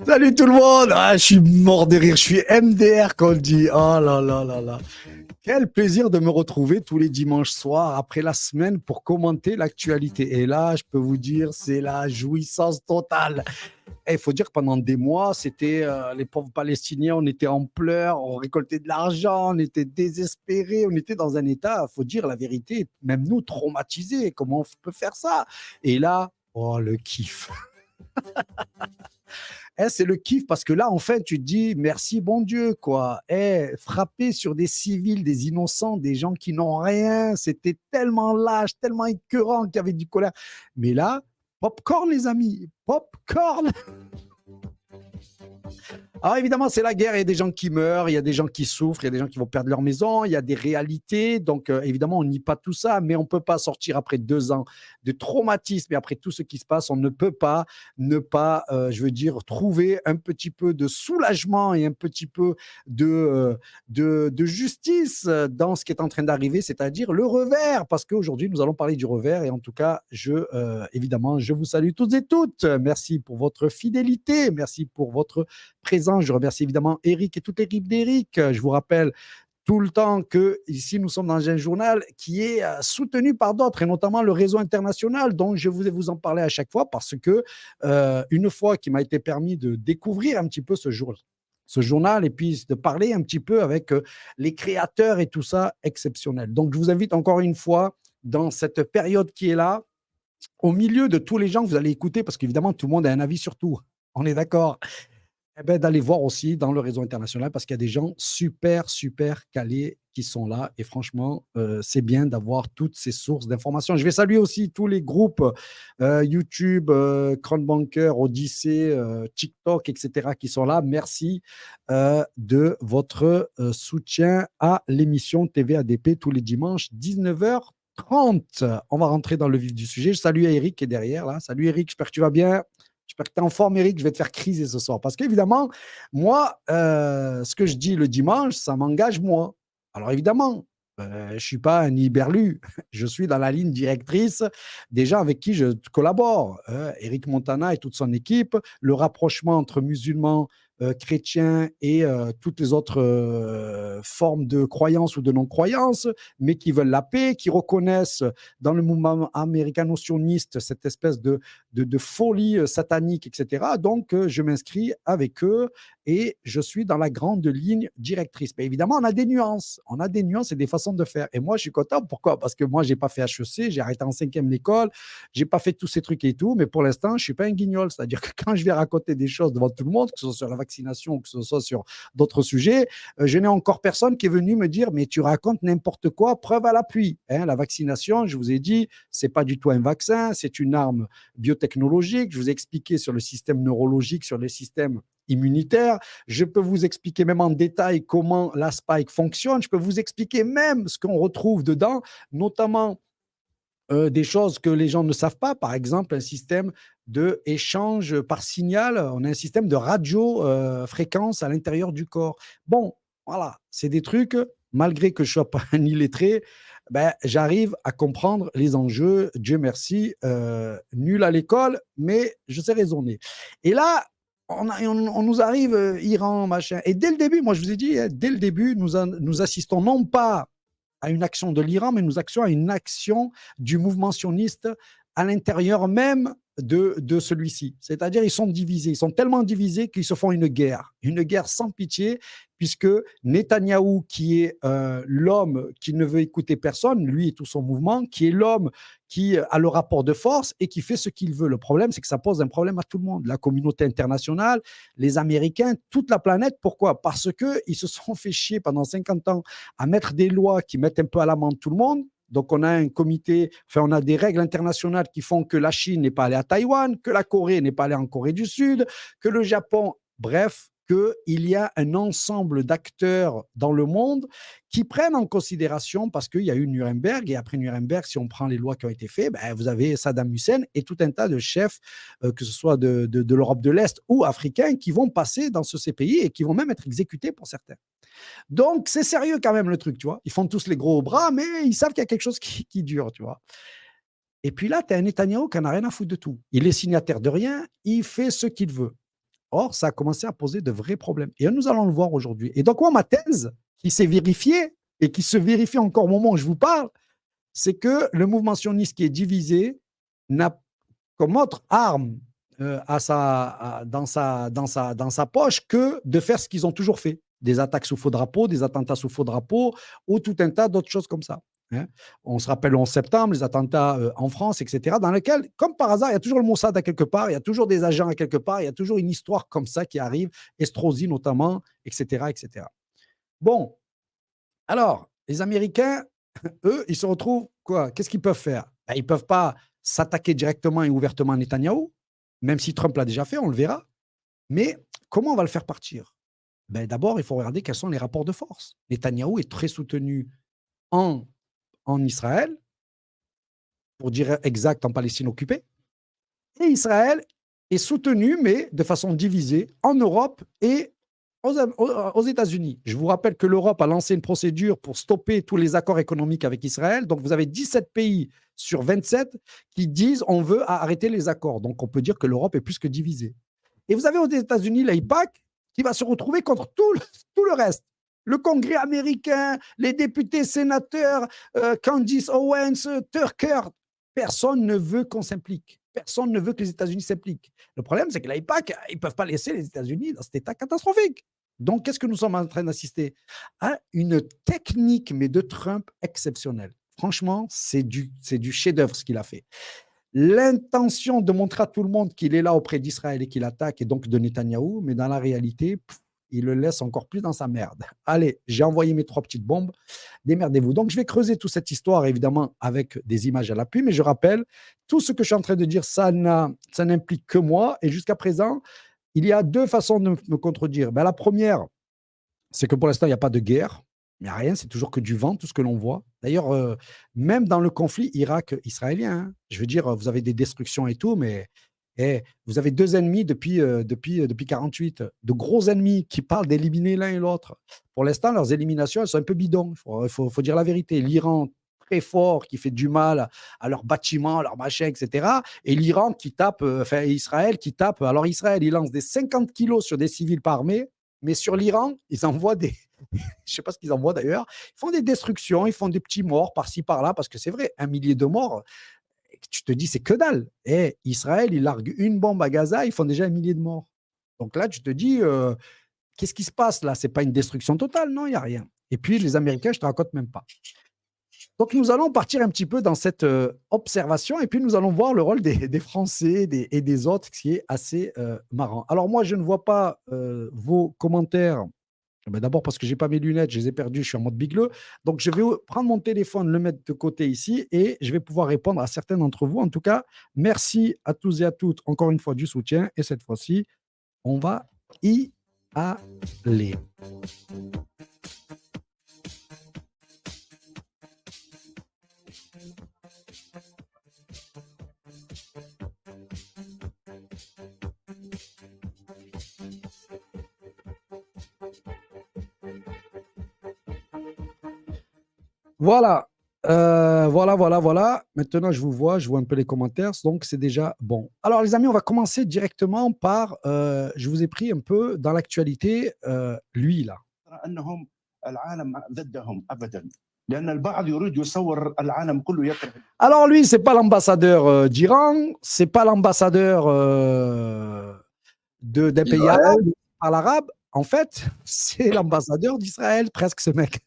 Salut tout le monde. Ah, je suis mort de rire. Je suis MDR quand on le dit. Oh là là là là. Quel plaisir de me retrouver tous les dimanches soirs après la semaine pour commenter l'actualité. Et là, je peux vous dire, c'est la jouissance totale. Il faut dire que pendant des mois, c'était les pauvres Palestiniens, on était en pleurs, on récoltait de l'argent, on était désespérés, on était dans un état, il faut dire la vérité, même nous traumatisés. Comment on peut faire ça? Et là, oh le kiff. C'est le kiff parce que là, en fait, tu te dis merci, bon Dieu, quoi. Frapper sur des civils, des innocents, des gens qui n'ont rien, c'était tellement lâche, tellement écœurant qu'il y avait du colère. Mais là, popcorn, les amis, popcorn. Alors évidemment, c'est la guerre, il y a des gens qui meurent, il y a des gens qui souffrent, il y a des gens qui vont perdre leur maison, il y a des réalités. Donc évidemment, on nie pas tout ça, mais on ne peut pas sortir après 2 ans de traumatisme et après tout ce qui se passe, on ne peut pas ne pas, je veux dire, trouver un petit peu de soulagement et un petit peu de justice dans ce qui est en train d'arriver, c'est-à-dire le revers. Parce qu'aujourd'hui, nous allons parler du revers et en tout cas, évidemment, je vous salue toutes et toutes. Merci pour votre fidélité, merci pour votre présence. Je remercie évidemment Eric et toute l'équipe d'Eric. Je vous rappelle tout le temps que ici nous sommes dans un journal qui est soutenu par d'autres et notamment le réseau international dont je vais vous en parler à chaque fois parce que une fois qu'il m'a été permis de découvrir un petit peu ce journal et puis de parler un petit peu avec les créateurs et tout ça, exceptionnel. Donc je vous invite encore une fois dans cette période qui est là, au milieu de tous les gens que vous allez écouter parce qu'évidemment tout le monde a un avis sur tout. On est d'accord? D'aller voir aussi dans le réseau international parce qu'il y a des gens super, super calés qui sont là et franchement, c'est bien d'avoir toutes ces sources d'informations. Je vais saluer aussi tous les groupes YouTube, Crowdbanker, Odyssée, TikTok, etc. qui sont là. Merci de votre soutien à l'émission TV ADP tous les dimanches, 19h30. On va rentrer dans le vif du sujet. Je salue Eric qui est derrière là. Salut Eric, j'espère que tu vas bien. J'espère que tu es en forme, Eric. Je vais te faire criser ce soir. Parce qu'évidemment, moi, ce que je dis le dimanche, ça m'engage moi. Alors évidemment, je ne suis pas un hyberlu. Je suis dans la ligne directrice des gens avec qui je collabore. Eric Montana et toute son équipe. Le rapprochement entre musulmans, chrétiens et toutes les autres formes de croyances ou de non-croyances, mais qui veulent la paix, qui reconnaissent dans le mouvement américano-sioniste cette espèce de folie satanique, etc. Donc, je m'inscris avec eux et je suis dans la grande ligne directrice. Mais évidemment, on a des nuances et des façons de faire. Et moi, je suis content. Pourquoi? Parce que moi, je n'ai pas fait HEC, j'ai arrêté en 5e l'école, je n'ai pas fait tous ces trucs et tout, mais pour l'instant, je ne suis pas un guignol. C'est-à-dire que quand je vais raconter des choses devant tout le monde, que ce soit sur la vaccination ou que ce soit sur d'autres sujets, je n'ai encore personne qui est venu me dire « mais tu racontes n'importe quoi, preuve à l'appui ». La vaccination, je vous ai dit, ce n'est pas du tout un vaccin, c'est une arme biotechnologique. Je vous ai expliqué sur le système neurologique, sur le système immunitaire. Je peux vous expliquer même en détail comment la spike fonctionne. Je peux vous expliquer même ce qu'on retrouve dedans, notamment des choses que les gens ne savent pas. Par exemple, un système d'échange par signal. On a un système de radio-fréquence à l'intérieur du corps. Bon, voilà, c'est des trucs, malgré que je ne sois pas un illettré, j'arrive à comprendre les enjeux. Dieu merci, nul à l'école, mais je sais raisonner. Et là, on nous arrive, Iran, machin. Et dès le début, moi je vous ai dit, dès le début, nous assistons non pas à une action de l'Iran, mais nous assistons à une action du mouvement sioniste à l'intérieur même de celui-ci. C'est-à-dire, ils sont divisés. Ils sont tellement divisés qu'ils se font une guerre sans pitié, puisque Netanyahou, qui est l'homme qui ne veut écouter personne, lui et tout son mouvement, qui est l'homme qui a le rapport de force et qui fait ce qu'il veut. Le problème, c'est que ça pose un problème à tout le monde. La communauté internationale, les Américains, toute la planète. Pourquoi? Parce qu'ils se sont fait chier pendant 50 ans à mettre des lois qui mettent un peu à l'amende tout le monde. Donc, on a un comité, enfin, on a des règles internationales qui font que la Chine n'est pas allée à Taïwan, que la Corée n'est pas allée en Corée du Sud, que le Japon, bref, qu'il y a un ensemble d'acteurs dans le monde qui prennent en considération, parce qu'il y a eu Nuremberg, et après Nuremberg, si on prend les lois qui ont été faites, ben, vous avez Saddam Hussein et tout un tas de chefs, que ce soit de l'Europe de l'Est ou africains, qui vont passer dans ces pays et qui vont même être exécutés pour certains. Donc, c'est sérieux quand même le truc, tu vois. Ils font tous les gros bras, mais ils savent qu'il y a quelque chose qui dure, tu vois. Et puis là, tu as un Netanyahou qui n'a rien à foutre de tout. Il est signataire de rien, il fait ce qu'il veut. Or, ça a commencé à poser de vrais problèmes. Et nous allons le voir aujourd'hui. Et donc, moi, ma thèse, qui s'est vérifiée et qui se vérifie encore au moment où je vous parle, c'est que le mouvement sioniste qui est divisé n'a comme autre arme dans sa poche que de faire ce qu'ils ont toujours fait. Des attaques sous faux drapeau, des attentats sous faux drapeau, ou tout un tas d'autres choses comme ça. Hein. On se rappelle le 11 septembre, les attentats en France, etc., dans lesquels, comme par hasard, il y a toujours le Mossad à quelque part, il y a toujours des agents à quelque part, il y a toujours une histoire comme ça qui arrive, Estrosi notamment, etc., etc. Bon, alors, les Américains, eux, ils se retrouvent, quoi? Qu'est-ce qu'ils peuvent faire? Ben, ils ne peuvent pas s'attaquer directement et ouvertement à Netanyahou, même si Trump l'a déjà fait, on le verra. Mais comment on va le faire partir? Ben, d'abord, il faut regarder quels sont les rapports de force. Netanyahou est très soutenu en, en Israël, pour dire exact, en Palestine occupée. Et Israël est soutenu, mais de façon divisée, en Europe et aux États-Unis. Je vous rappelle que l'Europe a lancé une procédure pour stopper tous les accords économiques avec Israël. Donc, vous avez 17 pays sur 27 qui disent on veut arrêter les accords. Donc, on peut dire que l'Europe est plus que divisée. Et vous avez aux États-Unis l'AIPAC qui va se retrouver contre tout le reste. Le Congrès américain, les députés, sénateurs, Candace Owens, Tucker, personne ne veut qu'on s'implique. Personne ne veut que les États-Unis s'impliquent. Le problème, c'est que l'AIPAC, ils ne peuvent pas laisser les États-Unis dans cet état catastrophique. Donc, qu'est-ce que nous sommes en train d'assister? À une technique, mais de Trump exceptionnelle. Franchement, c'est du chef-d'œuvre ce qu'il a fait. L'intention de montrer à tout le monde qu'il est là auprès d'Israël et qu'il attaque, et donc de Netanyahou, mais dans la réalité, il le laisse encore plus dans sa merde. Allez, j'ai envoyé mes 3 petites bombes, démerdez-vous. Donc, je vais creuser toute cette histoire, évidemment, avec des images à l'appui, mais je rappelle, tout ce que je suis en train de dire, ça n'implique que moi, et jusqu'à présent, il y a 2 façons de me contredire. Ben, la première, c'est que pour l'instant, il n'y a pas de guerre, il n'y a rien, c'est toujours que du vent, tout ce que l'on voit. D'ailleurs, même dans le conflit Irak-israélien, hein, je veux dire, vous avez des destructions et tout, mais vous avez 2 ennemis depuis 48, de gros ennemis qui parlent d'éliminer l'un et l'autre. Pour l'instant, leurs éliminations, elles sont un peu bidons. Il faut dire la vérité. L'Iran, très fort, qui fait du mal à leurs bâtiments, à leurs machins, etc. Et l'Iran qui tape, enfin Israël qui tape. Alors Israël, il lance des 50 kilos sur des civils pas armés, mais sur l'Iran, ils envoient des... je ne sais pas ce qu'ils envoient d'ailleurs. Ils font des destructions, ils font des petits morts par-ci, par-là, parce que c'est vrai, 1 millier de morts, tu te dis, c'est que dalle. Et Israël, il largue une bombe à Gaza, ils font déjà 1 millier de morts. Donc là, tu te dis, qu'est-ce qui se passe là? Ce n'est pas une destruction totale, non, il n'y a rien. Et puis, les Américains, je ne te raconte même pas. Donc, nous allons partir un petit peu dans cette observation et puis nous allons voir le rôle des Français et des autres, ce qui est assez marrant. Alors, moi, je ne vois pas vos commentaires. Ben d'abord parce que j'ai pas mes lunettes, je les ai perdues, je suis en mode bigleux. Donc, je vais prendre mon téléphone, le mettre de côté ici et je vais pouvoir répondre à certains d'entre vous. En tout cas, merci à tous et à toutes, encore une fois, du soutien. Et cette fois-ci, on va y aller. Voilà. Voilà. Maintenant, je vous vois, je vois un peu les commentaires, donc c'est déjà bon. Alors, les amis, on va commencer directement par, je vous ai pris un peu dans l'actualité, lui, là. أنهم العالم ضدهم أبدا Alors lui, c'est pas l'ambassadeur d'Iran, c'est pas l'ambassadeur d'un pays arabe, par l'arabe. En fait, c'est l'ambassadeur d'Israël, presque ce mec.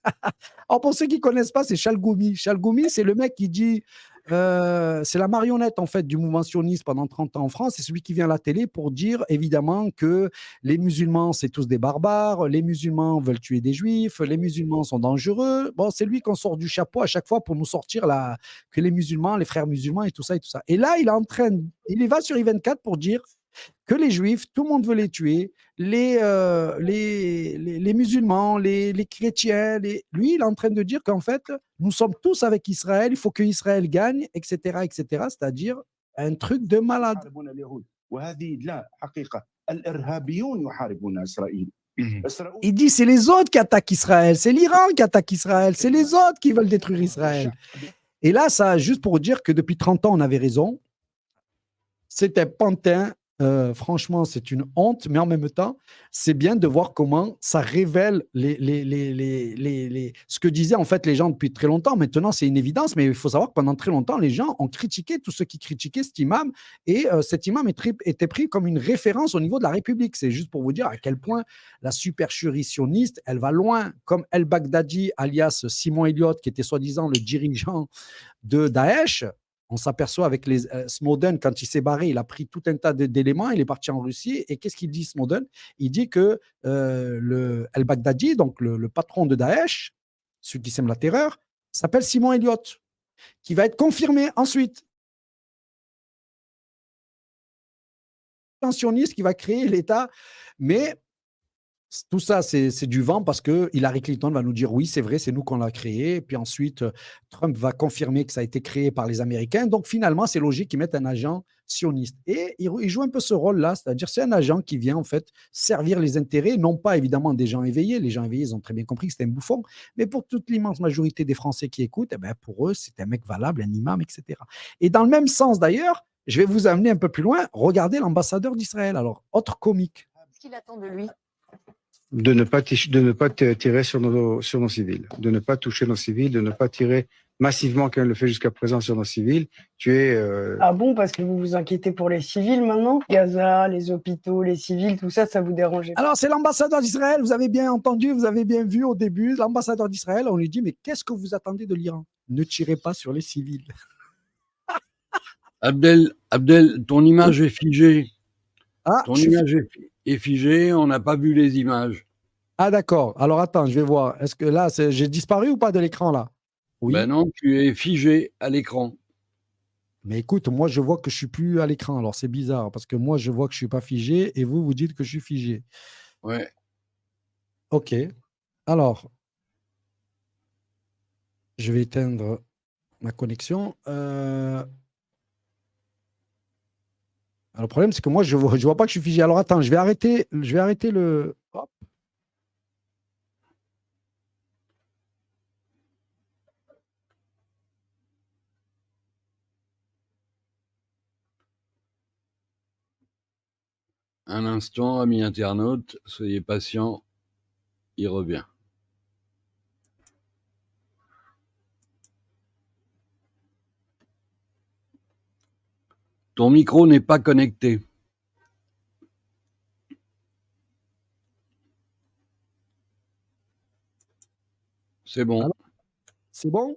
Alors pour ceux qui connaissent pas, c'est Chalgoumi. Chalgoumi, c'est le mec qui dit, c'est la marionnette en fait du mouvement sioniste pendant 30 ans en France. C'est celui qui vient à la télé pour dire évidemment que les musulmans c'est tous des barbares, les musulmans veulent tuer des juifs, les musulmans sont dangereux. Bon, c'est lui qu'on sort du chapeau à chaque fois pour nous sortir que les musulmans, les frères musulmans et tout ça et tout ça. Et là, il va sur I24 pour dire que les juifs, tout le monde veut les tuer, les musulmans, les chrétiens. Lui, il est en train de dire qu'en fait, nous sommes tous avec Israël, il faut que Israël gagne, etc., etc., c'est-à-dire un truc de malade. Il dit c'est les autres qui attaquent Israël, c'est l'Iran qui attaque Israël, c'est les autres qui veulent détruire Israël. Et là, ça, juste pour dire que depuis 30 ans, on avait raison. C'était pantin. Franchement, c'est une honte, mais en même temps, c'est bien de voir comment ça révèle ce que disaient en fait les gens depuis très longtemps. Maintenant, c'est une évidence, mais il faut savoir que pendant très longtemps, les gens ont critiqué tous ceux qui critiquaient cet imam, et cet imam était pris comme une référence au niveau de la République. C'est juste pour vous dire à quel point la supercherie sioniste, elle va loin, comme El-Baghdadi, alias Simon Elliott, qui était soi-disant le dirigeant de Daesh. On s'aperçoit avec Snowden, quand il s'est barré, il a pris tout un tas d'éléments, il est parti en Russie. Et qu'est-ce qu'il dit, Snowden? Il dit que El-Baghdadi, donc le patron de Daesh, celui qui sème la terreur, s'appelle Simon Elliott, qui va être confirmé ensuite. Sioniste qui va créer l'État, mais tout ça, c'est du vent parce que Hillary Clinton va nous dire oui, c'est vrai, c'est nous qu'on l'a créé. Et puis ensuite, Trump va confirmer que ça a été créé par les Américains. Donc finalement, c'est logique qu'ils mettent un agent sioniste. Et il joue un peu ce rôle-là, c'est-à-dire c'est un agent qui vient en fait servir les intérêts, non pas évidemment des gens éveillés. Les gens éveillés, ils ont très bien compris que c'était un bouffon. Mais pour toute l'immense majorité des Français qui écoutent, eh ben, pour eux, c'est un mec valable, un imam, etc. Et dans le même sens d'ailleurs, je vais vous amener un peu plus loin. Regardez l'ambassadeur d'Israël. Alors, autre comique. Qu'est-ce qu'il attend de lui? De ne pas tirer sur nos civils, de ne pas toucher nos civils, de ne pas tirer massivement, comme on le fait jusqu'à présent, sur nos civils. Ah bon, parce que vous vous inquiétez pour les civils maintenant? Gaza, les hôpitaux, les civils, tout ça, ça vous dérange pas? Alors, c'est l'ambassadeur d'Israël, vous avez bien entendu, vous avez bien vu au début, l'ambassadeur d'Israël, on lui dit, mais qu'est-ce que vous attendez de l'Iran? Ne tirez pas sur les civils. Abdel, ton image est figée. Ah, ton image est figée, on n'a pas vu les images. Ah d'accord, alors attends, je vais voir. Est-ce que là, j'ai disparu ou pas de l'écran là? Oui. Ben non, tu es figé à l'écran. Mais écoute, moi je vois que je suis plus à l'écran, alors c'est bizarre, parce que moi je vois que je suis pas figé, et vous, vous dites que je suis figé. Ouais. Ok, alors, je vais éteindre ma connexion. Alors, le problème, c'est que moi, je vois pas que je suis figé. Alors, attends, je vais arrêter le... Hop. Un instant, amis internautes, soyez patients, il revient. Ton micro n'est pas connecté. C'est bon. Alors, c'est bon?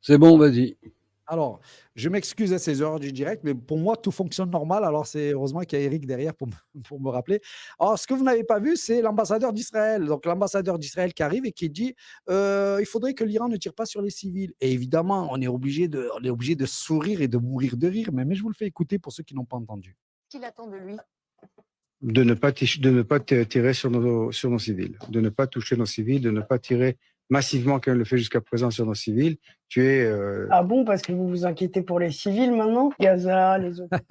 C'est bon, vas-y. Alors, je m'excuse à ces heures du direct, mais pour moi, tout fonctionne normal. Alors, c'est heureusement qu'il y a Eric derrière pour me rappeler. Alors, ce que vous n'avez pas vu, c'est l'ambassadeur d'Israël. Donc, l'ambassadeur d'Israël qui arrive et qui dit il faudrait que l'Iran ne tire pas sur les civils. Et évidemment, on est obligé de sourire et de mourir de rire. Mais je vous le fais écouter pour ceux qui n'ont pas entendu. Qu'est-ce qu'il attend de lui? De ne pas tirer sur nos civils, de ne pas toucher nos civils, de ne pas tirer massivement, comme on le fait jusqu'à présent, sur nos civils. Ah bon, parce que vous vous inquiétez pour les civils maintenant? Gaza, les hôpitaux.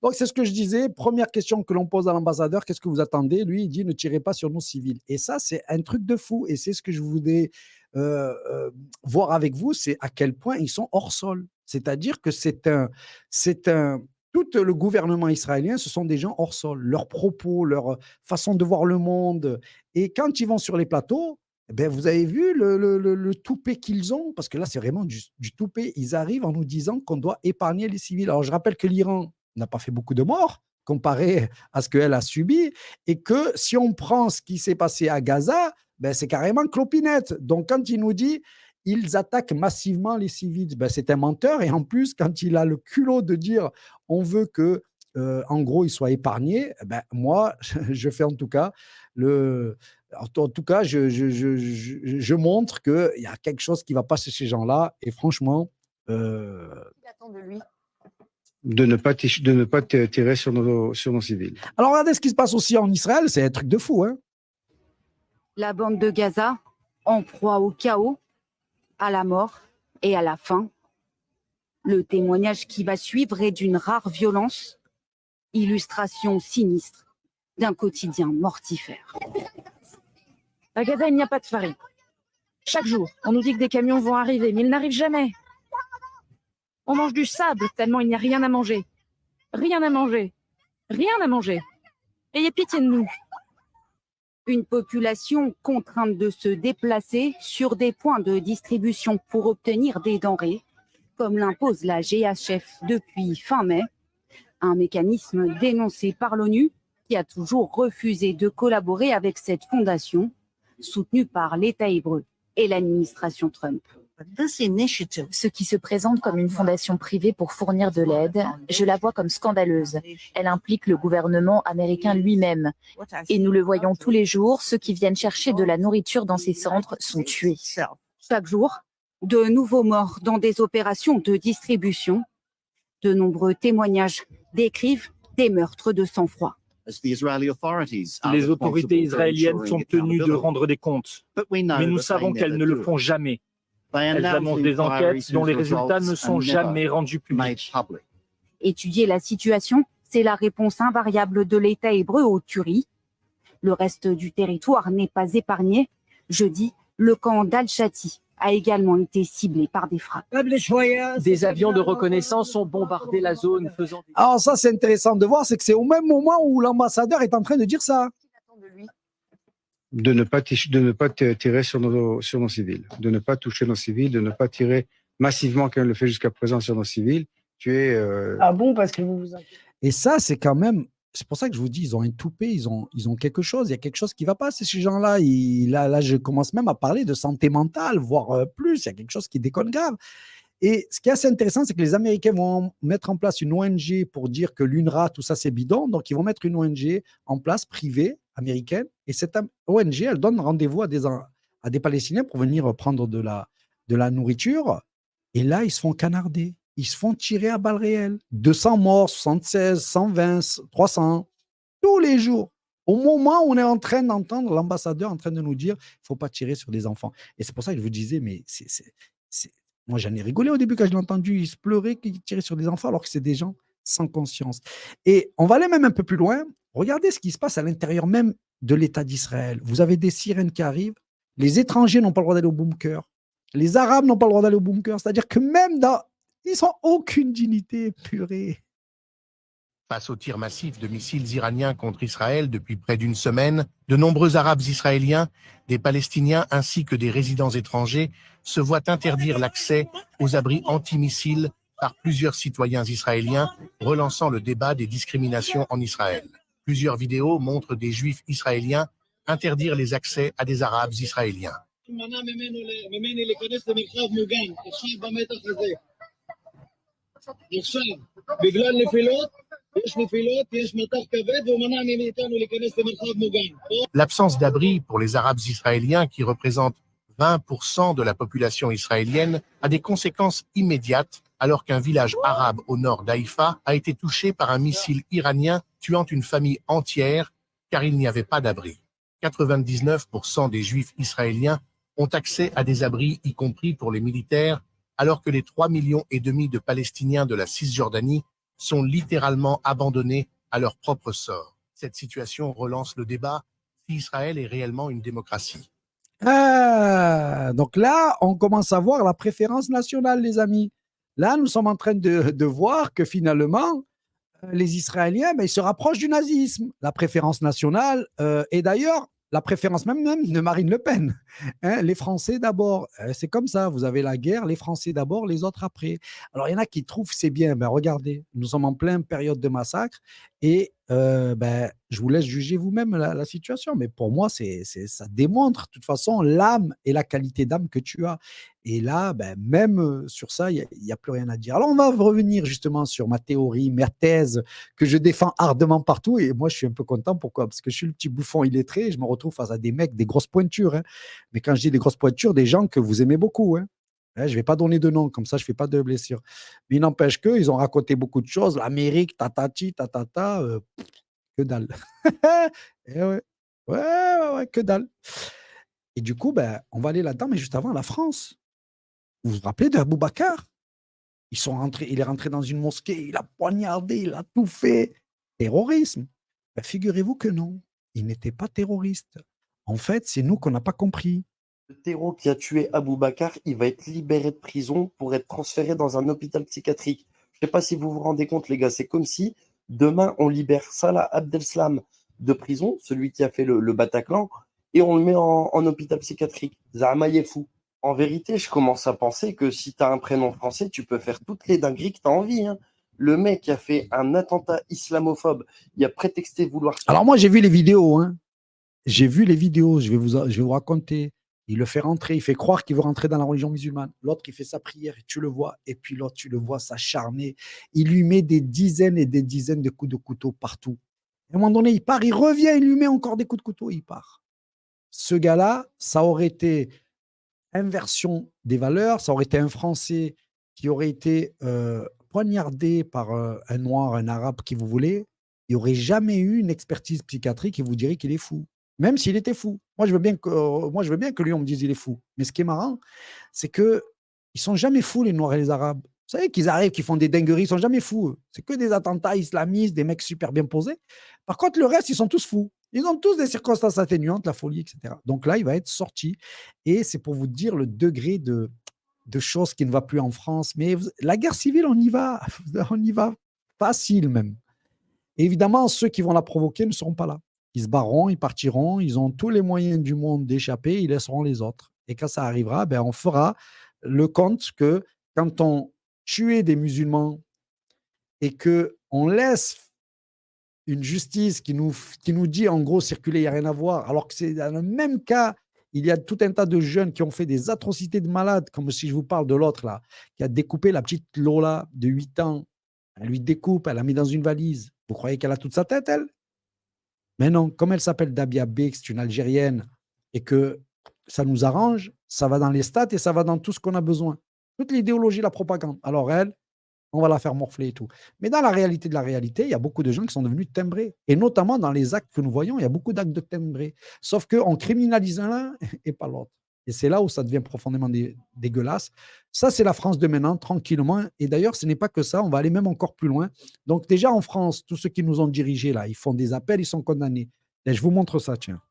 Donc, c'est ce que je disais. Première question que l'on pose à l'ambassadeur, qu'est-ce que vous attendez? Lui, il dit ne tirez pas sur nos civils. Et ça, c'est un truc de fou. Et c'est ce que je voulais voir avec vous, c'est à quel point ils sont hors sol. C'est-à-dire que tout le gouvernement israélien, ce sont des gens hors sol. Leurs propos, leur façon de voir le monde. Et quand ils vont sur les plateaux, Eh ben, vous avez vu le toupet qu'ils ont? Parce que là, c'est vraiment du toupet. Ils arrivent en nous disant qu'on doit épargner les civils. Alors, je rappelle que l'Iran n'a pas fait beaucoup de morts comparé à ce qu'elle a subi et que si on prend ce qui s'est passé à Gaza, ben, c'est carrément clopinette. Donc, quand il nous dit ils attaquent massivement les civils, ben, c'est un menteur. Et en plus, quand il a le culot de dire on veut que, en gros, ils soient épargnés, ben, moi, je fais en tout cas le, en tout cas, je montre qu'il y a quelque chose qui ne va pas chez ces gens-là. Et franchement, Il attend de lui. De ne pas tirer sur nos civils. alors regardez ce qui se passe aussi en Israël, c'est un truc de fou. Hein. La bande de Gaza, en proie au chaos, à la mort et à la faim. Le témoignage qui va suivre est d'une rare violence, illustration sinistre d'un quotidien mortifère. À Gaza, il n'y a pas de farine. Chaque jour, on nous dit que des camions vont arriver, mais ils n'arrivent jamais. On mange du sable tellement il n'y a rien à manger. Rien à manger. Rien à manger. Ayez pitié de nous. Une population contrainte de se déplacer sur des points de distribution pour obtenir des denrées, comme l'impose la GHF depuis fin mai, un mécanisme dénoncé par l'ONU qui a toujours refusé de collaborer avec cette fondation, soutenue par l'État hébreu et l'administration Trump. Ce qui se présente comme une fondation privée pour fournir de l'aide, je la vois comme scandaleuse. Elle implique le gouvernement américain lui-même. Et nous le voyons tous les jours, ceux qui viennent chercher de la nourriture dans ces centres sont tués. Chaque jour, de nouveaux morts dans des opérations de distribution. De nombreux témoignages décrivent des meurtres de sang-froid. Les autorités israéliennes sont tenues de rendre des comptes, mais nous savons qu'elles ne le font jamais. Elles annoncent des enquêtes dont les résultats ne sont jamais rendus publics. Étudier la situation, c'est la réponse invariable de l'État hébreu aux tueries. Le reste du territoire n'est pas épargné. Jeudi, le camp d'Al-Shati a également été ciblé par des frappes. Des avions de reconnaissance ont bombardé la zone, faisant... Alors ça, c'est intéressant de voir, c'est que c'est au même moment où l'ambassadeur est en train de dire ça. De ne pas tirer sur nos civils, de ne pas toucher nos civils, de ne pas tirer massivement, comme on le fait jusqu'à présent, sur nos civils. Ah bon, parce que vous inquiétez. Et ça, c'est quand même... C'est pour ça que je vous dis, ils ont un toupet, ils ont quelque chose. Il y a quelque chose qui ne va pas, ces gens-là. Là, je commence même à parler de santé mentale, voire plus. Il y a quelque chose qui déconne grave. Et ce qui est assez intéressant, c'est que les Américains vont mettre en place une ONG pour dire que l'UNRWA, tout ça, c'est bidon. Donc, ils vont mettre une ONG en place, privée, américaine. Et cette ONG, elle donne rendez-vous à des Palestiniens pour venir prendre de la nourriture. Et là, ils se font canarder. Ils se font tirer à balles réelles. 200 morts, 76, 120, 300, tous les jours. Au moment où on est en train d'entendre l'ambassadeur en train de nous dire qu'il ne faut pas tirer sur des enfants. Et c'est pour ça que je vous disais, mais moi, j'en ai rigolé au début quand je l'ai entendu. Ils se pleuraient qu'ils tiraient sur des enfants alors que c'est des gens sans conscience. Et on va aller même un peu plus loin. Regardez ce qui se passe à l'intérieur même de l'État d'Israël. Vous avez des sirènes qui arrivent. Les étrangers n'ont pas le droit d'aller au bunker. Les Arabes n'ont pas le droit d'aller au bunker. C'est-à-dire que même ils n'ont aucune dignité, purée. Face aux tirs massifs de missiles iraniens contre Israël depuis près d'une semaine, de nombreux Arabes israéliens, des Palestiniens ainsi que des résidents étrangers se voient interdire l'accès aux abris antimissiles par plusieurs citoyens israéliens, relançant le débat des discriminations en Israël. Plusieurs vidéos montrent des Juifs israéliens interdire les accès à des Arabes israéliens. L'absence d'abri pour les Arabes israéliens, qui représentent 20% de la population israélienne, a des conséquences immédiates alors qu'un village arabe au nord d'Haïfa a été touché par un missile iranien tuant une famille entière car il n'y avait pas d'abri. 99% des Juifs israéliens ont accès à des abris, y compris pour les militaires, alors que les 3,5 millions de Palestiniens de la Cisjordanie sont littéralement abandonnés à leur propre sort. Cette situation relance le débat si Israël est réellement une démocratie. Donc là, on commence à voir la préférence nationale, les amis. Là, nous sommes en train de voir que finalement, les Israéliens, ils se rapprochent du nazisme. La préférence nationale, et d'ailleurs, la préférence même de Marine Le Pen. Hein, les Français d'abord. C'est comme ça. Vous avez la guerre, les Français d'abord, les autres après. Alors, il y en a qui trouvent que c'est bien. Ben, regardez, nous sommes en pleine période de massacre et je vous laisse juger vous-même la situation. Mais pour moi, ça démontre de toute façon l'âme et la qualité d'âme que tu as. Et là, même sur ça, il n'y a plus rien à dire. Alors, on va revenir justement sur ma théorie, ma thèse que je défends ardemment partout. Et moi, je suis un peu content. Pourquoi? Parce que je suis le petit bouffon illettré et je me retrouve face à des mecs, des grosses pointures. Hein. Mais quand je dis des grosses pointures, des gens que vous aimez beaucoup. Hein. Je ne vais pas donner de nom, comme ça, je ne fais pas de blessures. Mais il n'empêche qu'ils ont raconté beaucoup de choses. L'Amérique, tatati, tatata, que dalle. Et ouais, que dalle. Et du coup, on va aller là-dedans, mais juste avant, la France. Vous vous rappelez d'Abou Bakar? Il est rentré dans une mosquée, il a poignardé, il a tout fait. Terrorisme. Figurez-vous que non, il n'était pas terroriste. En fait, c'est nous qu'on n'a pas compris. Le terreau qui a tué Abou Bakar, il va être libéré de prison pour être transféré dans un hôpital psychiatrique. Je ne sais pas si vous vous rendez compte, les gars, c'est comme si demain on libère Salah Abdeslam de prison, celui qui a fait le Bataclan, et on le met en hôpital psychiatrique. Zahma est fou. En vérité, je commence à penser que si tu as un prénom français, tu peux faire toutes les dingueries que tu as envie. Hein. Le mec qui a fait un attentat islamophobe, il a prétexté vouloir... Alors moi, j'ai vu les vidéos. Hein. J'ai vu les vidéos, je vais vous raconter. Il le fait rentrer, il fait croire qu'il veut rentrer dans la religion musulmane. L'autre, il fait sa prière, et tu le vois. Et puis l'autre, tu le vois s'acharner. Il lui met des dizaines et des dizaines de coups de couteau partout. À un moment donné, il part, il revient, il lui met encore des coups de couteau, il part. Ce gars-là, ça aurait été inversion des valeurs, ça aurait été un Français qui aurait été poignardé par un Noir, un Arabe, qui vous voulez. Il n'y aurait jamais eu une expertise psychiatrique qui vous dirait qu'il est fou. Même s'il était fou. Moi, je veux bien que lui, on me dise qu'il est fou. Mais ce qui est marrant, c'est qu'ils ne sont jamais fous, les Noirs et les Arabes. Vous savez qu'ils arrivent, qu'ils font des dingueries, ils ne sont jamais fous. C'est que des attentats islamistes, des mecs super bien posés. Par contre, le reste, ils sont tous fous. Ils ont tous des circonstances atténuantes, la folie, etc. Donc là, il va être sorti. Et c'est pour vous dire le degré de choses qui ne va plus en France. Mais la guerre civile, on y va. On y va facile même. Et évidemment, ceux qui vont la provoquer ne seront pas là. Ils se barreront, ils partiront, ils ont tous les moyens du monde d'échapper, ils laisseront les autres. Et quand ça arrivera, on fera le compte que quand on tuait des musulmans et qu'on laisse une justice qui nous dit en gros circuler, il n'y a rien à voir, alors que c'est dans le même cas, il y a tout un tas de jeunes qui ont fait des atrocités de malades, comme si je vous parle de l'autre là, qui a découpé la petite Lola de 8 ans. Elle lui découpe, elle la met dans une valise. Vous croyez qu'elle a toute sa tête, elle? Mais non, comme elle s'appelle Dabia B, c'est une Algérienne, et que ça nous arrange, ça va dans les stats et ça va dans tout ce qu'on a besoin. Toute l'idéologie, la propagande. Alors elle, on va la faire morfler et tout. Mais dans la réalité de la réalité, il y a beaucoup de gens qui sont devenus timbrés. Et notamment dans les actes que nous voyons, il y a beaucoup d'actes de timbrés. Sauf qu'on criminalise l'un et pas l'autre. Et c'est là où ça devient profondément dégueulasse. Ça, c'est la France de maintenant, tranquillement. Et d'ailleurs, ce n'est pas que ça, on va aller même encore plus loin. Donc déjà en France, tous ceux qui nous ont dirigés, là, ils font des appels, ils sont condamnés. Et je vous montre ça, tiens.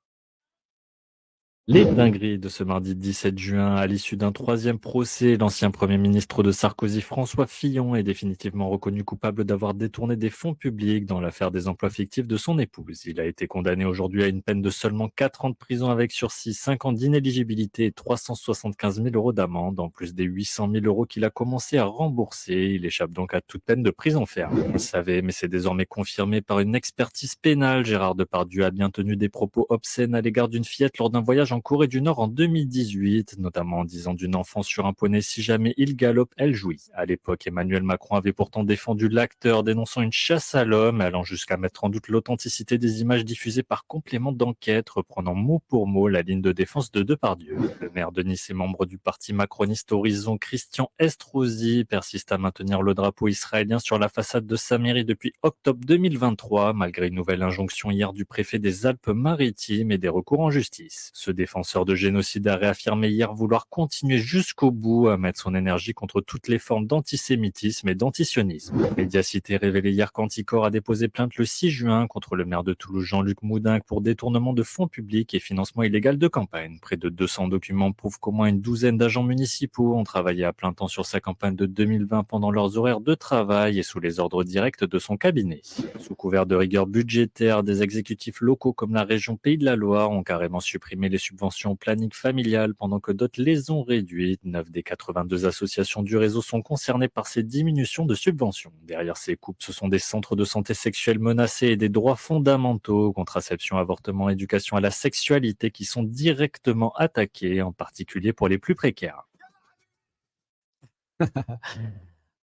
Les dingueries de ce mardi 17 juin, à l'issue d'un troisième procès, l'ancien Premier ministre de Sarkozy, François Fillon, est définitivement reconnu coupable d'avoir détourné des fonds publics dans l'affaire des emplois fictifs de son épouse. Il a été condamné aujourd'hui à une peine de seulement 4 ans de prison avec sursis, 5 ans d'inéligibilité et 375 000 € d'amende, en plus des 800 000 € qu'il a commencé à rembourser. Il échappe donc à toute peine de prison ferme. On le savait, mais c'est désormais confirmé par une expertise pénale. Gérard Depardieu a bien tenu des propos obscènes à l'égard d'une fillette lors d'un voyage en Corée du Nord en 2018, notamment en disant d'une enfant sur un poney, si jamais il galope, elle jouit. À l'époque, Emmanuel Macron avait pourtant défendu l'acteur, dénonçant une chasse à l'homme, allant jusqu'à mettre en doute l'authenticité des images diffusées par complément d'enquête, reprenant mot pour mot la ligne de défense de Depardieu. Le maire de Nice et membre du parti macroniste Horizon, Christian Estrosi, persiste à maintenir le drapeau israélien sur la façade de sa mairie depuis octobre 2023, malgré une nouvelle injonction hier du préfet des Alpes-Maritimes et des recours en justice. Ce défenseur de génocide a réaffirmé hier vouloir continuer jusqu'au bout à mettre son énergie contre toutes les formes d'antisémitisme et d'antisionisme. Mediacité révélé hier qu'Anticor a déposé plainte le 6 juin contre le maire de Toulouse Jean-Luc Moudinque pour détournement de fonds publics et financement illégal de campagne. Près de 200 documents prouvent qu'au moins une douzaine d'agents municipaux ont travaillé à plein temps sur sa campagne de 2020 pendant leurs horaires de travail et sous les ordres directs de son cabinet. Sous couvert de rigueur budgétaire, des exécutifs locaux comme la région Pays de la Loire ont carrément supprimé les subventions au planning familial pendant que d'autres les ont réduites. 9 des 82 associations du réseau sont concernées par ces diminutions de subventions. Derrière ces coupes, ce sont des centres de santé sexuelle menacés et des droits fondamentaux, contraception, avortement, éducation à la sexualité qui sont directement attaqués, en particulier pour les plus précaires.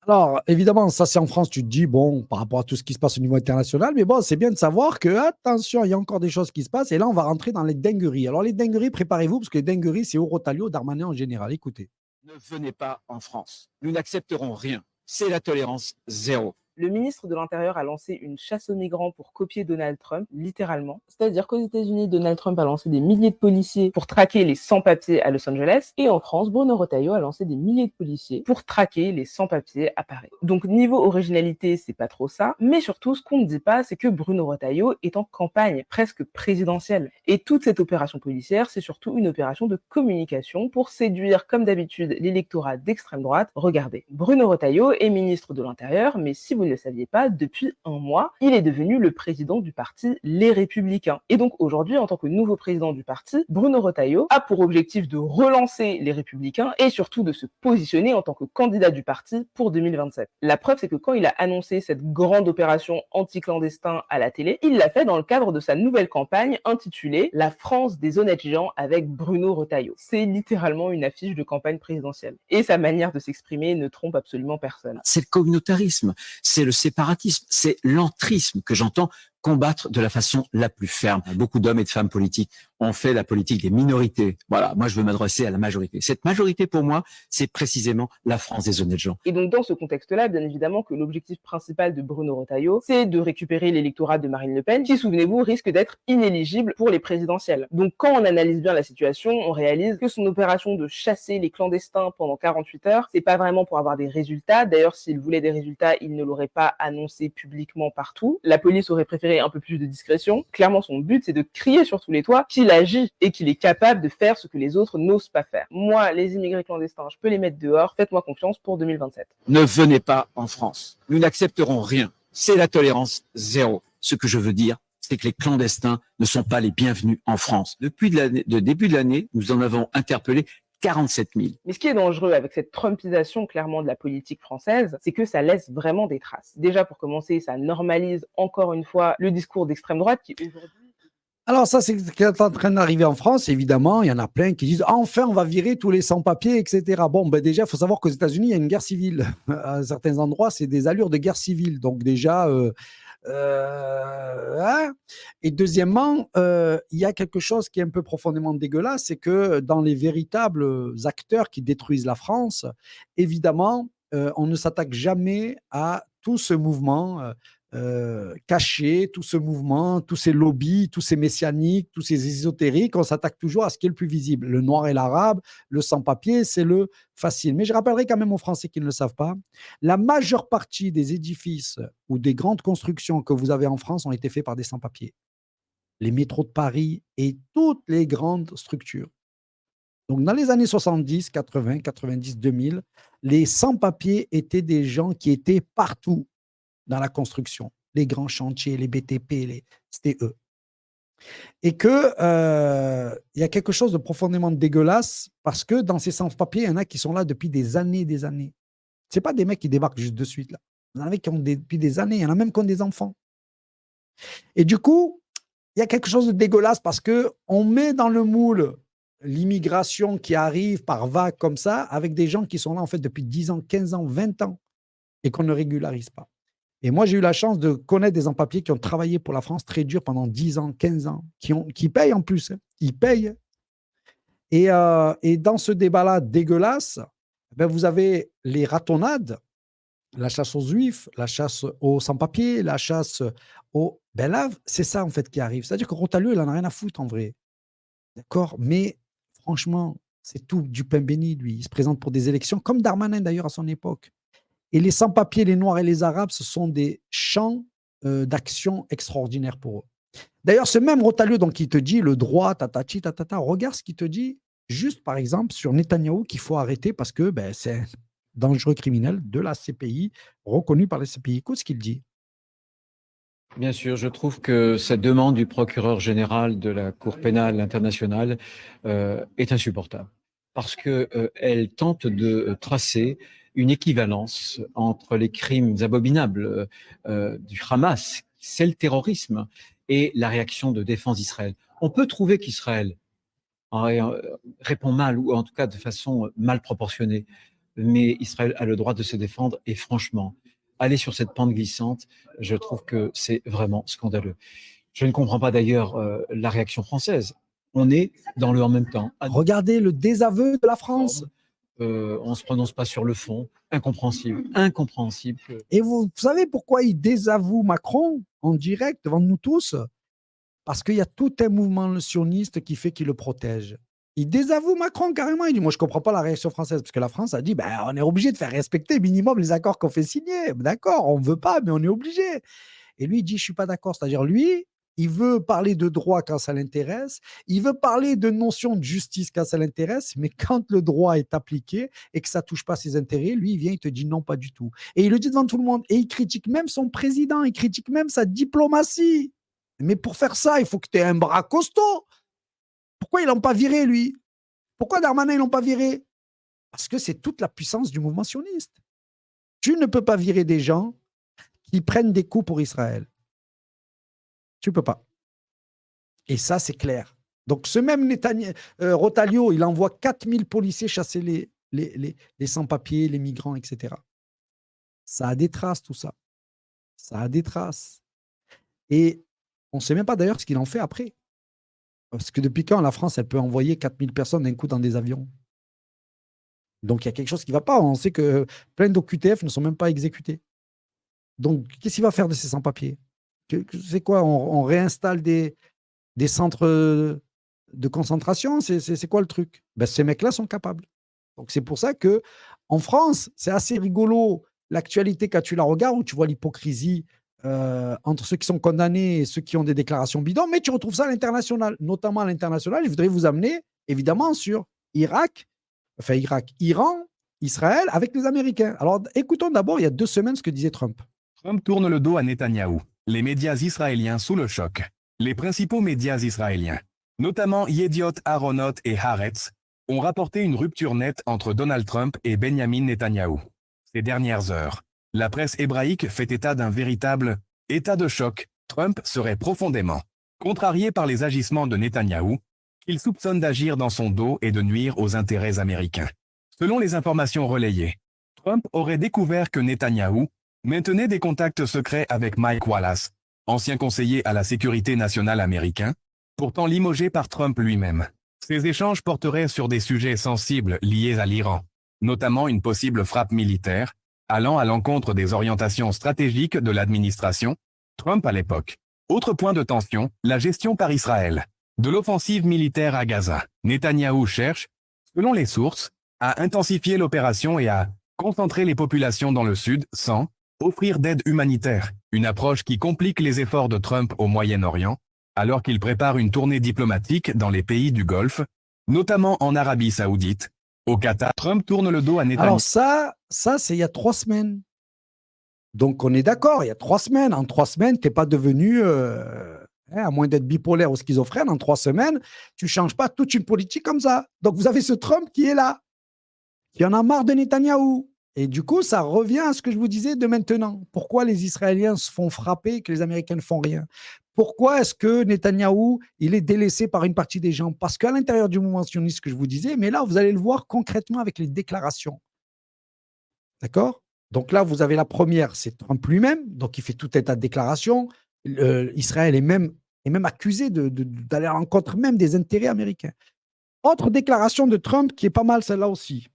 Alors, évidemment, ça c'est en France, tu te dis, bon, par rapport à tout ce qui se passe au niveau international, mais bon, c'est bien de savoir que, attention, il y a encore des choses qui se passent, et là, on va rentrer dans les dingueries. Alors, les dingueries, préparez-vous, parce que les dingueries, c'est Orotalio, Darmanin en général. Écoutez. Ne venez pas en France. Nous n'accepterons rien. C'est la tolérance zéro. Le ministre de l'Intérieur a lancé une chasse aux migrants pour copier Donald Trump, littéralement. C'est-à-dire qu'aux États-Unis, Donald Trump a lancé des milliers de policiers pour traquer les sans-papiers à Los Angeles. Et en France, Bruno Retailleau a lancé des milliers de policiers pour traquer les sans-papiers à Paris. Donc, niveau originalité, c'est pas trop ça. Mais surtout, ce qu'on ne dit pas, c'est que Bruno Retailleau est en campagne presque présidentielle. Et toute cette opération policière, c'est surtout une opération de communication pour séduire, comme d'habitude, l'électorat d'extrême droite. Regardez, Bruno Retailleau est ministre de l'Intérieur, mais si vous ne le saviez pas, depuis un mois, il est devenu le président du parti Les Républicains. Et donc aujourd'hui, en tant que nouveau président du parti, Bruno Retailleau a pour objectif de relancer les Républicains et surtout de se positionner en tant que candidat du parti pour 2027. La preuve, c'est que quand il a annoncé cette grande opération anti-clandestin à la télé, il l'a fait dans le cadre de sa nouvelle campagne intitulée « La France des honnêtes gens avec Bruno Retailleau ». C'est littéralement une affiche de campagne présidentielle. Et sa manière de s'exprimer ne trompe absolument personne. C'est le communautarisme, c'est le séparatisme, c'est l'entrisme que j'entends combattre de la façon la plus ferme. Beaucoup d'hommes et de femmes politiques ont fait la politique des minorités. Voilà, moi je veux m'adresser à la majorité. Cette majorité, pour moi, c'est précisément la France des honnêtes gens. Et donc dans ce contexte-là, bien évidemment que l'objectif principal de Bruno Retailleau, c'est de récupérer l'électorat de Marine Le Pen, qui, souvenez-vous, risque d'être inéligible pour les présidentielles. Donc quand on analyse bien la situation, on réalise que son opération de chasser les clandestins pendant 48 heures, c'est pas vraiment pour avoir des résultats. D'ailleurs, s'il voulait des résultats, il ne l'aurait pas annoncé publiquement partout. La police aurait préféré un peu plus de discrétion. Clairement, son but, c'est de crier sur tous les toits qu'il agit et qu'il est capable de faire ce que les autres n'osent pas faire. Moi, les immigrés clandestins, je peux les mettre dehors. Faites-moi confiance pour 2027. Ne venez pas en France. Nous n'accepterons rien. C'est la tolérance zéro. Ce que je veux dire, c'est que les clandestins ne sont pas les bienvenus en France. Depuis le début de l'année, nous en avons interpellé 47 000. Mais ce qui est dangereux avec cette trumpisation clairement de la politique française, c'est que ça laisse vraiment des traces. Déjà, pour commencer, ça normalise encore une fois le discours d'extrême droite qui aujourd'hui... Alors ça, c'est ce qui est en train d'arriver en France, évidemment. Il y en a plein qui disent « Enfin, on va virer tous les sans-papiers, etc. » Bon, ben déjà, il faut savoir qu'aux États-Unis, il y a une guerre civile. À certains endroits, c'est des allures de guerre civile. Donc déjà... Et deuxièmement, il y a quelque chose qui est un peu profondément dégueulasse, c'est que dans les véritables acteurs qui détruisent la France, évidemment, on ne s'attaque jamais à tout ce mouvement caché, tout ce mouvement, tous ces lobbies, tous ces messianiques, tous ces ésotériques. On s'attaque toujours à ce qui est le plus visible. Le noir et l'arabe, le sans-papier, c'est le facile. Mais je rappellerai quand même aux Français qui ne le savent pas, la majeure partie des édifices ou des grandes constructions que vous avez en France ont été faits par des sans-papiers. Les métros de Paris et toutes les grandes structures. Donc, dans les années 70, 80, 90, 2000, les sans-papiers étaient des gens qui étaient partout dans la construction. Les grands chantiers, les BTP, c'était eux. Et qu'il y a quelque chose de profondément dégueulasse parce que dans ces sans-papiers, il y en a qui sont là depuis des années, des années. Ce n'est pas des mecs qui débarquent juste de suite. Là. Il y en a qui ont depuis des années. Il y en a même qui ont des enfants. Et du coup, il y a quelque chose de dégueulasse parce qu'on met dans le moule l'immigration qui arrive par vagues comme ça avec des gens qui sont là en fait depuis 10 ans, 15 ans, 20 ans et qu'on ne régularise pas. Et moi, j'ai eu la chance de connaître des sans-papiers qui ont travaillé pour la France très dur pendant 10 ans, 15 ans, qui payent en plus. Hein. Ils payent. Et dans ce débat-là dégueulasse, ben vous avez les ratonnades, la chasse aux juifs, la chasse aux sans-papiers, la chasse aux... Ben là, c'est ça en fait qui arrive. C'est-à-dire que Retailleau, il n'en a rien à foutre en vrai. D'accord? Mais franchement, c'est tout du pain béni, lui. Il se présente pour des élections, comme Darmanin d'ailleurs à son époque. Et les sans-papiers, les Noirs et les Arabes, ce sont des champs d'action extraordinaires pour eux. D'ailleurs, ce même Rotalio, donc, qui te dit le droit, tatati, tatata, regarde ce qu'il te dit, juste par exemple, sur Netanyahou, qu'il faut arrêter parce que c'est un dangereux criminel de la CPI, reconnu par la CPI. Écoute ce qu'il dit. Bien sûr, je trouve que cette demande du procureur général de la Cour pénale internationale est insupportable parce qu'elle tente de tracer une équivalence entre les crimes abominables du Hamas, c'est le terrorisme, et la réaction de défense d'Israël. On peut trouver qu'Israël répond mal ou en tout cas de façon mal proportionnée, mais Israël a le droit de se défendre et franchement, aller sur cette pente glissante, je trouve que c'est vraiment scandaleux. Je ne comprends pas d'ailleurs la réaction française. On est dans le en même temps. Regardez le désaveu de la France. On ne se prononce pas sur le fond. Incompréhensible. Incompréhensible. Et vous savez pourquoi il désavoue Macron en direct devant nous tous? Parce qu'il y a tout un mouvement sioniste qui fait qu'il le protège. Il désavoue Macron carrément. Il dit, moi, je ne comprends pas la réaction française. Parce que la France a dit, on est obligé de faire respecter minimum les accords qu'on fait signer. D'accord, on ne veut pas, mais on est obligé. Et lui, il dit, je ne suis pas d'accord. C'est-à-dire, lui, il veut parler de droit quand ça l'intéresse. Il veut parler de notion de justice quand ça l'intéresse. Mais quand le droit est appliqué et que ça ne touche pas ses intérêts, lui, il vient, il te dit non, pas du tout. Et il le dit devant tout le monde. Et il critique même son président. Il critique même sa diplomatie. Mais pour faire ça, il faut que tu aies un bras costaud. Pourquoi ils ne l'ont pas viré, lui? Pourquoi Darmanin, ils ne l'ont pas viré? Parce que c'est toute la puissance du mouvement sioniste. Tu ne peux pas virer des gens qui prennent des coups pour Israël. Tu ne peux pas. Et ça, c'est clair. Donc, ce même Rotalio, il envoie 4000 policiers chasser les sans-papiers, les migrants, etc. Ça a des traces, tout ça. Ça a des traces. Et on ne sait même pas d'ailleurs ce qu'il en fait après. Parce que depuis quand la France, elle peut envoyer 4000 personnes d'un coup dans des avions? Donc, il y a quelque chose qui ne va pas. On sait que plein d'OQTF ne sont même pas exécutés. Donc, qu'est-ce qu'il va faire de ces sans-papiers? C'est quoi? On réinstalle des centres de concentration? C'est quoi le truc? Ces mecs-là sont capables. Donc, c'est pour ça qu'en France, c'est assez rigolo l'actualité quand tu la regardes, où tu vois l'hypocrisie entre ceux qui sont condamnés et ceux qui ont des déclarations bidons, mais tu retrouves ça à l'international, notamment à l'international. Je voudrais vous amener, évidemment, sur Iran, Israël, avec les Américains. Alors, écoutons d'abord, il y a 2 semaines, ce que disait Trump. Trump tourne le dos à Netanyahou. Les médias israéliens sous le choc. Les principaux médias israéliens, notamment Yediot Aharonot et Haaretz, ont rapporté une rupture nette entre Donald Trump et Benjamin Netanyahou. Ces dernières heures, la presse hébraïque fait état d'un véritable état de choc. Trump serait profondément contrarié par les agissements de Netanyahou, qu'il soupçonne d'agir dans son dos et de nuire aux intérêts américains. Selon les informations relayées, Trump aurait découvert que Netanyahou maintenait des contacts secrets avec Mike Wallace, ancien conseiller à la sécurité nationale américain, pourtant limogé par Trump lui-même. Ces échanges porteraient sur des sujets sensibles liés à l'Iran, notamment une possible frappe militaire, allant à l'encontre des orientations stratégiques de l'administration Trump à l'époque. Autre point de tension, la gestion par Israël de l'offensive militaire à Gaza. Netanyahou cherche, selon les sources, à intensifier l'opération et à concentrer les populations dans le sud sans offrir d'aide humanitaire, une approche qui complique les efforts de Trump au Moyen-Orient, alors qu'il prépare une tournée diplomatique dans les pays du Golfe, notamment en Arabie Saoudite. Au Qatar, Trump tourne le dos à Netanyahou. Alors ça c'est il y a 3 semaines. Donc on est d'accord, il y a 3 semaines. En 3 semaines, tu n'es pas devenu, à moins d'être bipolaire ou schizophrène, en 3 semaines, tu ne changes pas toute une politique comme ça. Donc vous avez ce Trump qui est là, qui en a marre de Netanyahou. Et du coup, ça revient à ce que je vous disais de maintenant. Pourquoi les Israéliens se font frapper et que les Américains ne font rien? Pourquoi est-ce que Netanyahou, il est délaissé par une partie des gens? Parce qu'à l'intérieur du mouvement sioniste que je vous disais, mais là, vous allez le voir concrètement avec les déclarations. D'accord? Donc là, vous avez la première, c'est Trump lui-même. Donc, il fait tout un tas de déclarations. Israël est même accusé d'aller à l'encontre même des intérêts américains. Autre déclaration de Trump qui est pas mal, celle-là aussi.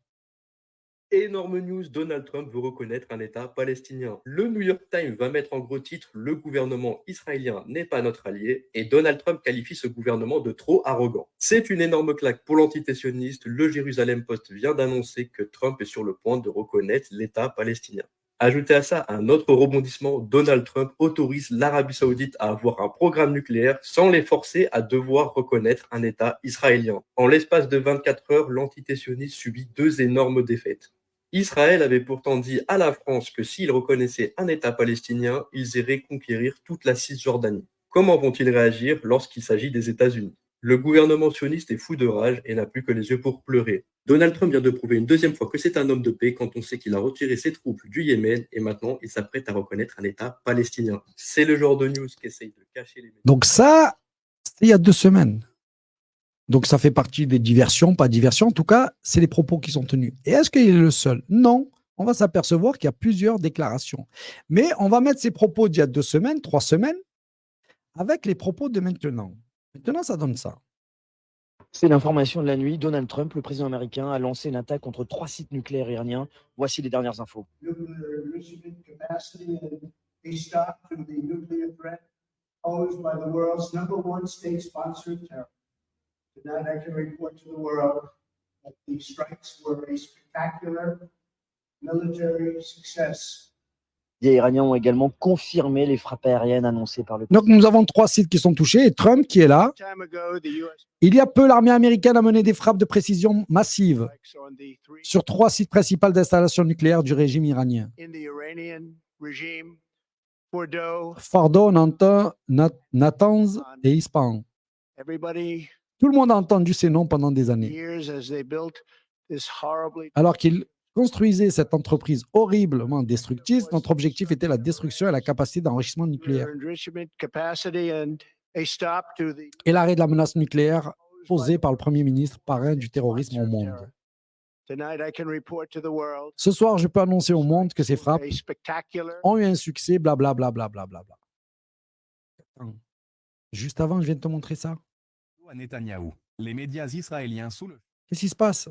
Énorme news, Donald Trump veut reconnaître un État palestinien. Le New York Times va mettre en gros titre « Le gouvernement israélien n'est pas notre allié » et Donald Trump qualifie ce gouvernement de trop arrogant. C'est une énorme claque pour l'antitétionniste. Le Jérusalem Post vient d'annoncer que Trump est sur le point de reconnaître l'État palestinien. Ajoutez à ça un autre rebondissement, Donald Trump autorise l'Arabie Saoudite à avoir un programme nucléaire sans les forcer à devoir reconnaître un État israélien. En l'espace de 24 heures, l'antitétionniste subit 2 énormes défaites. Israël avait pourtant dit à la France que s'ils reconnaissaient un État palestinien, ils iraient conquérir toute la Cisjordanie. Comment vont-ils réagir lorsqu'il s'agit des États-Unis ? Le gouvernement sioniste est fou de rage et n'a plus que les yeux pour pleurer. Donald Trump vient de prouver une deuxième fois que c'est un homme de paix quand on sait qu'il a retiré ses troupes du Yémen et maintenant il s'apprête à reconnaître un État palestinien. C'est le genre de news qu'essaye de cacher les médias. Donc ça, c'était il y a 2 semaines. Donc ça fait partie des diversions, pas diversions. En tout cas, c'est les propos qui sont tenus. Et est-ce qu'il est le seul? Non. On va s'apercevoir qu'il y a plusieurs déclarations. Mais on va mettre ces propos d'il y a 2 semaines, 3 semaines, avec les propos de maintenant. Maintenant, ça donne ça. C'est l'information de la nuit. Donald Trump, le président américain, a lancé une attaque contre 3 sites nucléaires iraniens. Voici les dernières infos. Tonight, I can report to the world that these strikes were a spectacular military success. Les Iraniens ont également confirmé les frappes aériennes annoncées par le... Donc nous avons 3 sites qui sont touchés et Trump qui est là. Il y a peu, l'armée américaine a mené des frappes de précision massives sur 3 sites principaux d'installation nucléaire du régime iranien. Fordo, Natanz et Ispahan. Tout le monde a entendu ces noms pendant des années. Alors qu'ils construisaient cette entreprise horriblement destructrice, notre objectif était la destruction et la capacité d'enrichissement nucléaire. Et l'arrêt de la menace nucléaire posée par le Premier ministre, parrain du terrorisme au monde. Ce soir, je peux annoncer au monde que ces frappes ont eu un succès, blablabla. Juste avant, je viens de te montrer ça. À Netanyahou, les médias israéliens sous le... Qu'est-ce qui se passe?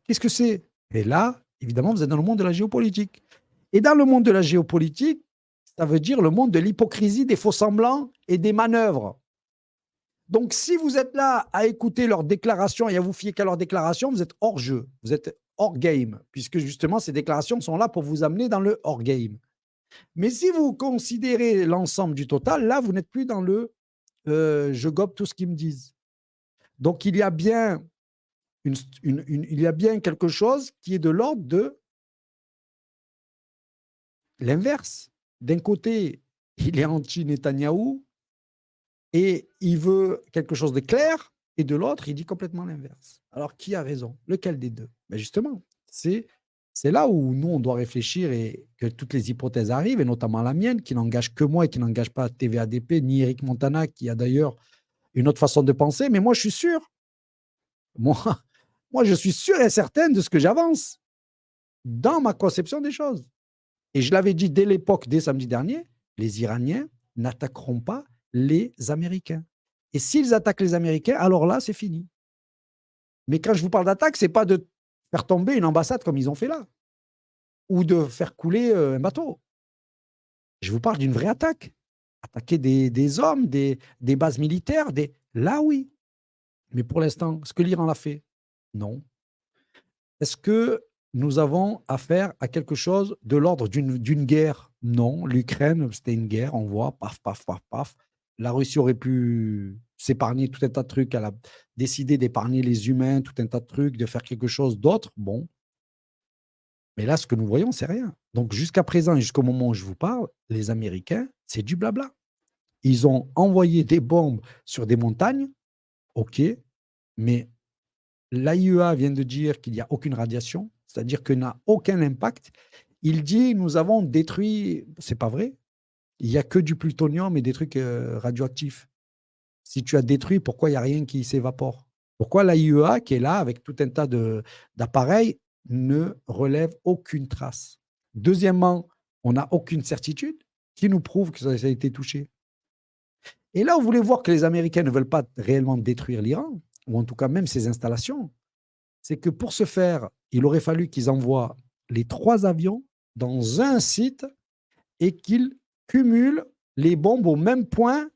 Qu'est-ce que c'est? Et là, évidemment, vous êtes dans le monde de la géopolitique. Et dans le monde de la géopolitique, ça veut dire le monde de l'hypocrisie, des faux-semblants et des manœuvres. Donc, si vous êtes là à écouter leurs déclarations et à vous fier qu'à leurs déclarations, vous êtes hors jeu, vous êtes hors game, puisque justement, ces déclarations sont là pour vous amener dans le hors game. Mais si vous considérez l'ensemble du total, là, vous n'êtes plus dans le je gobe tout ce qu'ils me disent. Donc, il y a bien, il y a bien quelque chose qui est de l'ordre de l'inverse. D'un côté, il est anti-Netanyahou et il veut quelque chose de clair, et de l'autre, il dit complètement l'inverse. Alors, qui a raison? Lequel des deux? Ben justement, c'est là où nous, on doit réfléchir et que toutes les hypothèses arrivent, et notamment la mienne, qui n'engage que moi et qui n'engage pas TVADP, ni Eric Montana, qui a d'ailleurs une autre façon de penser. Mais moi, je suis sûr. Moi, je suis sûr et certain de ce que j'avance dans ma conception des choses. Et je l'avais dit dès l'époque, dès samedi dernier, les Iraniens n'attaqueront pas les Américains. Et s'ils attaquent les Américains, alors là, c'est fini. Mais quand je vous parle d'attaque, ce n'est pas de faire tomber une ambassade comme ils ont fait là, ou de faire couler un bateau. Je vous parle d'une vraie attaque. Attaquer des hommes, des bases militaires, là oui. Mais pour l'instant, est-ce que l'Iran l'a fait? Non. Est-ce que nous avons affaire à quelque chose de l'ordre d'une guerre? Non. L'Ukraine, c'était une guerre, on voit, paf, paf, paf, paf. La Russie aurait pu s'épargner tout un tas de trucs. Elle a décidé d'épargner les humains, tout un tas de trucs, de faire quelque chose d'autre. Bon. Mais là, ce que nous voyons, c'est rien. Donc, jusqu'à présent et jusqu'au moment où je vous parle, les Américains, c'est du blabla. Ils ont envoyé des bombes sur des montagnes. OK. Mais l'AIEA vient de dire qu'il n'y a aucune radiation, c'est-à-dire qu'il n'a aucun impact. Il dit, nous avons détruit... C'est pas vrai. Il n'y a que du plutonium et des trucs radioactifs. Si tu as détruit, pourquoi il n'y a rien qui s'évapore? Pourquoi l'AIEA, qui est là avec tout un tas d'appareils, ne relève aucune trace? Deuxièmement, on n'a aucune certitude qui nous prouve que ça a été touché. Et là, vous voulez voir que les Américains ne veulent pas réellement détruire l'Iran, ou en tout cas même ses installations. C'est que pour ce faire, il aurait fallu qu'ils envoient les 3 avions dans un site et qu'ils cumulent les bombes au même point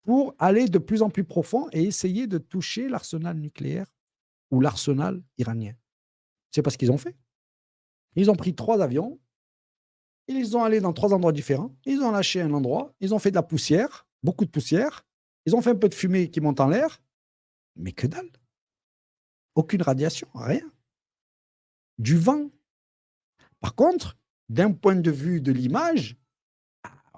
pour aller de plus en plus profond et essayer de toucher l'arsenal nucléaire ou l'arsenal iranien. C'est pas ce qu'ils ont fait. Ils ont pris 3 avions, ils ont allé dans 3 endroits différents, ils ont lâché un endroit, ils ont fait de la poussière, beaucoup de poussière, ils ont fait un peu de fumée qui monte en l'air, mais que dalle. Aucune radiation, rien. Du vent. Par contre, d'un point de vue de l'image,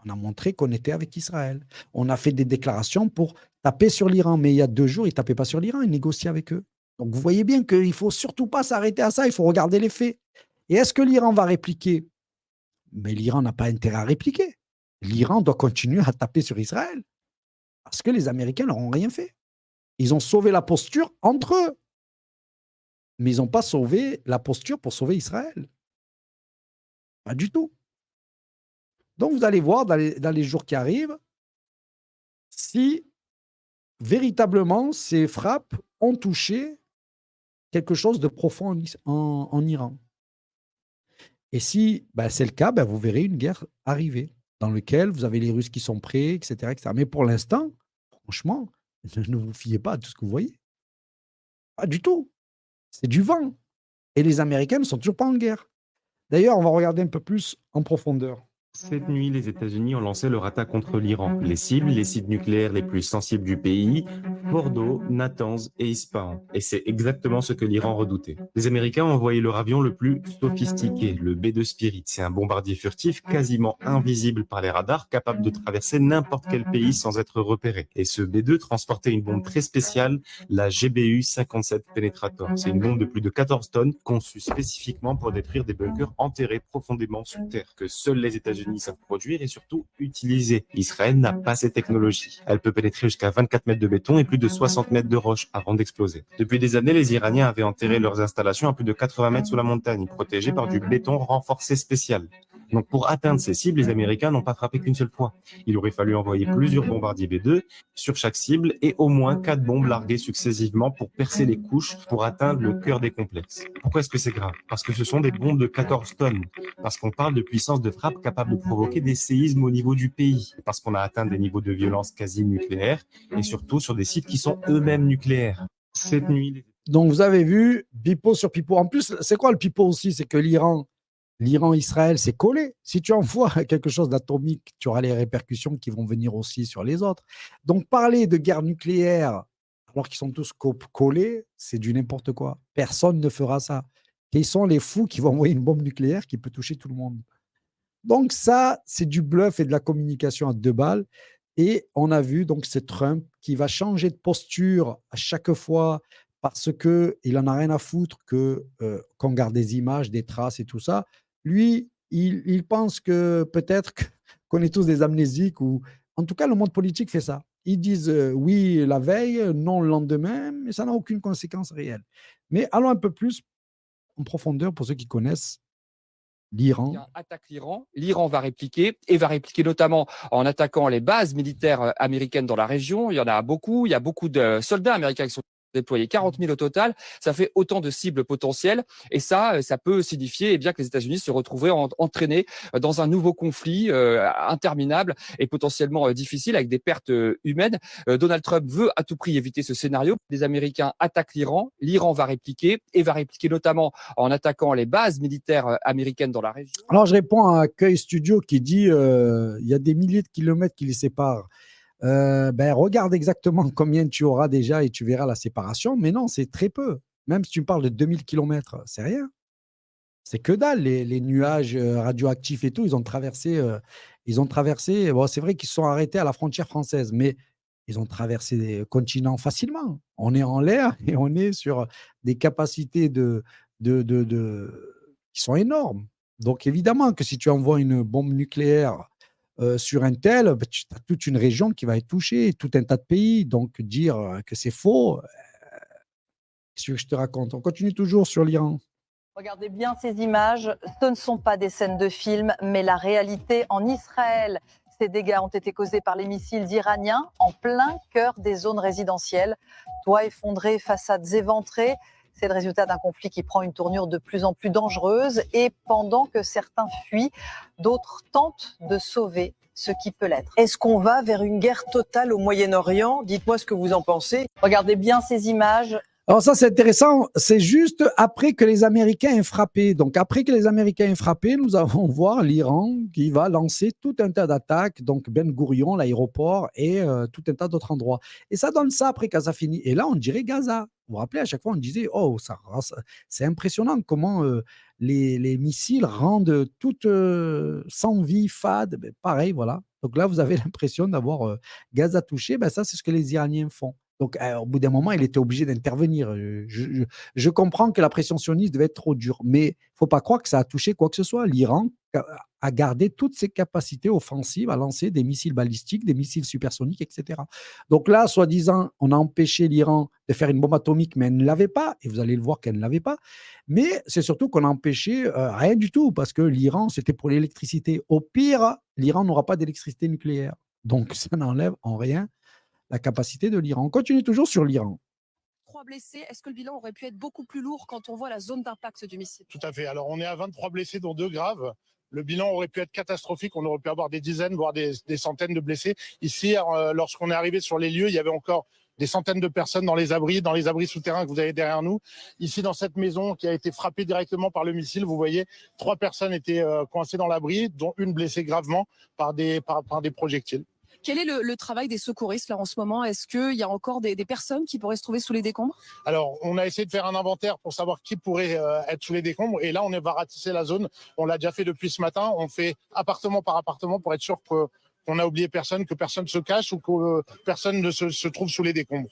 on a montré qu'on était avec Israël. On a fait des déclarations pour taper sur l'Iran, mais il y a 2 jours, ils ne tapaient pas sur l'Iran, ils négociaient avec eux. Donc vous voyez bien qu'il ne faut surtout pas s'arrêter à ça, il faut regarder les faits. Et est-ce que l'Iran va répliquer? Mais l'Iran n'a pas intérêt à répliquer. L'Iran doit continuer à taper sur Israël parce que les Américains n'auront rien fait. Ils ont sauvé la posture entre eux, mais ils n'ont pas sauvé la posture pour sauver Israël. Pas du tout. Donc vous allez voir dans les jours qui arrivent si véritablement ces frappes ont touché quelque chose de profond en Iran. Et si c'est le cas, vous verrez une guerre arriver dans laquelle vous avez les Russes qui sont prêts, etc. etc. Mais pour l'instant, franchement, ne vous fiez pas à tout ce que vous voyez. Pas du tout. C'est du vent. Et les Américains ne sont toujours pas en guerre. D'ailleurs, on va regarder un peu plus en profondeur. Cette nuit, les États-Unis ont lancé leur attaque contre l'Iran. Les cibles, les sites nucléaires les plus sensibles du pays, Fordo, Natanz et Ispahan. Et c'est exactement ce que l'Iran redoutait. Les Américains ont envoyé leur avion le plus sophistiqué, le B-2 Spirit. C'est un bombardier furtif quasiment invisible par les radars, capable de traverser n'importe quel pays sans être repéré. Et ce B-2 transportait une bombe très spéciale, la GBU-57 Penetrator. C'est une bombe de plus de 14 tonnes, conçue spécifiquement pour détruire des bunkers enterrés profondément sous terre, que seuls les États-Unis savent produire et surtout utiliser. Israël n'a pas ces technologies. Elle peut pénétrer jusqu'à 24 mètres de béton et plus de 60 mètres de roche avant d'exploser. Depuis des années, les Iraniens avaient enterré leurs installations à plus de 80 mètres sous la montagne, protégées par du béton renforcé spécial. Donc pour atteindre ces cibles, les Américains n'ont pas frappé qu'une seule fois. Il aurait fallu envoyer plusieurs bombardiers B-2 sur chaque cible et au moins 4 bombes larguées successivement pour percer les couches pour atteindre le cœur des complexes. Pourquoi est-ce que c'est grave? Parce que ce sont des bombes de 14 tonnes. Parce qu'on parle de puissance de frappe capable de provoquer des séismes au niveau du pays. Parce qu'on a atteint des niveaux de violence quasi nucléaires et surtout sur des sites qui sont eux-mêmes nucléaires. Cette nuit... Donc vous avez vu, pipeau sur pipeau. En plus, c'est quoi le pipeau aussi? C'est que l'Iran-Israël, c'est collé. Si tu envoies quelque chose d'atomique, tu auras les répercussions qui vont venir aussi sur les autres. Donc, parler de guerre nucléaire, alors qu'ils sont tous collés, c'est du n'importe quoi. Personne ne fera ça. Quels sont les fous qui vont envoyer une bombe nucléaire qui peut toucher tout le monde? Donc, ça, c'est du bluff et de la communication à 2 balles. Et on a vu, donc, c'est Trump qui va changer de posture à chaque fois parce qu'il n'en a rien à foutre qu'on garde des images, des traces et tout ça. Lui, il pense que peut-être qu'on est tous des amnésiques ou en tout cas, le monde politique fait ça. Ils disent oui la veille, non le lendemain, mais ça n'a aucune conséquence réelle. Mais allons un peu plus en profondeur pour ceux qui connaissent l'Iran. Attaque l'Iran, l'Iran va répliquer et va répliquer notamment en attaquant les bases militaires américaines dans la région. Il y en a beaucoup, il y a beaucoup de soldats américains qui sont déployés, 40 000 au total, ça fait autant de cibles potentielles et ça peut signifier que les États-Unis se retrouveraient entraînés dans un nouveau conflit interminable et potentiellement difficile avec des pertes humaines. Donald Trump veut à tout prix éviter ce scénario. Les Américains attaquent l'Iran, l'Iran va répliquer et va répliquer notamment en attaquant les bases militaires américaines dans la région. Alors je réponds à Accueil Studio qui dit il y a des milliers de kilomètres qui les séparent. Regarde exactement combien tu auras déjà et tu verras la séparation. Mais non, c'est très peu. Même si tu me parles de 2000 km, c'est rien. C'est que dalle. Les nuages radioactifs et tout, ils ont traversé. Bon, c'est vrai qu'ils se sont arrêtés à la frontière française, mais ils ont traversé des continents facilement. On est en l'air et on est sur des capacités qui sont énormes. Donc évidemment que si tu envoies une bombe nucléaire sur un tel, tu as toute une région qui va être touchée, tout un tas de pays. Donc, dire que c'est faux, qu'est-ce que je te raconte? On continue toujours sur l'Iran. Regardez bien ces images. Ce ne sont pas des scènes de film, mais la réalité en Israël. Ces dégâts ont été causés par les missiles iraniens en plein cœur des zones résidentielles. Toits effondrés, façades éventrées. C'est le résultat d'un conflit qui prend une tournure de plus en plus dangereuse et pendant que certains fuient, d'autres tentent de sauver ce qui peut l'être. Est-ce qu'on va vers une guerre totale au Moyen-Orient? Dites-moi ce que vous en pensez. Regardez bien ces images. Alors ça, c'est intéressant. C'est juste après que les Américains aient frappé. Donc, après que les Américains aient frappé, nous allons voir l'Iran qui va lancer tout un tas d'attaques. Donc, Ben Gourion, l'aéroport et tout un tas d'autres endroits. Et ça donne ça après Gaza fini. Et là, on dirait Gaza. Vous vous rappelez, à chaque fois, on disait, oh, c'est impressionnant comment les missiles rendent toutes sans vie, fade. Ben, pareil, voilà. Donc là, vous avez l'impression d'avoir Gaza touché. Ben, ça, c'est ce que les Iraniens font. Donc, au bout d'un moment, il était obligé d'intervenir. Je comprends que la pression sioniste devait être trop dure, mais il ne faut pas croire que ça a touché quoi que ce soit. L'Iran a gardé toutes ses capacités offensives à lancer des missiles balistiques, des missiles supersoniques, etc. Donc là, soi-disant, on a empêché l'Iran de faire une bombe atomique, mais elle ne l'avait pas, et vous allez le voir qu'elle ne l'avait pas. Mais c'est surtout qu'on a empêché rien du tout, parce que l'Iran, c'était pour l'électricité. Au pire, l'Iran n'aura pas d'électricité nucléaire. Donc, ça n'enlève en rien la capacité de l'Iran. On continue toujours sur l'Iran. 3 blessés, est-ce que le bilan aurait pu être beaucoup plus lourd quand on voit la zone d'impact du missile? Tout à fait. Alors, on est à 23 blessés, dont 2 graves. Le bilan aurait pu être catastrophique. On aurait pu avoir des dizaines, voire des centaines de blessés. Ici, lorsqu'on est arrivé sur les lieux, il y avait encore des centaines de personnes dans les abris souterrains que vous avez derrière nous. Ici, dans cette maison qui a été frappée directement par le missile, vous voyez, 3 personnes étaient coincées dans l'abri, dont une blessée gravement par des projectiles. Quel est le travail des secouristes là en ce moment? Est-ce qu'il y a encore des personnes qui pourraient se trouver sous les décombres? Alors, on a essayé de faire un inventaire pour savoir qui pourrait être sous les décombres. Et là, on va ratisser la zone. On l'a déjà fait depuis ce matin. On fait appartement par appartement pour être sûr qu'on n'a oublié personne, que personne se cache ou que personne ne se trouve sous les décombres.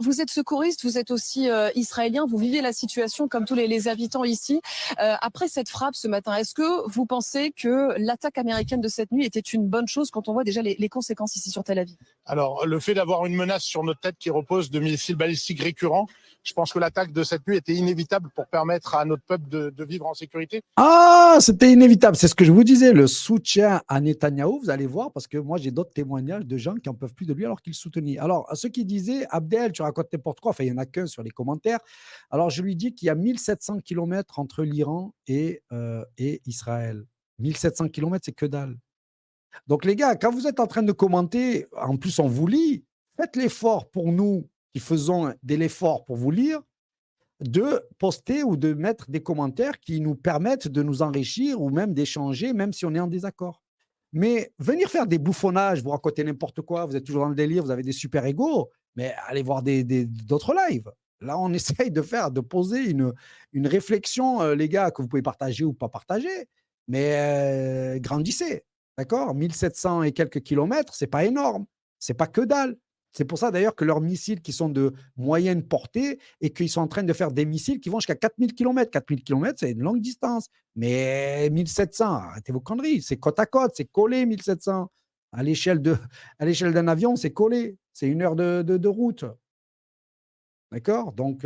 Vous êtes secouriste, vous êtes aussi israélien, vous vivez la situation comme tous les habitants ici. Après cette frappe ce matin, est-ce que vous pensez que l'attaque américaine de cette nuit était une bonne chose quand on voit déjà les conséquences ici sur Tel Aviv? Alors, le fait d'avoir une menace sur notre tête qui repose de missiles balistiques récurrents, je pense que l'attaque de cette nuit était inévitable pour permettre à notre peuple de vivre en sécurité. Ah, c'était inévitable. C'est ce que je vous disais. Le soutien à Netanyahou, vous allez voir, parce que moi, j'ai d'autres témoignages de gens qui n'en peuvent plus de lui alors qu'il le soutenait. Alors, à ceux qui disaient, Abdel, tu racontes n'importe quoi, enfin, il n'y en a qu'un sur les commentaires. Alors, je lui dis qu'il y a 1700 km entre l'Iran et Israël. 1700 km, c'est que dalle. Donc, les gars, quand vous êtes en train de commenter, en plus, on vous lit, faites l'effort pour nous qui faisons de l'effort pour vous lire, de poster ou de mettre des commentaires qui nous permettent de nous enrichir ou même d'échanger, même si on est en désaccord. Mais venir faire des bouffonnages, vous raconter n'importe quoi, vous êtes toujours dans le délire, vous avez des super égos, mais allez voir d'autres lives. Là, on essaye de poser une réflexion, les gars, que vous pouvez partager ou pas partager, mais grandissez, d'accord? 1700 et quelques kilomètres, c'est pas énorme, c'est pas que dalle. C'est pour ça d'ailleurs que leurs missiles qui sont de moyenne portée et qu'ils sont en train de faire des missiles qui vont jusqu'à 4000 km. 4000 km, c'est une longue distance. Mais 1700, arrêtez vos conneries. C'est côte à côte, c'est collé 1700. À l'échelle d'un avion, c'est collé. C'est 1 heure de route. D'accord? Donc,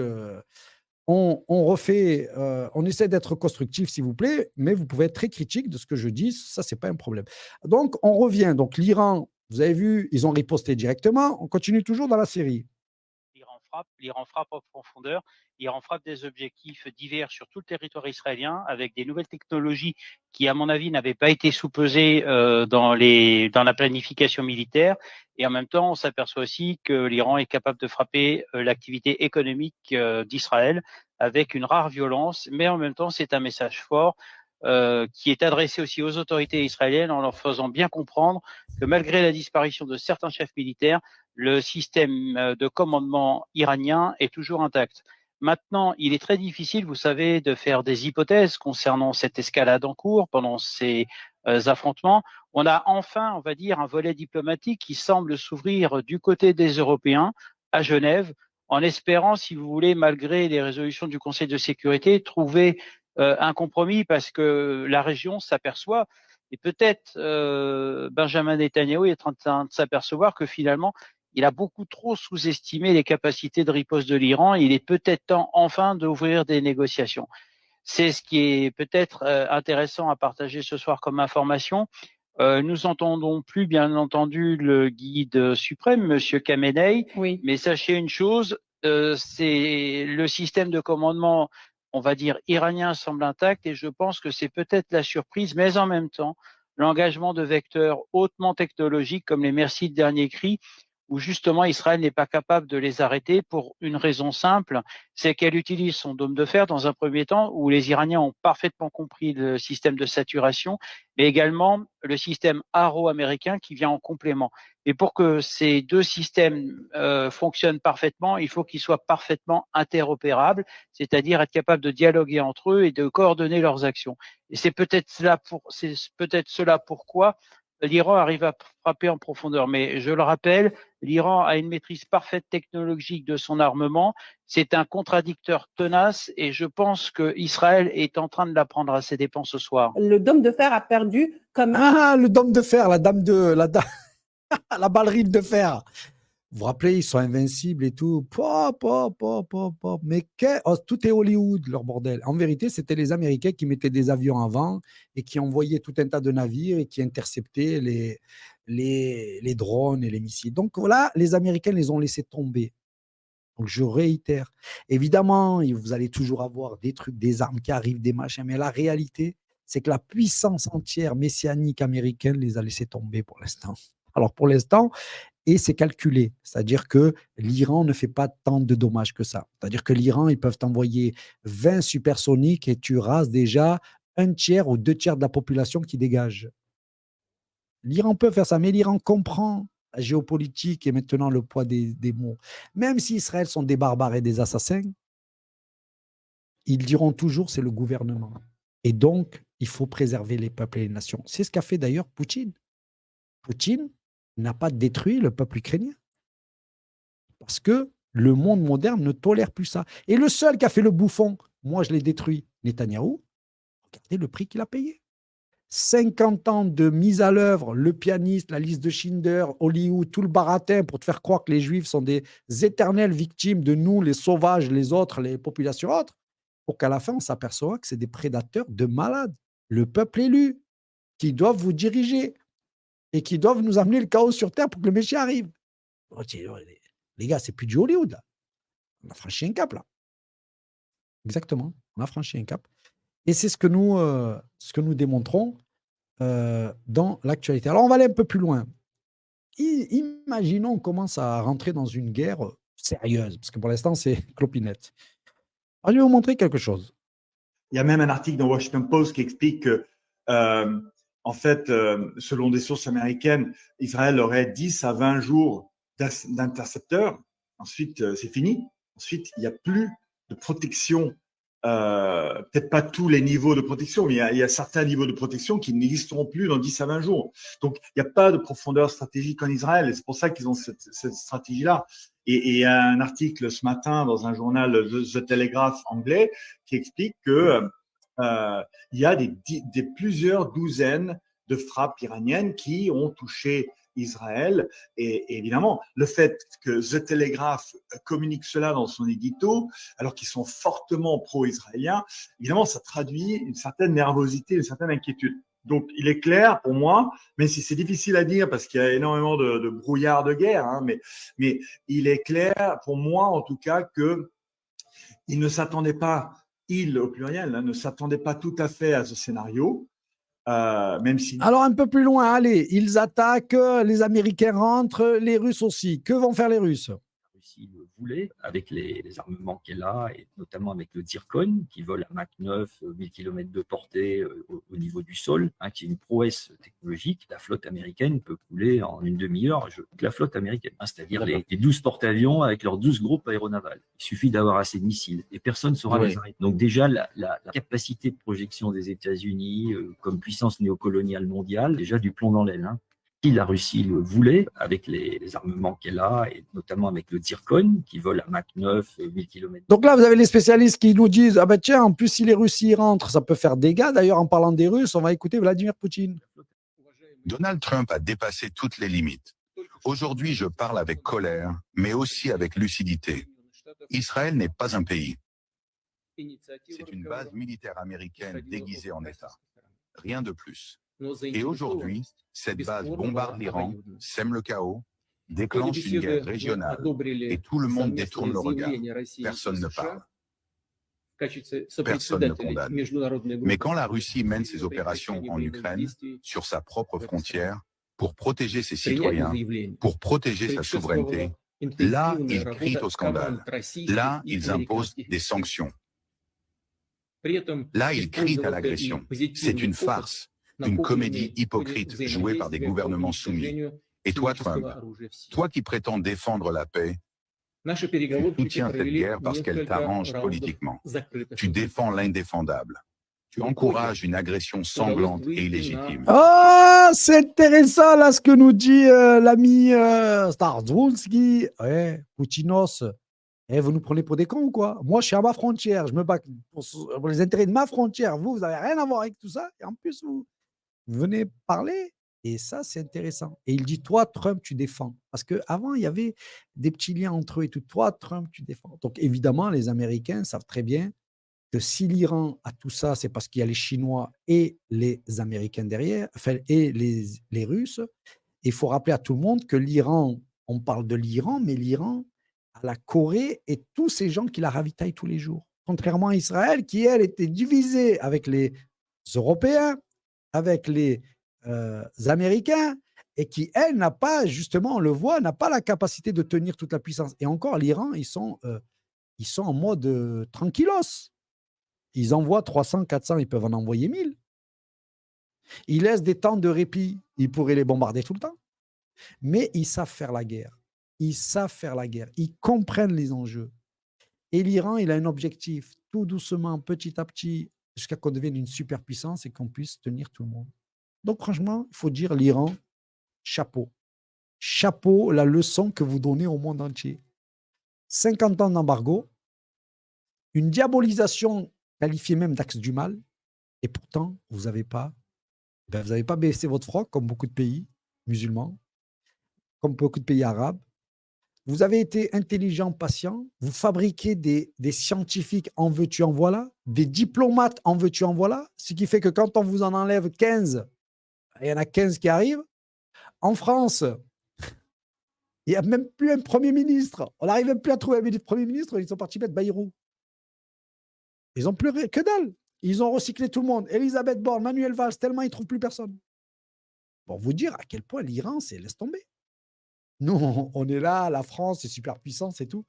on refait, on essaie d'être constructif, s'il vous plaît, mais vous pouvez être très critique de ce que je dis. Ça, c'est pas un problème. Donc, on revient. Donc, l'Iran, vous avez vu, ils ont riposté directement. On continue toujours dans la série. L'Iran frappe en profondeur, l'Iran frappe des objectifs divers sur tout le territoire israélien avec des nouvelles technologies qui, à mon avis, n'avaient pas été sous-pesées dans la planification militaire. Et en même temps, on s'aperçoit aussi que l'Iran est capable de frapper l'activité économique d'Israël avec une rare violence, mais en même temps, c'est un message fort qui est adressé aussi aux autorités israéliennes en leur faisant bien comprendre que malgré la disparition de certains chefs militaires, le système de commandement iranien est toujours intact. Maintenant, il est très difficile, vous savez, de faire des hypothèses concernant cette escalade en cours pendant ces affrontements. On a enfin, on va dire, un volet diplomatique qui semble s'ouvrir du côté des Européens à Genève, en espérant, si vous voulez, malgré les résolutions du Conseil de sécurité, trouver un compromis, parce que la région s'aperçoit, et peut-être Benjamin Netanyahou est en train de s'apercevoir que finalement, il a beaucoup trop sous-estimé les capacités de riposte de l'Iran. Il est peut-être temps enfin d'ouvrir des négociations. C'est ce qui est peut-être intéressant à partager ce soir comme information. Nous n'entendons plus, bien entendu, le guide suprême, M. Khamenei, oui. Mais sachez une chose, c'est le système de commandement, on va dire, iranien semble intact et je pense que c'est peut-être la surprise, mais en même temps, l'engagement de vecteurs hautement technologiques comme les Mercy de dernier cri, où justement Israël n'est pas capable de les arrêter pour une raison simple, c'est qu'elle utilise son dôme de fer dans un premier temps, où les Iraniens ont parfaitement compris le système de saturation, mais également le système Arrow américain qui vient en complément. Et pour que ces deux systèmes fonctionnent parfaitement, il faut qu'ils soient parfaitement interopérables, c'est-à-dire être capables de dialoguer entre eux et de coordonner leurs actions. Et c'est peut-être cela pourquoi l'Iran arrive à frapper en profondeur. Mais je le rappelle, l'Iran a une maîtrise parfaite technologique de son armement. C'est un contradicteur tenace et je pense qu'Israël est en train de l'apprendre à ses dépens ce soir. Le dôme de fer a perdu comme... Ah, le dôme de fer, la ballerine de fer. Vous vous rappelez, ils sont invincibles et tout. Mais tout est Hollywood, leur bordel. En vérité, c'était les Américains qui mettaient des avions avant et qui envoyaient tout un tas de navires et qui interceptaient les drones et les missiles. Donc voilà, les Américains les ont laissés tomber. Donc je réitère. Évidemment, vous allez toujours avoir des trucs, des armes qui arrivent, des machins. Mais la réalité, c'est que la puissance entière messianique américaine les a laissés tomber pour l'instant. Alors pour l'instant, et c'est calculé. C'est-à-dire que l'Iran ne fait pas tant de dommages que ça. C'est-à-dire que l'Iran, ils peuvent t'envoyer 20 supersoniques et tu rases déjà un tiers ou 2 tiers de la population qui dégage. L'Iran peut faire ça, mais l'Iran comprend la géopolitique et maintenant le poids des mots. Même si Israël sont des barbares et des assassins, ils diront toujours c'est le gouvernement. Et donc, il faut préserver les peuples et les nations. C'est ce qu'a fait d'ailleurs Poutine. Poutine n'a pas détruit le peuple ukrainien. Parce que le monde moderne ne tolère plus ça. Et le seul qui a fait le bouffon, moi je l'ai détruit, Netanyahou, regardez le prix qu'il a payé. 50 ans de mise à l'œuvre, le pianiste, la liste de Schindler, Hollywood, tout le baratin pour te faire croire que les Juifs sont des éternelles victimes de nous, les sauvages, les autres, les populations autres, pour qu'à la fin on s'aperçoive que c'est des prédateurs de malades. Le peuple élu, qui doivent vous diriger et qui doivent nous amener le chaos sur Terre pour que le Messie arrive. Les gars, c'est plus du Hollywood, là. On a franchi un cap, là. Exactement, on a franchi un cap. Et c'est ce que nous démontrons dans l'actualité. Alors, on va aller un peu plus loin. Imaginons qu'on commence à rentrer dans une guerre sérieuse, parce que pour l'instant, c'est clopinette. Alors, je vais vous montrer quelque chose. Il y a même un article dans Washington Post qui explique que en fait, selon des sources américaines, Israël aurait 10 à 20 jours d'intercepteurs. Ensuite, c'est fini. Ensuite, il n'y a plus de protection. Peut-être pas tous les niveaux de protection, mais il y a certains niveaux de protection qui n'existeront plus dans 10 à 20 jours. Donc, il n'y a pas de profondeur stratégique en Israël. Et c'est pour ça qu'ils ont cette stratégie-là. Et il y a un article ce matin dans un journal, The Telegraph anglais, qui explique que il y a plusieurs douzaines de frappes iraniennes qui ont touché Israël. Et évidemment, le fait que The Telegraph communique cela dans son édito, alors qu'ils sont fortement pro-israéliens, évidemment, ça traduit une certaine nervosité, une certaine inquiétude. Donc, il est clair pour moi, même si c'est difficile à dire parce qu'il y a énormément de brouillard de guerre, hein, mais il est clair pour moi, en tout cas, qu'il ne s'attendait pas, il au pluriel, ne s'attendait pas tout à fait à ce scénario, même si... Alors un peu plus loin, allez, ils attaquent, les Américains rentrent, les Russes aussi. Que vont faire les Russes ? Russie le voulait, avec les armements qu'elle a, et notamment avec le Zircon, qui vole à Mach 9, 1000 km de portée au niveau du sol, qui est une prouesse technologique. La flotte américaine peut couler en une demi-heure, la flotte américaine, c'est-à-dire les 12 porte-avions avec leurs 12 groupes aéronavals. Il suffit d'avoir assez de missiles, et personne ne saura les arrêter. Donc déjà, la capacité de projection des États-Unis comme puissance néocoloniale mondiale, déjà du plomb dans l'aile. Si la Russie le voulait, avec les armements qu'elle a, et notamment avec le Zircon, qui vole à Mach 9, 1000 km. Donc là, vous avez les spécialistes qui nous disent « Ah ben tiens, en plus, si les Russes y rentrent, ça peut faire des dégâts. » D'ailleurs, en parlant des Russes, on va écouter Vladimir Poutine. Donald Trump a dépassé toutes les limites. Aujourd'hui, je parle avec colère, mais aussi avec lucidité. Israël n'est pas un pays. C'est une base militaire américaine déguisée en État. Rien de plus. Et aujourd'hui, cette base bombarde l'Iran, sème le chaos, déclenche une guerre régionale et tout le monde détourne le regard. Personne ne parle. Personne ne condamne. Mais quand la Russie mène ses opérations en Ukraine, sur sa propre frontière, pour protéger ses citoyens, pour protéger sa souveraineté, là, ils crient au scandale. Là, ils imposent des sanctions. Là, ils crient à l'agression. C'est une farce, une comédie hypocrite jouée par des gouvernements soumis. Et toi, Trump, toi qui prétends défendre la paix, tu soutiens cette guerre parce qu'elle t'arrange politiquement. Tu défends l'indéfendable. Tu encourages une agression sanglante et illégitime. Ah, c'est intéressant là ce que nous dit l'ami Starzulski. Ouais, Poutinos. Vous nous prenez pour des cons ou quoi? Moi, je suis à ma frontière. Je me bats pour les intérêts de ma frontière. Vous n'avez rien à voir avec tout ça. Et en plus, vous venez parler. Et ça, c'est intéressant. Et il dit, toi, Trump, tu défends. Parce qu'avant, il y avait des petits liens entre eux et tout. Toi, Trump, tu défends. Donc, évidemment, les Américains savent très bien que si l'Iran a tout ça, c'est parce qu'il y a les Chinois et les Américains derrière, enfin, et les Russes. Il faut rappeler à tout le monde que l'Iran, on parle de l'Iran, mais l'Iran a la Corée et tous ces gens qui la ravitaillent tous les jours. Contrairement à Israël, qui, elle, était divisée avec les Européens, avec les Américains, et qui, elle, n'a pas, justement, on le voit, n'a pas la capacité de tenir toute la puissance. Et encore, l'Iran, ils sont en mode tranquillos. Ils envoient 300, 400, ils peuvent en envoyer 1000. Ils laissent des temps de répit, ils pourraient les bombarder tout le temps. Mais ils savent faire la guerre. Ils savent faire la guerre. Ils comprennent les enjeux. Et l'Iran, il a un objectif, tout doucement, petit à petit, jusqu'à qu'on devienne une superpuissance et qu'on puisse tenir tout le monde. Donc, franchement, il faut dire l'Iran, chapeau. Chapeau, la leçon que vous donnez au monde entier. 50 ans d'embargo, une diabolisation qualifiée même d'axe du mal, et pourtant, vous n'avez pas baissé votre froc comme beaucoup de pays musulmans, comme beaucoup de pays arabes. Vous avez été intelligent, patient. Vous fabriquez des scientifiques en veux-tu, en voilà, des diplomates en veux-tu, en voilà, ce qui fait que quand on vous en enlève 15, il y en a 15 qui arrivent. En France, il n'y a même plus un Premier ministre. On n'arrive même plus à trouver un Premier ministre. Ils sont partis mettre Bayrou. Ils n'ont plus que dalle. Ils ont recyclé tout le monde. Elisabeth Borne, Manuel Valls, tellement ils ne trouvent plus personne. Pour vous dire à quel point l'Iran, c'est laisse tomber. Nous, on est là, la France, c'est super puissance et tout.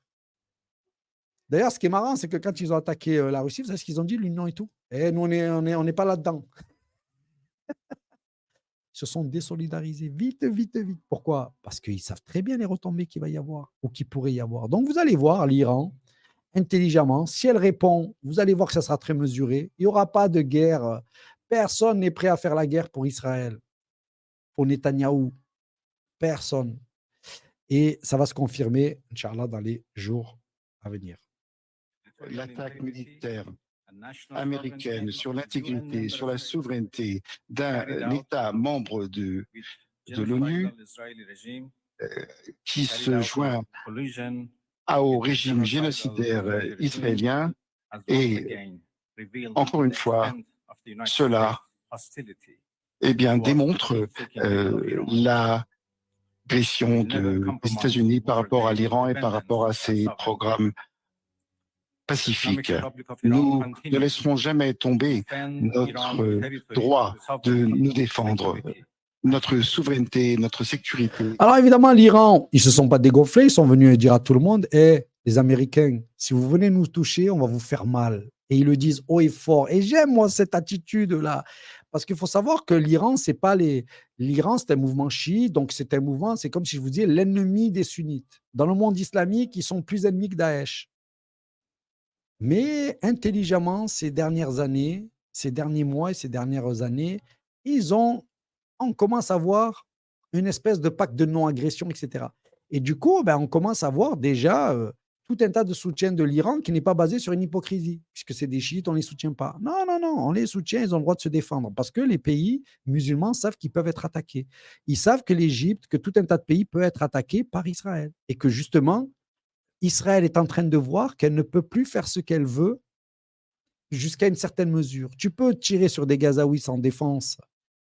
D'ailleurs, ce qui est marrant, c'est que quand ils ont attaqué la Russie, vous savez ce qu'ils ont dit, l'Union et tout? Et nous, on n'est pas là-dedans. Ils se sont désolidarisés vite. Pourquoi? Parce qu'ils savent très bien les retombées qu'il va y avoir ou qu'il pourrait y avoir. Donc, vous allez voir l'Iran, intelligemment, si elle répond, vous allez voir que ça sera très mesuré. Il n'y aura pas de guerre. Personne n'est prêt à faire la guerre pour Israël, pour Netanyahou. Personne. Et ça va se confirmer, Inch'Allah, dans les jours à venir. L'attaque militaire américaine sur l'intégrité, sur la souveraineté d'un État membre de l'ONU qui se joint au régime génocidaire israélien et, encore une fois, cela démontre l'agression des États-Unis par rapport à l'Iran et par rapport à ses programmes pacifique. Nous ne laisserons jamais tomber notre droit de nous défendre, notre souveraineté, notre sécurité. Alors évidemment, l'Iran, ils ne se sont pas dégonflés, ils sont venus dire à tout le monde, les Américains, si vous venez nous toucher, on va vous faire mal. Et ils le disent haut et fort. Et j'aime, moi, cette attitude-là. Parce qu'il faut savoir que l'Iran, c'est pas l'Iran, c'est un mouvement chiite, donc c'est un mouvement, c'est comme si je vous disais l'ennemi des sunnites. Dans le monde islamique, ils sont plus ennemis que Daesh. Mais intelligemment, ces dernières années, ces derniers mois et ces dernières années, on commence à voir une espèce de pacte de non-agression, etc. Et du coup, on commence à voir déjà tout un tas de soutien de l'Iran qui n'est pas basé sur une hypocrisie, puisque c'est des chiites, on ne les soutient pas. Non, on les soutient, ils ont le droit de se défendre, parce que les pays musulmans savent qu'ils peuvent être attaqués. Ils savent que l'Égypte, que tout un tas de pays peut être attaqué par Israël. Et que justement, Israël est en train de voir qu'elle ne peut plus faire ce qu'elle veut jusqu'à une certaine mesure. Tu peux tirer sur des Gazaouis sans défense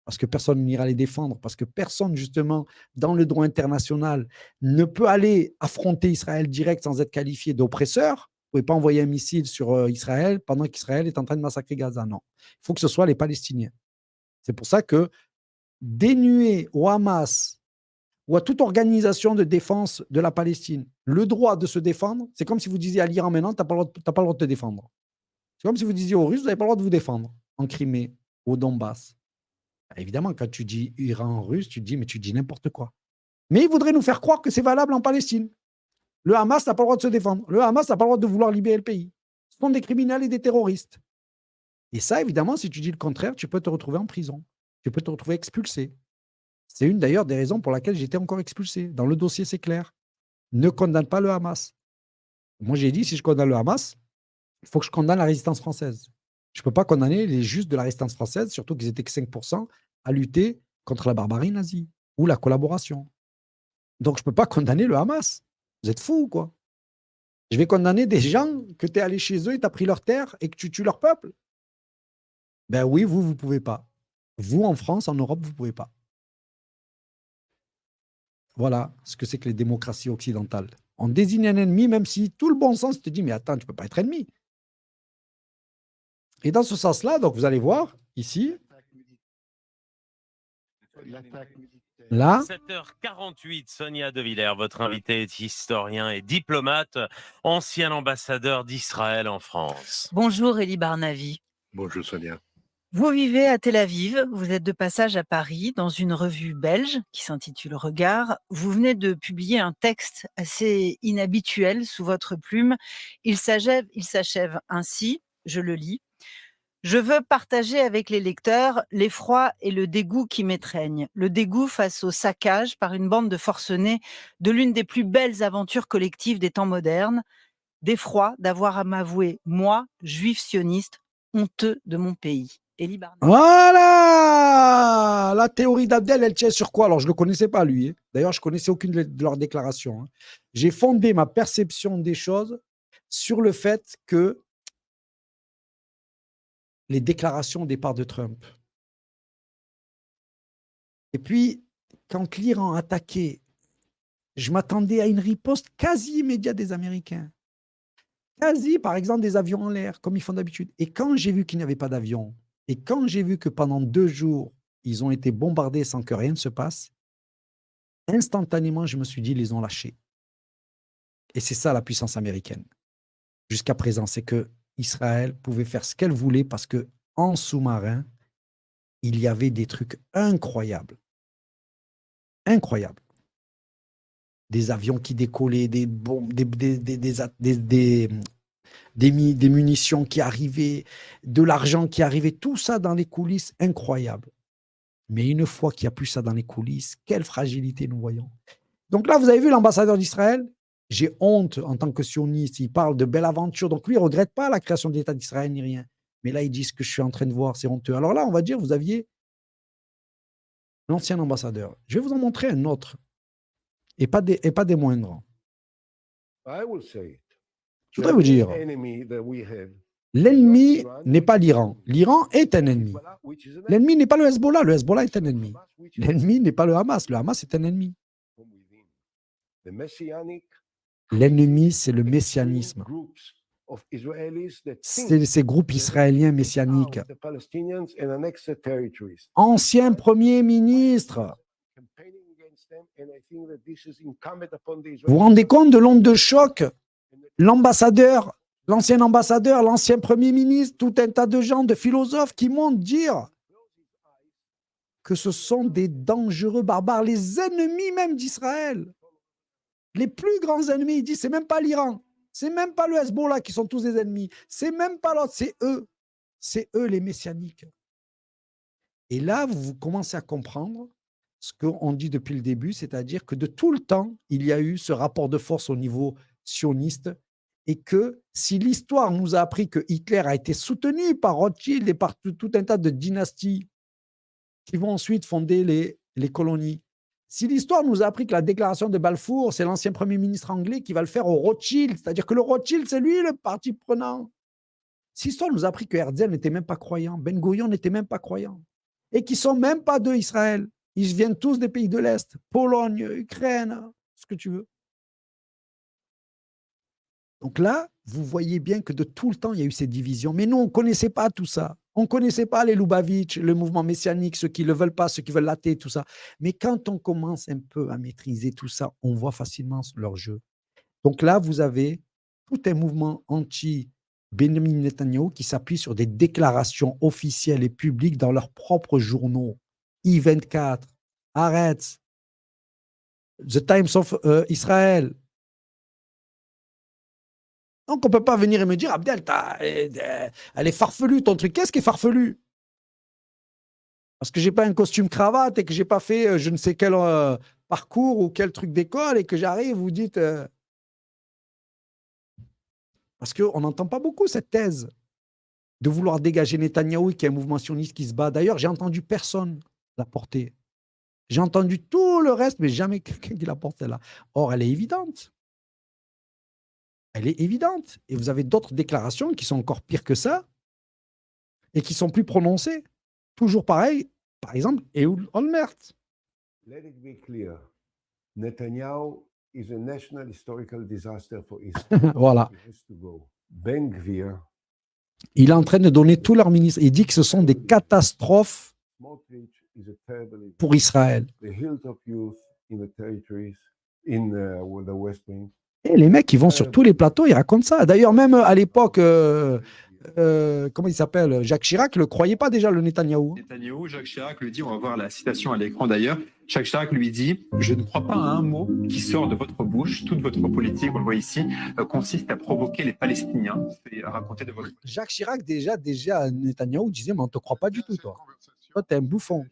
parce que personne n'ira les défendre, parce que personne, justement, dans le droit international, ne peut aller affronter Israël direct sans être qualifié d'oppresseur. Vous ne pouvez pas envoyer un missile sur Israël pendant qu'Israël est en train de massacrer Gaza. Non. Il faut que ce soit les Palestiniens. C'est pour ça que dénuer au Hamas ou à toute organisation de défense de la Palestine le droit de se défendre, c'est comme si vous disiez à l'Iran maintenant, tu n'as pas le droit de te défendre. C'est comme si vous disiez aux Russes, vous n'avez pas le droit de vous défendre en Crimée, au Donbass. Évidemment, quand tu dis Iran-Russe, tu te dis, mais tu dis n'importe quoi. Mais ils voudraient nous faire croire que c'est valable en Palestine. Le Hamas n'a pas le droit de se défendre. Le Hamas n'a pas le droit de vouloir libérer le pays. Ce sont des criminels et des terroristes. Et ça, évidemment, si tu dis le contraire, tu peux te retrouver en prison. Tu peux te retrouver expulsé. C'est une d'ailleurs des raisons pour laquelle j'étais encore expulsé. Dans le dossier, c'est clair. Ne condamne pas le Hamas. Moi, j'ai dit, si je condamne le Hamas, il faut que je condamne la résistance française. Je ne peux pas condamner les justes de la résistance française, surtout qu'ils étaient que 5%, à lutter contre la barbarie nazie ou la collaboration. Donc, je ne peux pas condamner le Hamas. Vous êtes fous, quoi. Je vais condamner des gens que tu es allé chez eux et tu as pris leur terre et que tu tues leur peuple. Ben oui, vous ne pouvez pas. Vous, en France, en Europe, vous ne pouvez pas. Voilà ce que c'est que les démocraties occidentales. On désigne un ennemi, même si tout le bon sens te dit, mais attends, tu ne peux pas être ennemi. Et dans ce sens-là, donc vous allez voir, ici, là. 7h48, Sonia De Villers, votre invité est historien et diplomate, ancien ambassadeur d'Israël en France. Bonjour Elie Barnavi. Bonjour Sonia. Vous vivez à Tel Aviv, vous êtes de passage à Paris dans une revue belge qui s'intitule Regard. Vous venez de publier un texte assez inhabituel sous votre plume. Il s'achève ainsi, je le lis. Je veux partager avec les lecteurs l'effroi et le dégoût qui m'étreignent. Le dégoût face au saccage par une bande de forcenés de l'une des plus belles aventures collectives des temps modernes. D'effroi d'avoir à m'avouer, moi, juif sioniste, honteux de mon pays. Elie Barnavi. Voilà. La théorie d'Abdel, elle tient sur quoi? Alors, je ne le connaissais pas, lui. Hein. D'ailleurs, je ne connaissais aucune de leurs déclarations. Hein. J'ai fondé ma perception des choses sur le fait que les déclarations au départ de Trump. Et puis, quand l'Iran attaquait, je m'attendais à une riposte quasi immédiate des Américains. Quasi, par exemple, des avions en l'air, comme ils font d'habitude. Et quand j'ai vu qu'il n'y avait pas d'avion, et quand j'ai vu que pendant 2 jours, ils ont été bombardés sans que rien ne se passe, instantanément, je me suis dit, ils les ont lâchés. Et c'est ça la puissance américaine. Jusqu'à présent, c'est que Israël pouvait faire ce qu'elle voulait parce que en sous-marin, il y avait des trucs incroyables. Incroyables. Des avions qui décollaient, des bombes, des munitions qui arrivaient, de l'argent qui arrivait, tout ça dans les coulisses, incroyable. Mais une fois qu'il n'y a plus ça dans les coulisses, quelle fragilité nous voyons. Donc là, vous avez vu l'ambassadeur d'Israël? J'ai honte en tant que sioniste, il parle de belle aventure, donc lui, il ne regrette pas la création de l'État d'Israël ni rien. Mais là, il dit ce que je suis en train de voir, c'est honteux. Alors là, on va dire, vous aviez l'ancien ambassadeur. Je vais vous en montrer un autre, et pas des moindres. Je voudrais vous dire, l'ennemi n'est pas l'Iran. L'Iran est un ennemi. L'ennemi n'est pas le Hezbollah. Le Hezbollah est un ennemi. L'ennemi n'est pas le Hamas. Le Hamas est un ennemi. L'ennemi, c'est le messianisme. C'est ces groupes israéliens messianiques. Ancien Premier ministre. Vous vous rendez compte de l'onde de choc? L'ambassadeur, l'ancien ambassadeur, l'ancien Premier ministre, tout un tas de gens, de philosophes qui montent dire que ce sont des dangereux barbares, les ennemis même d'Israël. Les plus grands ennemis, il dit, c'est même pas l'Iran, c'est même pas le Hezbollah qui sont tous des ennemis, c'est même pas l'autre, c'est eux les messianiques. Et là, vous commencez à comprendre ce qu'on dit depuis le début, c'est-à-dire que de tout le temps, il y a eu ce rapport de force au niveau sioniste et que si l'histoire nous a appris que Hitler a été soutenu par Rothschild et par tout un tas de dynasties qui vont ensuite fonder les colonies, si l'histoire nous a appris que la déclaration de Balfour, c'est l'ancien Premier ministre anglais qui va le faire au Rothschild, c'est-à-dire que le Rothschild, c'est lui le parti prenant. Si l'histoire nous a appris que Herzl n'était même pas croyant, Ben Gurion n'était même pas croyant, et qui ne sont même pas d'Israël. Ils viennent tous des pays de l'Est, Pologne, Ukraine, ce que tu veux. Donc là, vous voyez bien que de tout le temps, il y a eu ces divisions. Mais nous, on ne connaissait pas tout ça. On ne connaissait pas les Lubavitch, le mouvement messianique, ceux qui ne le veulent pas, ceux qui veulent l'athée, tout ça. Mais quand on commence un peu à maîtriser tout ça, on voit facilement leur jeu. Donc là, vous avez tout un mouvement anti-Benjamin Netanyahu qui s'appuie sur des déclarations officielles et publiques dans leurs propres journaux. I24, Haaretz, The Times of Israel. Donc, on ne peut pas venir et me dire, Abdel, elle est farfelue, ton truc. Qu'est-ce qui est farfelu? Parce que je n'ai pas un costume cravate et que je n'ai pas fait je ne sais quel parcours ou quel truc d'école et que j'arrive, vous dites... Parce qu'on n'entend pas beaucoup cette thèse de vouloir dégager Netanyahou, qui est un mouvement sioniste qui se bat. D'ailleurs, j'ai entendu personne la porter. J'ai entendu tout le reste, mais jamais quelqu'un qui la porte là. Or, elle est évidente. Elle est évidente. Et vous avez d'autres déclarations qui sont encore pires que ça et qui sont plus prononcées. Toujours pareil, par exemple, Ehud Olmert. Let it be clear. Netanyahu is a national historical disaster for Israel. Voilà. He has to go. Ben Gvir, Il est en train de donner tous leurs ministres. Il dit que ce sont des catastrophes Smotrich is a terrible event. pour Israël. The Hilltop Youth in the territories, in the West Bank. Et les mecs, ils vont sur tous les plateaux, ils racontent ça. D'ailleurs, même à l'époque, comment il s'appelle, Jacques Chirac ne le croyait pas déjà, le Netanyahou. Netanyahou, Jacques Chirac lui dit, on va voir la citation à l'écran d'ailleurs, Jacques Chirac lui dit « Je ne crois pas à un mot qui sort de votre bouche, toute votre politique, on le voit ici, consiste à provoquer les Palestiniens. » C'est à raconter de votre... Jacques Chirac, déjà Netanyahou disait « Mais on ne te croit pas du tout, toi. Toi, tu es un bouffon. »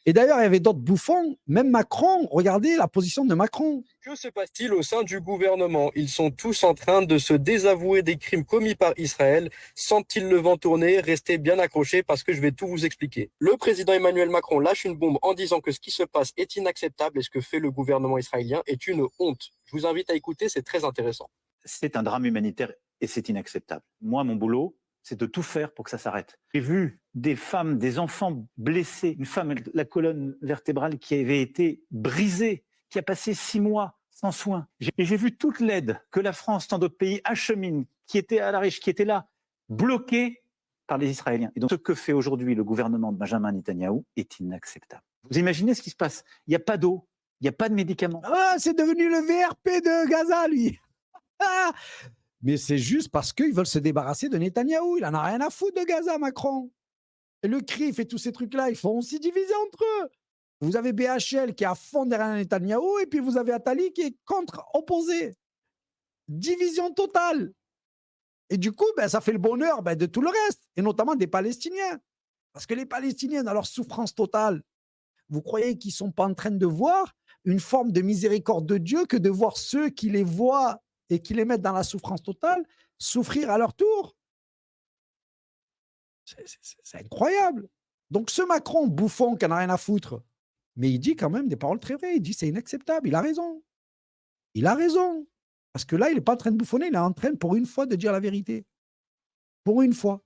Et d'ailleurs, il y avait d'autres bouffons, même Macron. Regardez la position de Macron. Que se passe-t-il au sein du gouvernement? Ils sont tous en train de se désavouer des crimes commis par Israël. Sentent-ils le vent tourner? Restez bien accrochés parce que je vais tout vous expliquer. Le président Emmanuel Macron lâche une bombe en disant que ce qui se passe est inacceptable et ce que fait le gouvernement israélien est une honte. Je vous invite à écouter, c'est très intéressant. C'est un drame humanitaire et c'est inacceptable. Moi, mon boulot, c'est de tout faire pour que ça s'arrête. J'ai vu des femmes, des enfants blessés, une femme, la colonne vertébrale qui avait été brisée, qui a passé 6 mois sans soins. J'ai vu toute l'aide que la France, tant d'autres pays acheminent, qui était à la riche, qui était là, bloquée par les Israéliens. Et donc, ce que fait aujourd'hui le gouvernement de Benjamin Netanyahou est inacceptable. Vous imaginez ce qui se passe? Il n'y a pas d'eau, il n'y a pas de médicaments. Ah, c'est devenu le VRP de Gaza, lui. Ah, mais c'est juste parce qu'ils veulent se débarrasser de Netanyahou. Il n'en a rien à foutre de Gaza, Macron. Et le CRIF et tous ces trucs-là, ils font aussi diviser entre eux. Vous avez BHL qui est à fond derrière Netanyahou et puis vous avez Attali qui est contre-opposé. Division totale. Et du coup, ça fait le bonheur de tout le reste, et notamment des Palestiniens. Parce que les Palestiniens, dans leur souffrance totale, vous croyez qu'ils ne sont pas en train de voir une forme de miséricorde de Dieu que de voir ceux qui les voient et qui les mettent dans la souffrance totale, souffrir à leur tour. C'est incroyable. Donc ce Macron bouffon qui n'en a rien à foutre, mais il dit quand même des paroles très vraies. Il dit c'est inacceptable, il a raison. Il a raison. Parce que là, il n'est pas en train de bouffonner, il est en train pour une fois de dire la vérité. Pour une fois.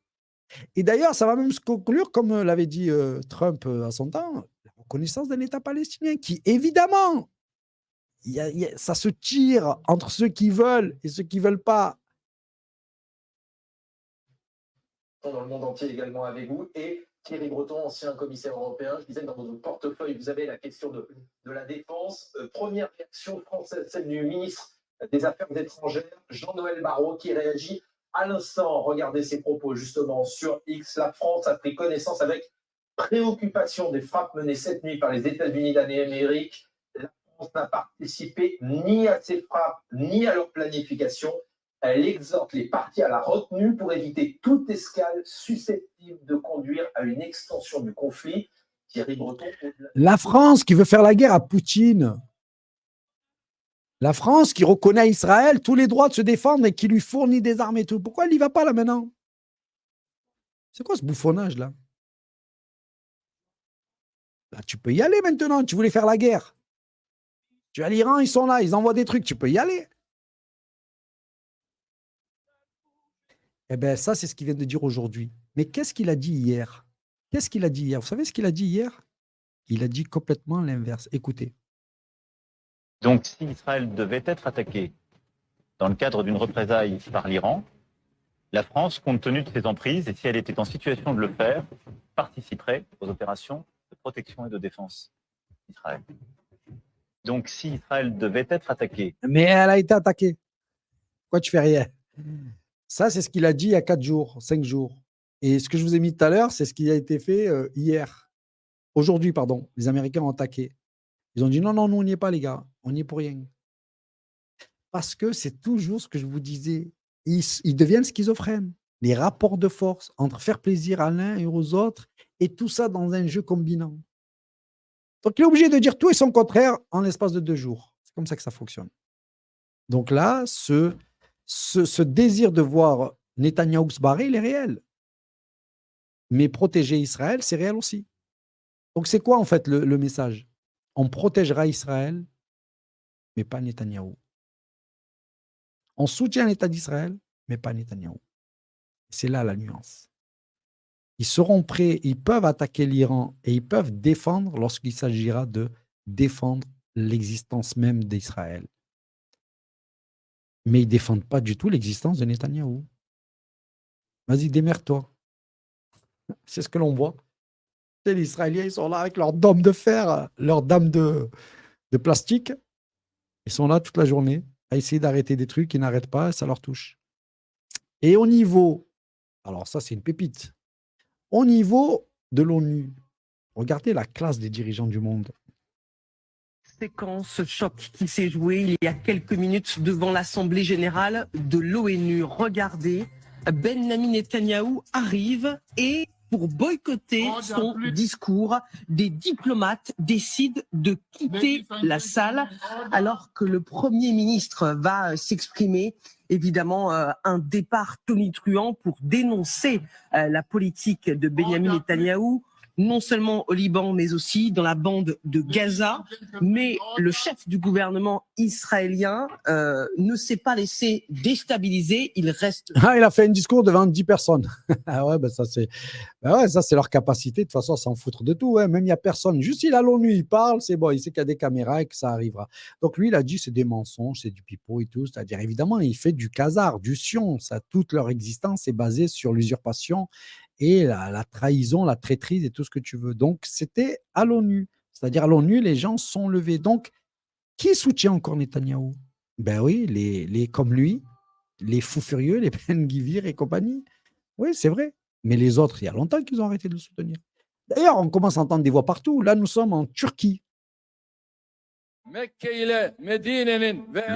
Et d'ailleurs, ça va même se conclure, comme l'avait dit Trump à son temps, la reconnaissance d'un État palestinien qui, évidemment, ça se tire entre ceux qui veulent et ceux qui ne veulent pas. Dans le monde entier également avec vous. Et Thierry Breton, ancien commissaire européen, je disais que dans votre portefeuille, vous avez la question de la défense. Première réaction française, celle du ministre des Affaires étrangères, Jean-Noël Barrot, qui réagit à l'instant. Regardez ses propos justement sur X. La France a pris connaissance avec préoccupation des frappes menées cette nuit par les États-Unis d'Amérique. La France n'a participé ni à ces frappes, ni à leur planification. Elle exhorte les parties à la retenue pour éviter toute escale susceptible de conduire à une extension du conflit. Thierry Breton. La France qui veut faire la guerre à Poutine. La France qui reconnaît à Israël tous les droits de se défendre et qui lui fournit des armes et tout. Pourquoi elle n'y va pas là maintenant? C'est quoi ce bouffonnage là? Là, tu peux y aller maintenant. Tu voulais faire la guerre. Tu es à l'Iran, ils sont là, ils envoient des trucs. Tu peux y aller. Eh bien, ça, c'est ce qu'il vient de dire aujourd'hui. Mais qu'est-ce qu'il a dit hier? Qu'est-ce qu'il a dit hier? Vous savez ce qu'il a dit hier? Il a dit complètement l'inverse. Écoutez. Donc, si Israël devait être attaqué dans le cadre d'une représaille par l'Iran, la France, compte tenu de ses emprises, et si elle était en situation de le faire, participerait aux opérations de protection et de défense d'Israël. Donc, si Israël devait être attaqué... Mais elle a été attaquée. Pourquoi tu fais rien? Ça, c'est ce qu'il a dit il y a 4 jours, 5 jours. Et ce que je vous ai mis tout à l'heure, c'est ce qui a été fait hier. Aujourd'hui, pardon. Les Américains ont attaqué. Ils ont dit non, non, nous, on n'y est pas, les gars. On n'y est pour rien. Parce que c'est toujours ce que je vous disais. Ils deviennent schizophrènes. Les rapports de force entre faire plaisir à l'un et aux autres, et tout ça dans un jeu combinant. Donc, il est obligé de dire tout et son contraire en l'espace de 2 jours. C'est comme ça que ça fonctionne. Donc là, ce désir de voir Netanyahou se barrer, il est réel. Mais protéger Israël, c'est réel aussi. Donc, c'est quoi en fait le message? On protégera Israël, mais pas Netanyahou. On soutient l'État d'Israël, mais pas Netanyahou. C'est là la nuance. Ils seront prêts, ils peuvent attaquer l'Iran et ils peuvent défendre lorsqu'il s'agira de défendre l'existence même d'Israël. Mais ils ne défendent pas du tout l'existence de Netanyahou. Vas-y, démerde-toi. C'est ce que l'on voit. Et les Israéliens, ils sont là avec leurs dames de fer, leurs dames de plastique. Ils sont là toute la journée à essayer d'arrêter des trucs qui n'arrêtent pas, et ça leur touche. Et au niveau, alors ça c'est une pépite, au niveau de l'ONU, regardez la classe des dirigeants du monde. Séquence choc qui s'est jouée il y a quelques minutes devant l'Assemblée générale de l'ONU. Regardez, Benjamin Netanyahou arrive et pour boycotter son discours, des diplomates décident de quitter la salle alors que le Premier ministre va s'exprimer. Évidemment, un départ tonitruant pour dénoncer la politique de Benjamin Netanyahou, non seulement au Liban, mais aussi dans la bande de Gaza. Mais le chef du gouvernement israélien ne s'est pas laissé déstabiliser. Il reste... Ah, il a fait un discours devant 10 personnes. Ah ouais, ben ça c'est leur capacité. De toute façon, à s'en foutre de tout. Ouais. Même il n'y a personne. Juste il a l'ONU, il parle, c'est bon, il sait qu'il y a des caméras et que ça arrivera. Donc lui, il a dit c'est des mensonges, c'est du pipeau et tout. C'est-à-dire, évidemment, il fait du casar, du sion. Ça, toute leur existence est basée sur l'usurpation et la trahison, la traîtrise et tout ce que tu veux. Donc, c'était à l'ONU. C'est-à-dire, à l'ONU, les gens sont levés. Donc, qui soutient encore Netanyahou? Ben oui, les comme lui, les fous furieux, les Ben-Gvir et compagnie. Oui, c'est vrai. Mais les autres, il y a longtemps qu'ils ont arrêté de le soutenir. D'ailleurs, on commence à entendre des voix partout. Là, nous sommes en Turquie. Le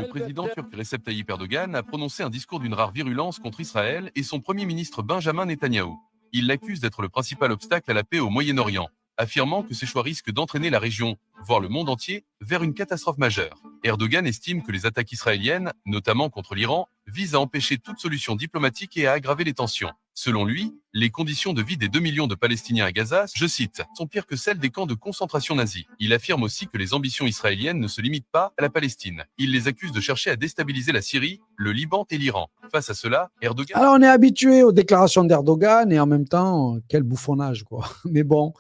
président turc Recep Tayyip Erdogan a prononcé un discours d'une rare virulence contre Israël et son premier ministre Benjamin Netanyahou. Il l'accuse d'être le principal obstacle à la paix au Moyen-Orient, affirmant que ces choix risquent d'entraîner la région, voire le monde entier, vers une catastrophe majeure. Erdogan estime que les attaques israéliennes, notamment contre l'Iran, visent à empêcher toute solution diplomatique et à aggraver les tensions. Selon lui, les conditions de vie des 2 millions de Palestiniens à Gaza, je cite, sont pires que celles des camps de concentration nazis. Il affirme aussi que les ambitions israéliennes ne se limitent pas à la Palestine. Il les accuse de chercher à déstabiliser la Syrie, le Liban et l'Iran. Face à cela, Erdogan... Alors, on est habitué aux déclarations d'Erdogan et en même temps, quel bouffonnage, quoi. Mais bon...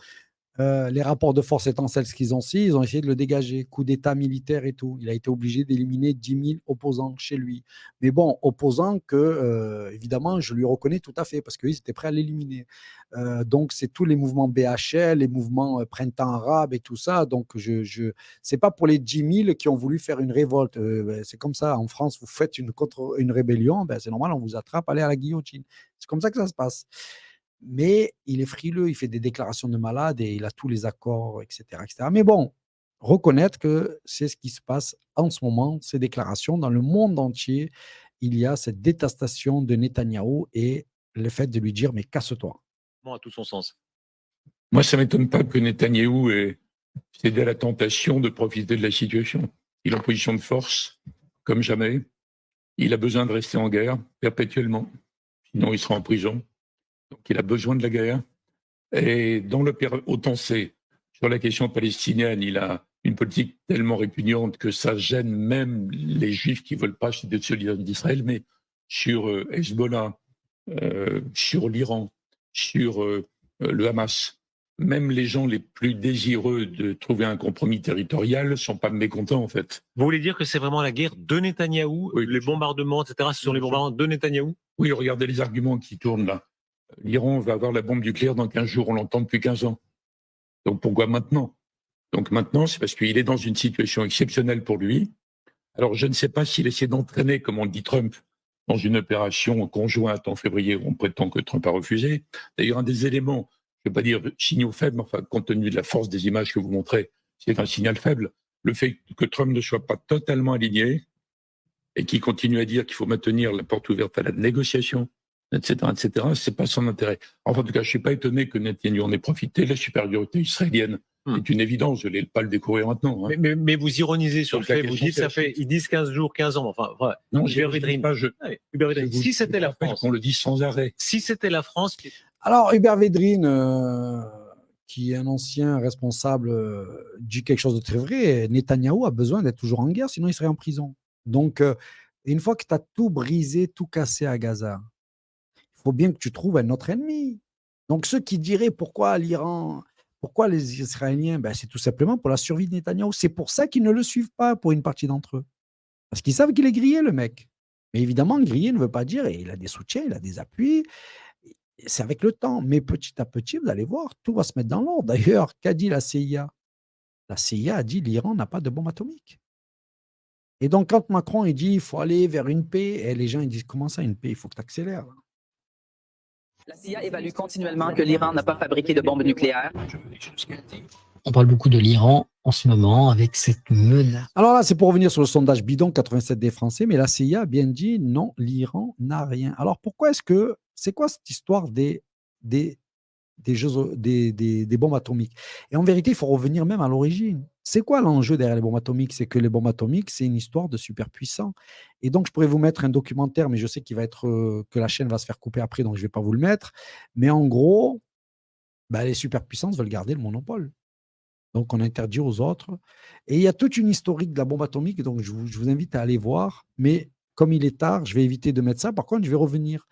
les rapports de force étant celles qu'ils ont si, ils ont essayé de le dégager, coup d'état militaire et tout. Il a été obligé d'éliminer 10 000 opposants chez lui. Mais bon, opposants que, évidemment, je lui reconnais tout à fait, parce qu'ils étaient prêts à l'éliminer. Donc, c'est tous les mouvements BHL, les mouvements Printemps arabe et tout ça. Donc, c'est pas pour les 10 000 qui ont voulu faire une révolte. C'est comme ça, en France, vous faites une rébellion, ben, c'est normal, on vous attrape, allez à la guillotine. C'est comme ça que ça se passe. Mais il est frileux, il fait des déclarations de malade et il a tous les accords, etc., etc. Mais bon, reconnaître que c'est ce qui se passe en ce moment, ces déclarations, dans le monde entier, il y a cette détestation de Netanyahou et le fait de lui dire « mais casse-toi ». À tout son sens. Moi, ça ne m'étonne pas que Netanyahou ait cédé à la tentation de profiter de la situation. Il est en position de force, comme jamais. Il a besoin de rester en guerre perpétuellement, sinon il sera en prison. Donc, il a besoin de la guerre. Et dans autant c'est sur la question palestinienne, il a une politique tellement répugnante que ça gêne même les Juifs qui ne veulent pas être solidaires d'Israël, mais sur Hezbollah, sur l'Iran, sur le Hamas, même les gens les plus désireux de trouver un compromis territorial ne sont pas mécontents, en fait. Vous voulez dire que c'est vraiment la guerre de Netanyahou, Oui. les bombardements, etc. Ce sont les bombardements de Netanyahou? Oui, regardez les arguments qui tournent là. L'Iran va avoir la bombe nucléaire dans 15 jours, on l'entend depuis 15 ans. Donc pourquoi maintenant? Donc maintenant, c'est parce qu'il est dans une situation exceptionnelle pour lui. Alors je ne sais pas s'il essaie d'entraîner, comme on dit Trump, dans une opération conjointe en février, on prétend que Trump a refusé. D'ailleurs, un des éléments, je ne vais pas dire signaux faibles, enfin, compte tenu de la force des images que vous montrez, c'est un signal faible. Le fait que Trump ne soit pas totalement aligné et qu'il continue à dire qu'il faut maintenir la porte ouverte à la négociation, etc., c'est pas son intérêt. Enfin, en tout cas, je ne suis pas étonné que Netanyahou en ait profité. La supériorité israélienne est une évidence, je ne vais pas le découvrir maintenant. Hein. Mais vous ironisez sur le fait, vous dites ça fait, ils disent 15 jours, 15 ans. Enfin, voilà. Non, Hubert Védrine. Si c'était la France, on le dit sans arrêt. Si c'était la France. Alors, Hubert Védrine, qui est un ancien responsable, dit quelque chose de très vrai. Netanyahou a besoin d'être toujours en guerre, sinon il serait en prison. Donc, une fois que tu as tout brisé, tout cassé à Gaza, il faut bien que tu trouves un autre ennemi. Donc, ceux qui diraient pourquoi l'Iran, pourquoi les Israéliens, ben, c'est tout simplement pour la survie de Netanyahou. C'est pour ça qu'ils ne le suivent pas, pour une partie d'entre eux. Parce qu'ils savent qu'il est grillé, le mec. Mais évidemment, grillé ne veut pas dire, et il a des soutiens, il a des appuis. C'est avec le temps. Mais petit à petit, vous allez voir, tout va se mettre dans l'ordre. D'ailleurs, qu'a dit la CIA? La CIA a dit l'Iran n'a pas de bombe atomique. Et donc, quand Macron il dit il faut aller vers une paix, et les gens ils disent comment ça, une paix? Il faut que tu accélères. La CIA évalue continuellement que l'Iran n'a pas fabriqué de bombes nucléaires. On parle beaucoup de l'Iran en ce moment avec cette menace. Alors là, c'est pour revenir sur le sondage bidon 87 des Français, mais la CIA a bien dit non, l'Iran n'a rien. Alors pourquoi c'est quoi cette histoire des bombes atomiques? Et en vérité, il faut revenir même à l'origine. C'est quoi l'enjeu derrière les bombes atomiques? C'est que les bombes atomiques, c'est une histoire de superpuissants. Et donc, je pourrais vous mettre un documentaire, mais je sais que la chaîne va se faire couper après, donc je ne vais pas vous le mettre. Mais en gros, les superpuissances veulent garder le monopole. Donc, on interdit aux autres. Et il y a toute une historique de la bombe atomique, donc je vous invite à aller voir. Mais comme il est tard, je vais éviter de mettre ça. Par contre, je vais revenir.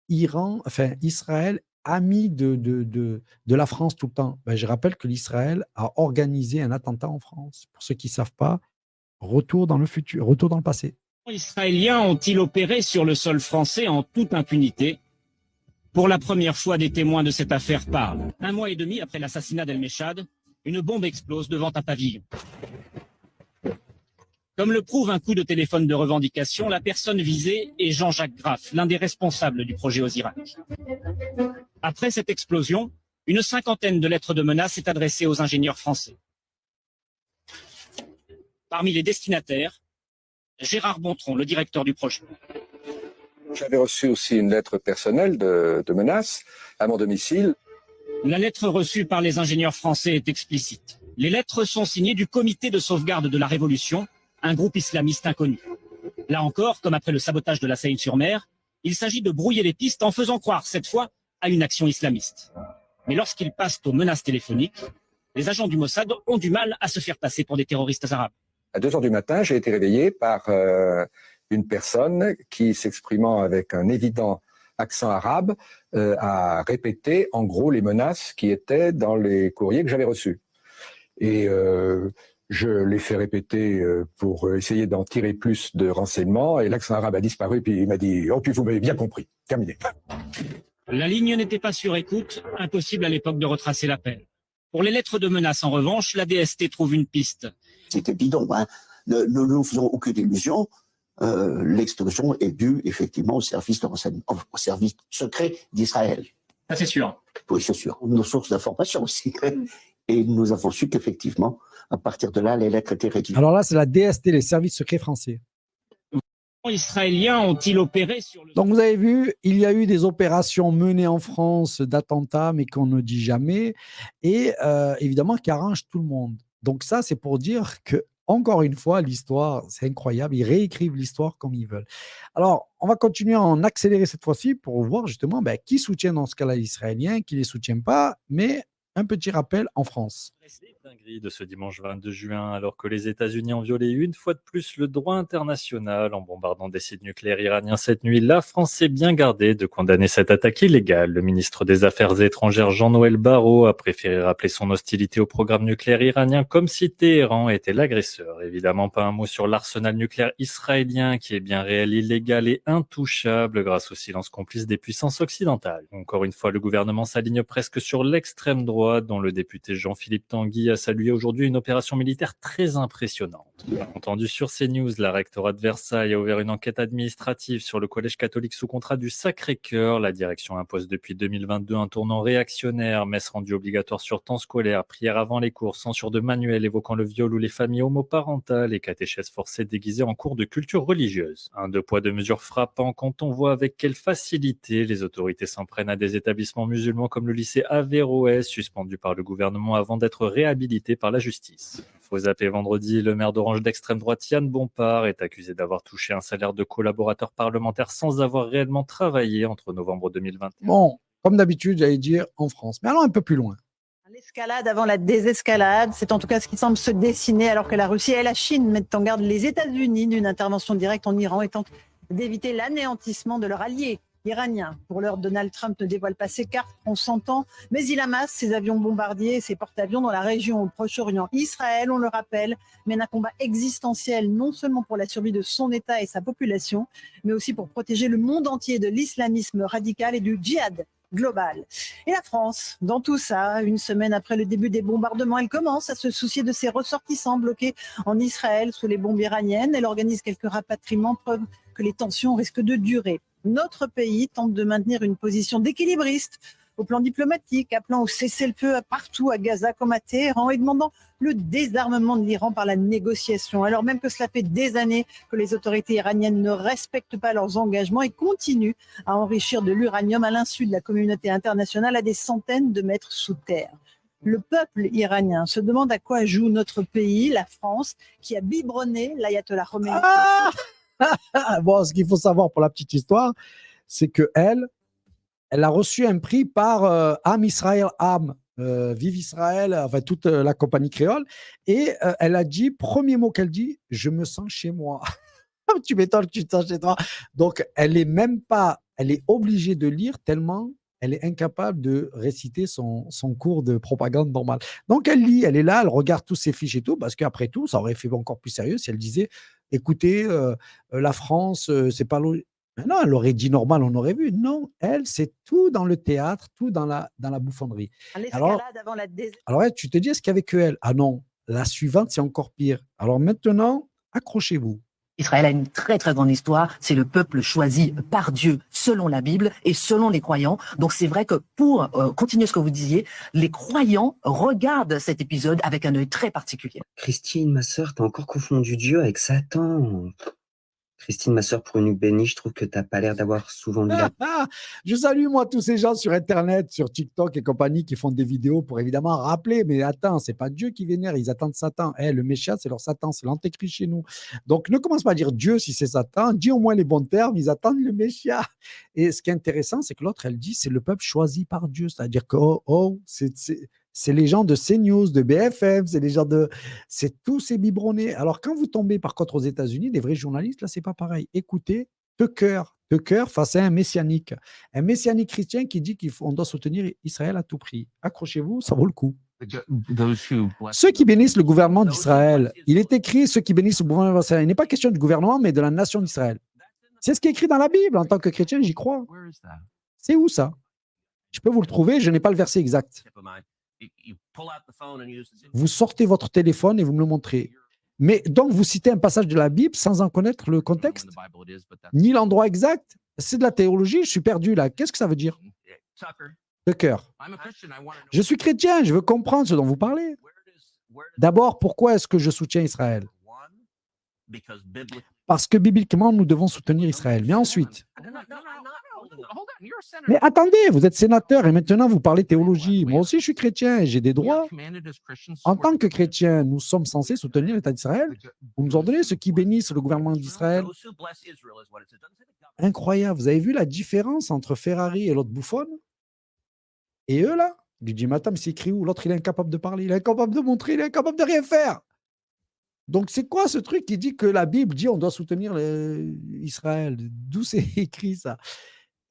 Israël, ami de la France tout le temps. Je rappelle que l'Israël a organisé un attentat en France. Pour ceux qui ne savent pas, retour dans le futur, retour dans le passé. Les Israéliens ont-ils opéré sur le sol français en toute impunité? Pour la première fois, des témoins de cette affaire parlent. 1 mois et demi après l'assassinat d'El-Meshad, une bombe explose devant un pavillon. Comme le prouve un coup de téléphone de revendication, la personne visée est Jean-Jacques Graff, l'un des responsables du projet Osirak. Après cette explosion, une 50aine de lettres de menaces est adressée aux ingénieurs français. Parmi les destinataires, Gérard Bontron, le directeur du projet. J'avais reçu aussi une lettre personnelle de menace à mon domicile. La lettre reçue par les ingénieurs français est explicite. Les lettres sont signées du Comité de sauvegarde de la Révolution, un groupe islamiste inconnu. Là encore, comme après le sabotage de la Seine-sur-Mer, il s'agit de brouiller les pistes en faisant croire, cette fois, à une action islamiste. Mais lorsqu'ils passent aux menaces téléphoniques, les agents du Mossad ont du mal à se faire passer pour des terroristes arabes. À 2 heures du matin, j'ai été réveillé par une personne qui, s'exprimant avec un évident accent arabe, a répété en gros les menaces qui étaient dans les courriers que j'avais reçus. Et je l'ai fait répéter pour essayer d'en tirer plus de renseignements, et l'accent arabe a disparu, puis il m'a dit « Oh, puis vous m'avez bien compris, terminé ». La ligne n'était pas sur écoute, impossible à l'époque de retracer l'appel. Pour les lettres de menace, en revanche, la DST trouve une piste. C'était bidon, hein. Ne nous faisons aucune illusion. L'explosion est due effectivement au service de renseignement, au service secret d'Israël. Ça, c'est sûr. Oui, c'est sûr. Nos sources d'information aussi. Et nous avons su qu'effectivement, à partir de là, les lettres étaient rédigées. Alors là, c'est la DST, les services secrets français. Les Israéliens ont-ils opéré sur le... Donc vous avez vu, il y a eu des opérations menées en France d'attentats, mais qu'on ne dit jamais, et évidemment qui arrangent tout le monde. Donc ça, c'est pour dire que, encore une fois, l'histoire, c'est incroyable, ils réécrivent l'histoire comme ils veulent. Alors, on va continuer à en accélérer cette fois-ci pour voir justement qui soutient dans ce cas-là les Israéliens, qui ne les soutient pas, mais un petit rappel en France. Dinguerie de ce dimanche 22 juin, alors que les États-Unis ont violé une fois de plus le droit international en bombardant des sites nucléaires iraniens cette nuit, la France s'est bien gardée de condamner cette attaque illégale. Le ministre des Affaires étrangères Jean-Noël Barrot a préféré rappeler son hostilité au programme nucléaire iranien comme si Téhéran était l'agresseur. Évidemment, pas un mot sur l'arsenal nucléaire israélien qui est bien réel, illégal et intouchable grâce au silence complice des puissances occidentales. Encore une fois, le gouvernement s'aligne presque sur l'extrême droite, dont le député Jean-Philippe Tanguy a salué aujourd'hui une opération militaire très impressionnante. Entendu sur CNews, la rectorat de Versailles a ouvert une enquête administrative sur le collège catholique sous contrat du Sacré-Cœur. La direction impose depuis 2022 un tournant réactionnaire, messe rendue obligatoire sur temps scolaire, prière avant les cours, censure de manuels évoquant le viol ou les familles homoparentales et catéchèse forcée déguisée en cours de culture religieuse. Un deux poids deux mesures frappant quand on voit avec quelle facilité les autorités s'en prennent à des établissements musulmans comme le lycée Averroès, suspendu par le gouvernement avant d'être réhabilité par la justice. Faut zapper vendredi, le maire d'Orange d'extrême droite Yann Bompard est accusé d'avoir touché un salaire de collaborateur parlementaire sans avoir réellement travaillé entre novembre 2021. Bon, comme d'habitude, j'allais dire en France. Mais allons un peu plus loin. L'escalade avant la désescalade, c'est en tout cas ce qui semble se dessiner alors que la Russie et la Chine mettent en garde les États-Unis d'une intervention directe en Iran et tentent d'éviter l'anéantissement de leur allié iranien. Pour l'heure, Donald Trump ne dévoile pas ses cartes, on s'entend, mais il amasse ses avions bombardiers et ses porte-avions dans la région au Proche-Orient. Israël, on le rappelle, mène un combat existentiel non seulement pour la survie de son État et sa population, mais aussi pour protéger le monde entier de l'islamisme radical et du djihad global. Et la France, dans tout ça, une semaine après le début des bombardements, elle commence à se soucier de ses ressortissants bloqués en Israël sous les bombes iraniennes. Elle organise quelques rapatriements, preuve que les tensions risquent de durer. Notre pays tente de maintenir une position d'équilibriste au plan diplomatique, appelant au cessez-le-feu partout à Gaza comme à Téhéran et demandant le désarmement de l'Iran par la négociation, alors même que cela fait des années que les autorités iraniennes ne respectent pas leurs engagements et continuent à enrichir de l'uranium à l'insu de la communauté internationale à des centaines de mètres sous terre. Le peuple iranien se demande à quoi joue notre pays, la France, qui a biberonné l'ayatollah Khomeini. Bon, ce qu'il faut savoir pour la petite histoire, c'est que elle a reçu un prix par Am Israël Am, Vive Israël, enfin toute la compagnie créole, et elle a dit, premier mot qu'elle dit, je me sens chez moi. Tu m'étonnes que tu te sens chez toi. Donc, elle est obligée de lire tellement elle est incapable de réciter son cours de propagande normal. Donc, elle lit, elle est là, elle regarde tous ses fiches et tout, parce qu'après tout, ça aurait fait encore plus sérieux si elle disait, écoutez, la France, c'est pas logique. Non, elle aurait dit normal, on aurait vu. Non, elle, c'est tout dans le théâtre, tout dans la bouffonnerie. Alors, tu te dis, est-ce qu'il y avait que elle? Ah non, la suivante, c'est encore pire. Alors maintenant, accrochez-vous. Israël a une très très grande histoire, c'est le peuple choisi par Dieu selon la Bible et selon les croyants. Donc c'est vrai que pour continuer ce que vous disiez, les croyants regardent cet épisode avec un œil très particulier. Christine, ma sœur, t'as encore confondu Dieu avec Satan. Christine, ma sœur, pour une bénie, je trouve que t'as pas l'air d'avoir souvent lu la... Je salue, moi, tous ces gens sur Internet, sur TikTok et compagnie qui font des vidéos pour évidemment rappeler, mais attends, c'est pas Dieu qui vénère, ils attendent Satan. Le Messia, c'est leur Satan, c'est l'antéchrist chez nous. Donc, ne commence pas à dire Dieu si c'est Satan, dis au moins les bons termes, ils attendent le Messia. Et ce qui est intéressant, c'est que l'autre, elle dit, c'est le peuple choisi par Dieu, c'est-à-dire que, c'est les gens de CNews, de BFM, c'est tous ces biberonnés. Alors, quand vous tombez par contre aux États-Unis, des vrais journalistes, là, c'est pas pareil. Écoutez, Tucker face à un messianique chrétien qui dit qu'on doit soutenir Israël à tout prix. Accrochez-vous, ça vaut le coup. Ceux qui bénissent le gouvernement d'Israël, il est écrit ceux qui bénissent le gouvernement d'Israël. Il n'est pas question du gouvernement, mais de la nation d'Israël. C'est ce qui est écrit dans la Bible. En tant que chrétien, j'y crois. C'est où ça? Je peux vous le trouver, je n'ai pas le verset exact. Vous sortez votre téléphone et vous me le montrez. Mais donc, vous citez un passage de la Bible sans en connaître le contexte, ni l'endroit exact. C'est de la théologie, je suis perdu là. Qu'est-ce que ça veut dire? Tucker. Je suis chrétien, je veux comprendre ce dont vous parlez. D'abord, pourquoi est-ce que je soutiens Israël? Parce que bibliquement, nous devons soutenir Israël. Mais ensuite... Mais attendez, vous êtes sénateur et maintenant vous parlez théologie. Moi aussi, je suis chrétien et j'ai des droits. En tant que chrétien, nous sommes censés soutenir l'État d'Israël. Vous nous ordonnez ceux qui bénissent le gouvernement d'Israël. Incroyable. Vous avez vu la différence entre Ferrari et l'autre bouffonne? Et eux, là, Je lui dis, mais attends, mais c'est écrit où? L'autre, il est incapable de parler, il est incapable de montrer, il est incapable de rien faire. Donc, c'est quoi ce truc qui dit que la Bible dit on doit soutenir Israël? D'où c'est écrit ça?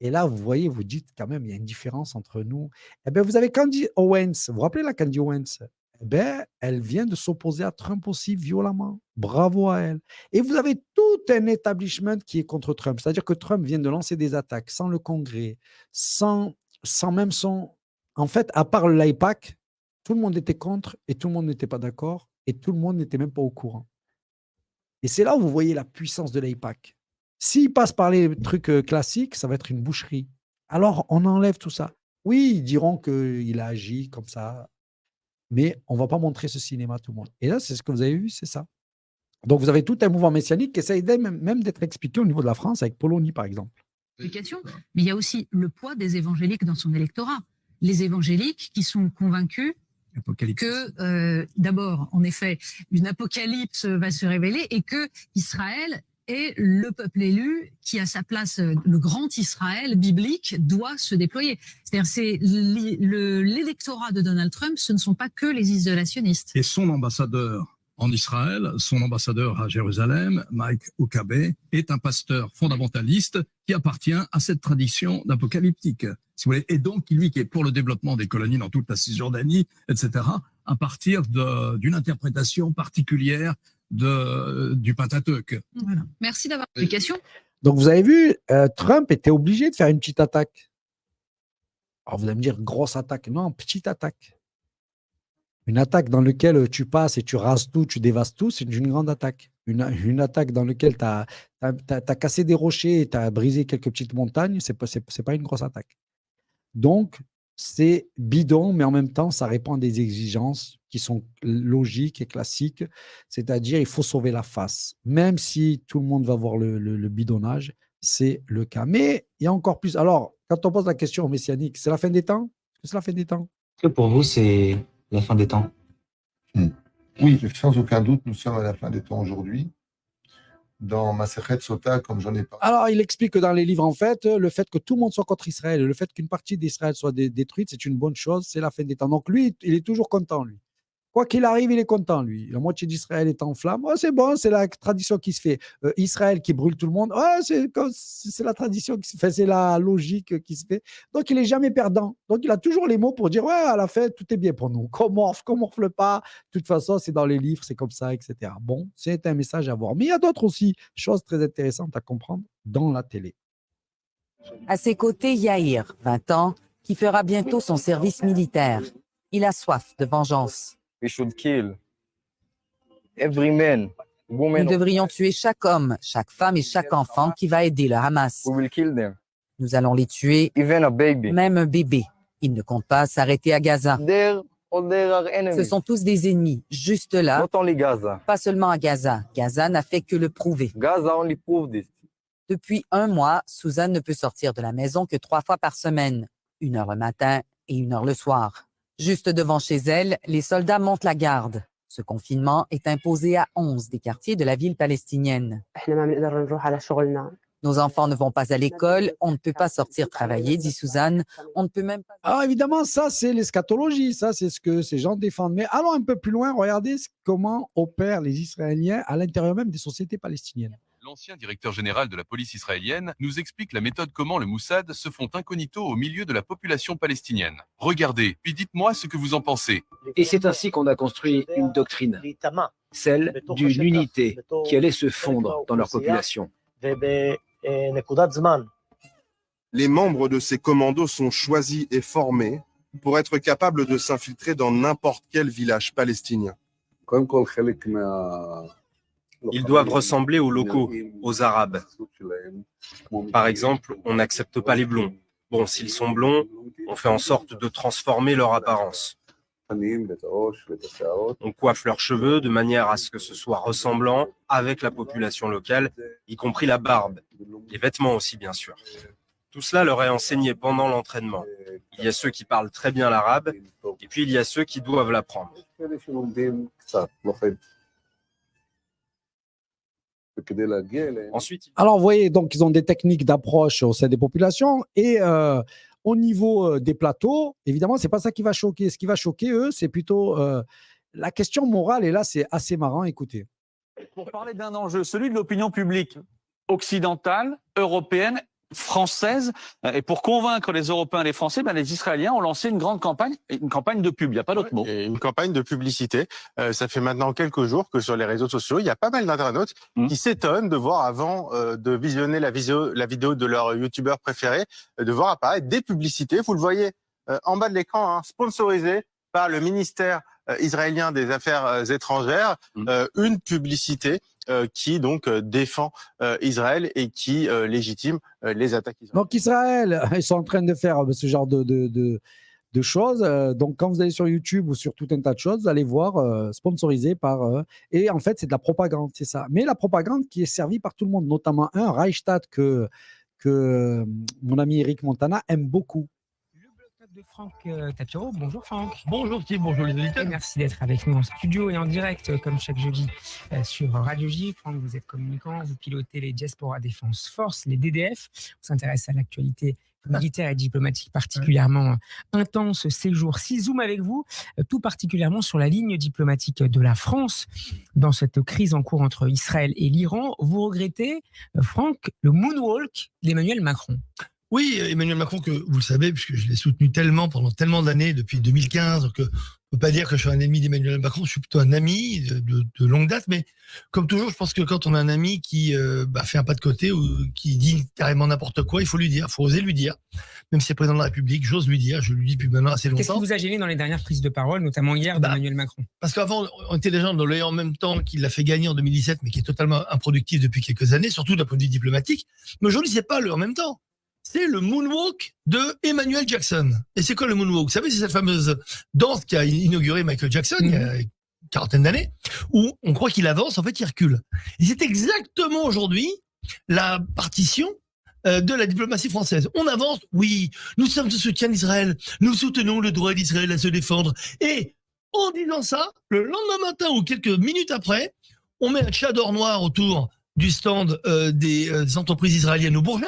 Et là, vous voyez, vous dites quand même, il y a une différence entre nous. Eh bien, vous avez Candy Owens. Vous vous rappelez la Candy Owens? Eh bien, elle vient de s'opposer à Trump aussi violemment. Bravo à elle. Et vous avez tout un établissement qui est contre Trump. C'est-à-dire que Trump vient de lancer des attaques sans le Congrès, sans même son... En fait, à part l'AIPAC, tout le monde était contre et tout le monde n'était pas d'accord et tout le monde n'était même pas au courant. Et c'est là où vous voyez la puissance de l'AIPAC. S'il passe par les trucs classiques, ça va être une boucherie. Alors, on enlève tout ça. Oui, ils diront qu'il a agi comme ça, mais on ne va pas montrer ce cinéma à tout le monde. Et là, c'est ce que vous avez vu, c'est ça. Donc, vous avez tout un mouvement messianique qui essaye même d'être expliqué au niveau de la France, avec Polony, par exemple. Mais il y a aussi le poids des évangéliques dans son électorat. Les évangéliques qui sont convaincus que, d'abord, en effet, une apocalypse va se révéler et que Israël est le peuple élu qui, à sa place, le grand Israël biblique, doit se déployer. C'est-à-dire, c'est l'électorat de Donald Trump, ce ne sont pas que les isolationnistes. Et son ambassadeur en Israël, son ambassadeur à Jérusalem, Mike Huckabee, est un pasteur fondamentaliste qui appartient à cette tradition d'apocalyptique. Si vous voulez, et donc, lui qui est pour le développement des colonies dans toute la Cisjordanie, etc., à partir d'une interprétation particulière du Pentateuque. Voilà. Merci d'avoir l'explication. Donc, vous avez vu, Trump était obligé de faire une petite attaque. Alors, vous allez me dire, grosse attaque. Non, petite attaque. Une attaque dans laquelle tu passes et tu rases tout, tu dévastes tout, c'est une grande attaque. Une attaque dans laquelle tu as cassé des rochers et tu as brisé quelques petites montagnes, ce n'est pas une grosse attaque. Donc, c'est bidon, mais en même temps, ça répond à des exigences qui sont logiques et classiques. C'est-à-dire, il faut sauver la face. Même si tout le monde va voir le bidonnage, c'est le cas. Mais il y a encore plus. Alors, quand on pose la question au messianique, c'est la fin des temps? Est-ce que c'est la fin des temps? Est-ce que pour vous, c'est la fin des temps? Oui, sans aucun doute, nous sommes à la fin des temps aujourd'hui. Dans Masechet Sota, comme j'en ai parlé. Alors, il explique que dans les livres, en fait, le fait que tout le monde soit contre Israël, le fait qu'une partie d'Israël soit détruite, c'est une bonne chose, c'est la fin des temps. Donc, lui, il est toujours content, lui. Quoi qu'il arrive, il est content, lui. La moitié d'Israël est en flammes. Oh, c'est bon, c'est la tradition qui se fait. Israël qui brûle tout le monde. Oh, c'est la tradition qui se fait, c'est la logique qui se fait. Donc, il n'est jamais perdant. Donc, il a toujours les mots pour dire, ouais, à la fin, tout est bien pour nous. Qu'on morfle pas. De toute façon, c'est dans les livres, c'est comme ça, etc. Bon, c'est un message à voir. Mais il y a d'autres aussi choses très intéressantes à comprendre dans la télé. À ses côtés, Yair, 20 ans, qui fera bientôt son service militaire. Il a soif de vengeance. Nous devrions tuer chaque homme, chaque femme et chaque enfant qui va aider le Hamas. Nous allons les tuer, même un bébé. Ils ne comptent pas s'arrêter à Gaza. Ce sont tous des ennemis, juste là, pas seulement à Gaza. Gaza n'a fait que le prouver. Depuis 1 mois, Suzanne ne peut sortir de la maison que 3 fois par semaine, 1 heure le matin et 1 heure le soir. Juste devant chez elle, les soldats montent la garde. Ce confinement est imposé à 11 des quartiers de la ville palestinienne. Nos enfants ne vont pas à l'école, on ne peut pas sortir travailler, dit Suzanne. On ne peut même pas... Alors évidemment, ça c'est l'eschatologie, ça c'est ce que ces gens défendent. Mais allons un peu plus loin, regardez comment opèrent les Israéliens à l'intérieur même des sociétés palestiniennes. L'ancien directeur général de la police israélienne nous explique la méthode comment le Moussad se font incognito au milieu de la population palestinienne. Regardez, puis dites-moi ce que vous en pensez. Et c'est ainsi qu'on a construit une doctrine, celle d'une unité qui allait se fondre dans leur population. Les membres de ces commandos sont choisis et formés pour être capables de s'infiltrer dans n'importe quel village palestinien. Ils doivent ressembler aux locaux, aux Arabes. Par exemple, on n'accepte pas les blonds. Bon, s'ils sont blonds, on fait en sorte de transformer leur apparence. On coiffe leurs cheveux de manière à ce que ce soit ressemblant avec la population locale, y compris la barbe, les vêtements aussi bien sûr. Tout cela leur est enseigné pendant l'entraînement. Il y a ceux qui parlent très bien l'arabe, et puis il y a ceux qui doivent l'apprendre. Ensuite, alors, vous voyez, donc, ils ont des techniques d'approche au sein des populations et Au niveau des plateaux, évidemment, ce n'est pas ça qui va choquer. Ce qui va choquer, eux, c'est plutôt la question morale. Et là, c'est assez marrant. Écoutez. Pour parler d'un enjeu, celui de l'opinion publique occidentale, européenne, française, et pour convaincre les Européens et les Français, les Israéliens ont lancé une grande campagne de pub, il n'y a pas d'autre mot. Et une campagne de publicité. Ça fait maintenant quelques jours que sur les réseaux sociaux, il y a pas mal d'internautes qui s'étonnent de voir, avant de visionner la vidéo de leur youtubeur préféré, de voir apparaître des publicités. Vous le voyez en bas de l'écran, sponsorisées par le ministère israélien des Affaires étrangères, une publicité qui donc défend Israël et qui légitime les attaques israéliennes. Donc Israël, ils sont en train de faire ce genre de choses. Donc quand vous allez sur YouTube ou sur tout un tas de choses, vous allez voir sponsorisé par... et en fait, c'est de la propagande, c'est ça. Mais la propagande qui est servie par tout le monde, notamment un Reichstag que mon ami Eric Montana aime beaucoup. De Franck Tapiro. Bonjour Franck. Bonjour Steve, bonjour les auditeurs. Merci d'être avec nous en studio et en direct comme chaque jeudi sur Radio J. Franck, vous êtes communicant, vous pilotez les Diaspora Défense Force, les DDF. On s'intéresse à l'actualité militaire et diplomatique particulièrement intense ces jours-ci. Zoom avec vous, tout particulièrement sur la ligne diplomatique de la France dans cette crise en cours entre Israël et l'Iran. Vous regrettez, Franck, le moonwalk d'Emmanuel Macron? Oui, Emmanuel Macron, que vous le savez, puisque je l'ai soutenu tellement pendant tellement d'années, depuis 2015, donc on ne peut pas dire que je suis un ami d'Emmanuel Macron, je suis plutôt un ami de longue date, mais comme toujours, je pense que quand on a un ami qui fait un pas de côté ou qui dit carrément n'importe quoi, il faut lui dire, il faut oser lui dire. Même si c'est le président de la République, j'ose lui dire, je lui dis depuis maintenant assez longtemps. Qu'est-ce qui vous a gêné dans les dernières prises de parole, notamment hier d'Emmanuel Macron? Parce qu'avant, on était déjà dans le en même temps qu'il l'a fait gagner en 2017, mais qui est totalement improductif depuis quelques années, surtout d'un point de vue diplomatique. Mais aujourd'hui, c'est pas le en même temps. C'est le moonwalk de Emmanuel Jackson. Et c'est quoi le moonwalk? Vous savez, c'est cette fameuse danse qu'a inauguré Michael Jackson il y a une quarantaine d'années, où on croit qu'il avance, en fait, il recule. Et c'est exactement aujourd'hui la partition de la diplomatie française. On avance, oui, nous sommes de soutien d'Israël, nous soutenons le droit d'Israël à se défendre. Et en disant ça, le lendemain matin ou quelques minutes après, on met un tchador noir autour du stand des entreprises israéliennes au Bourget.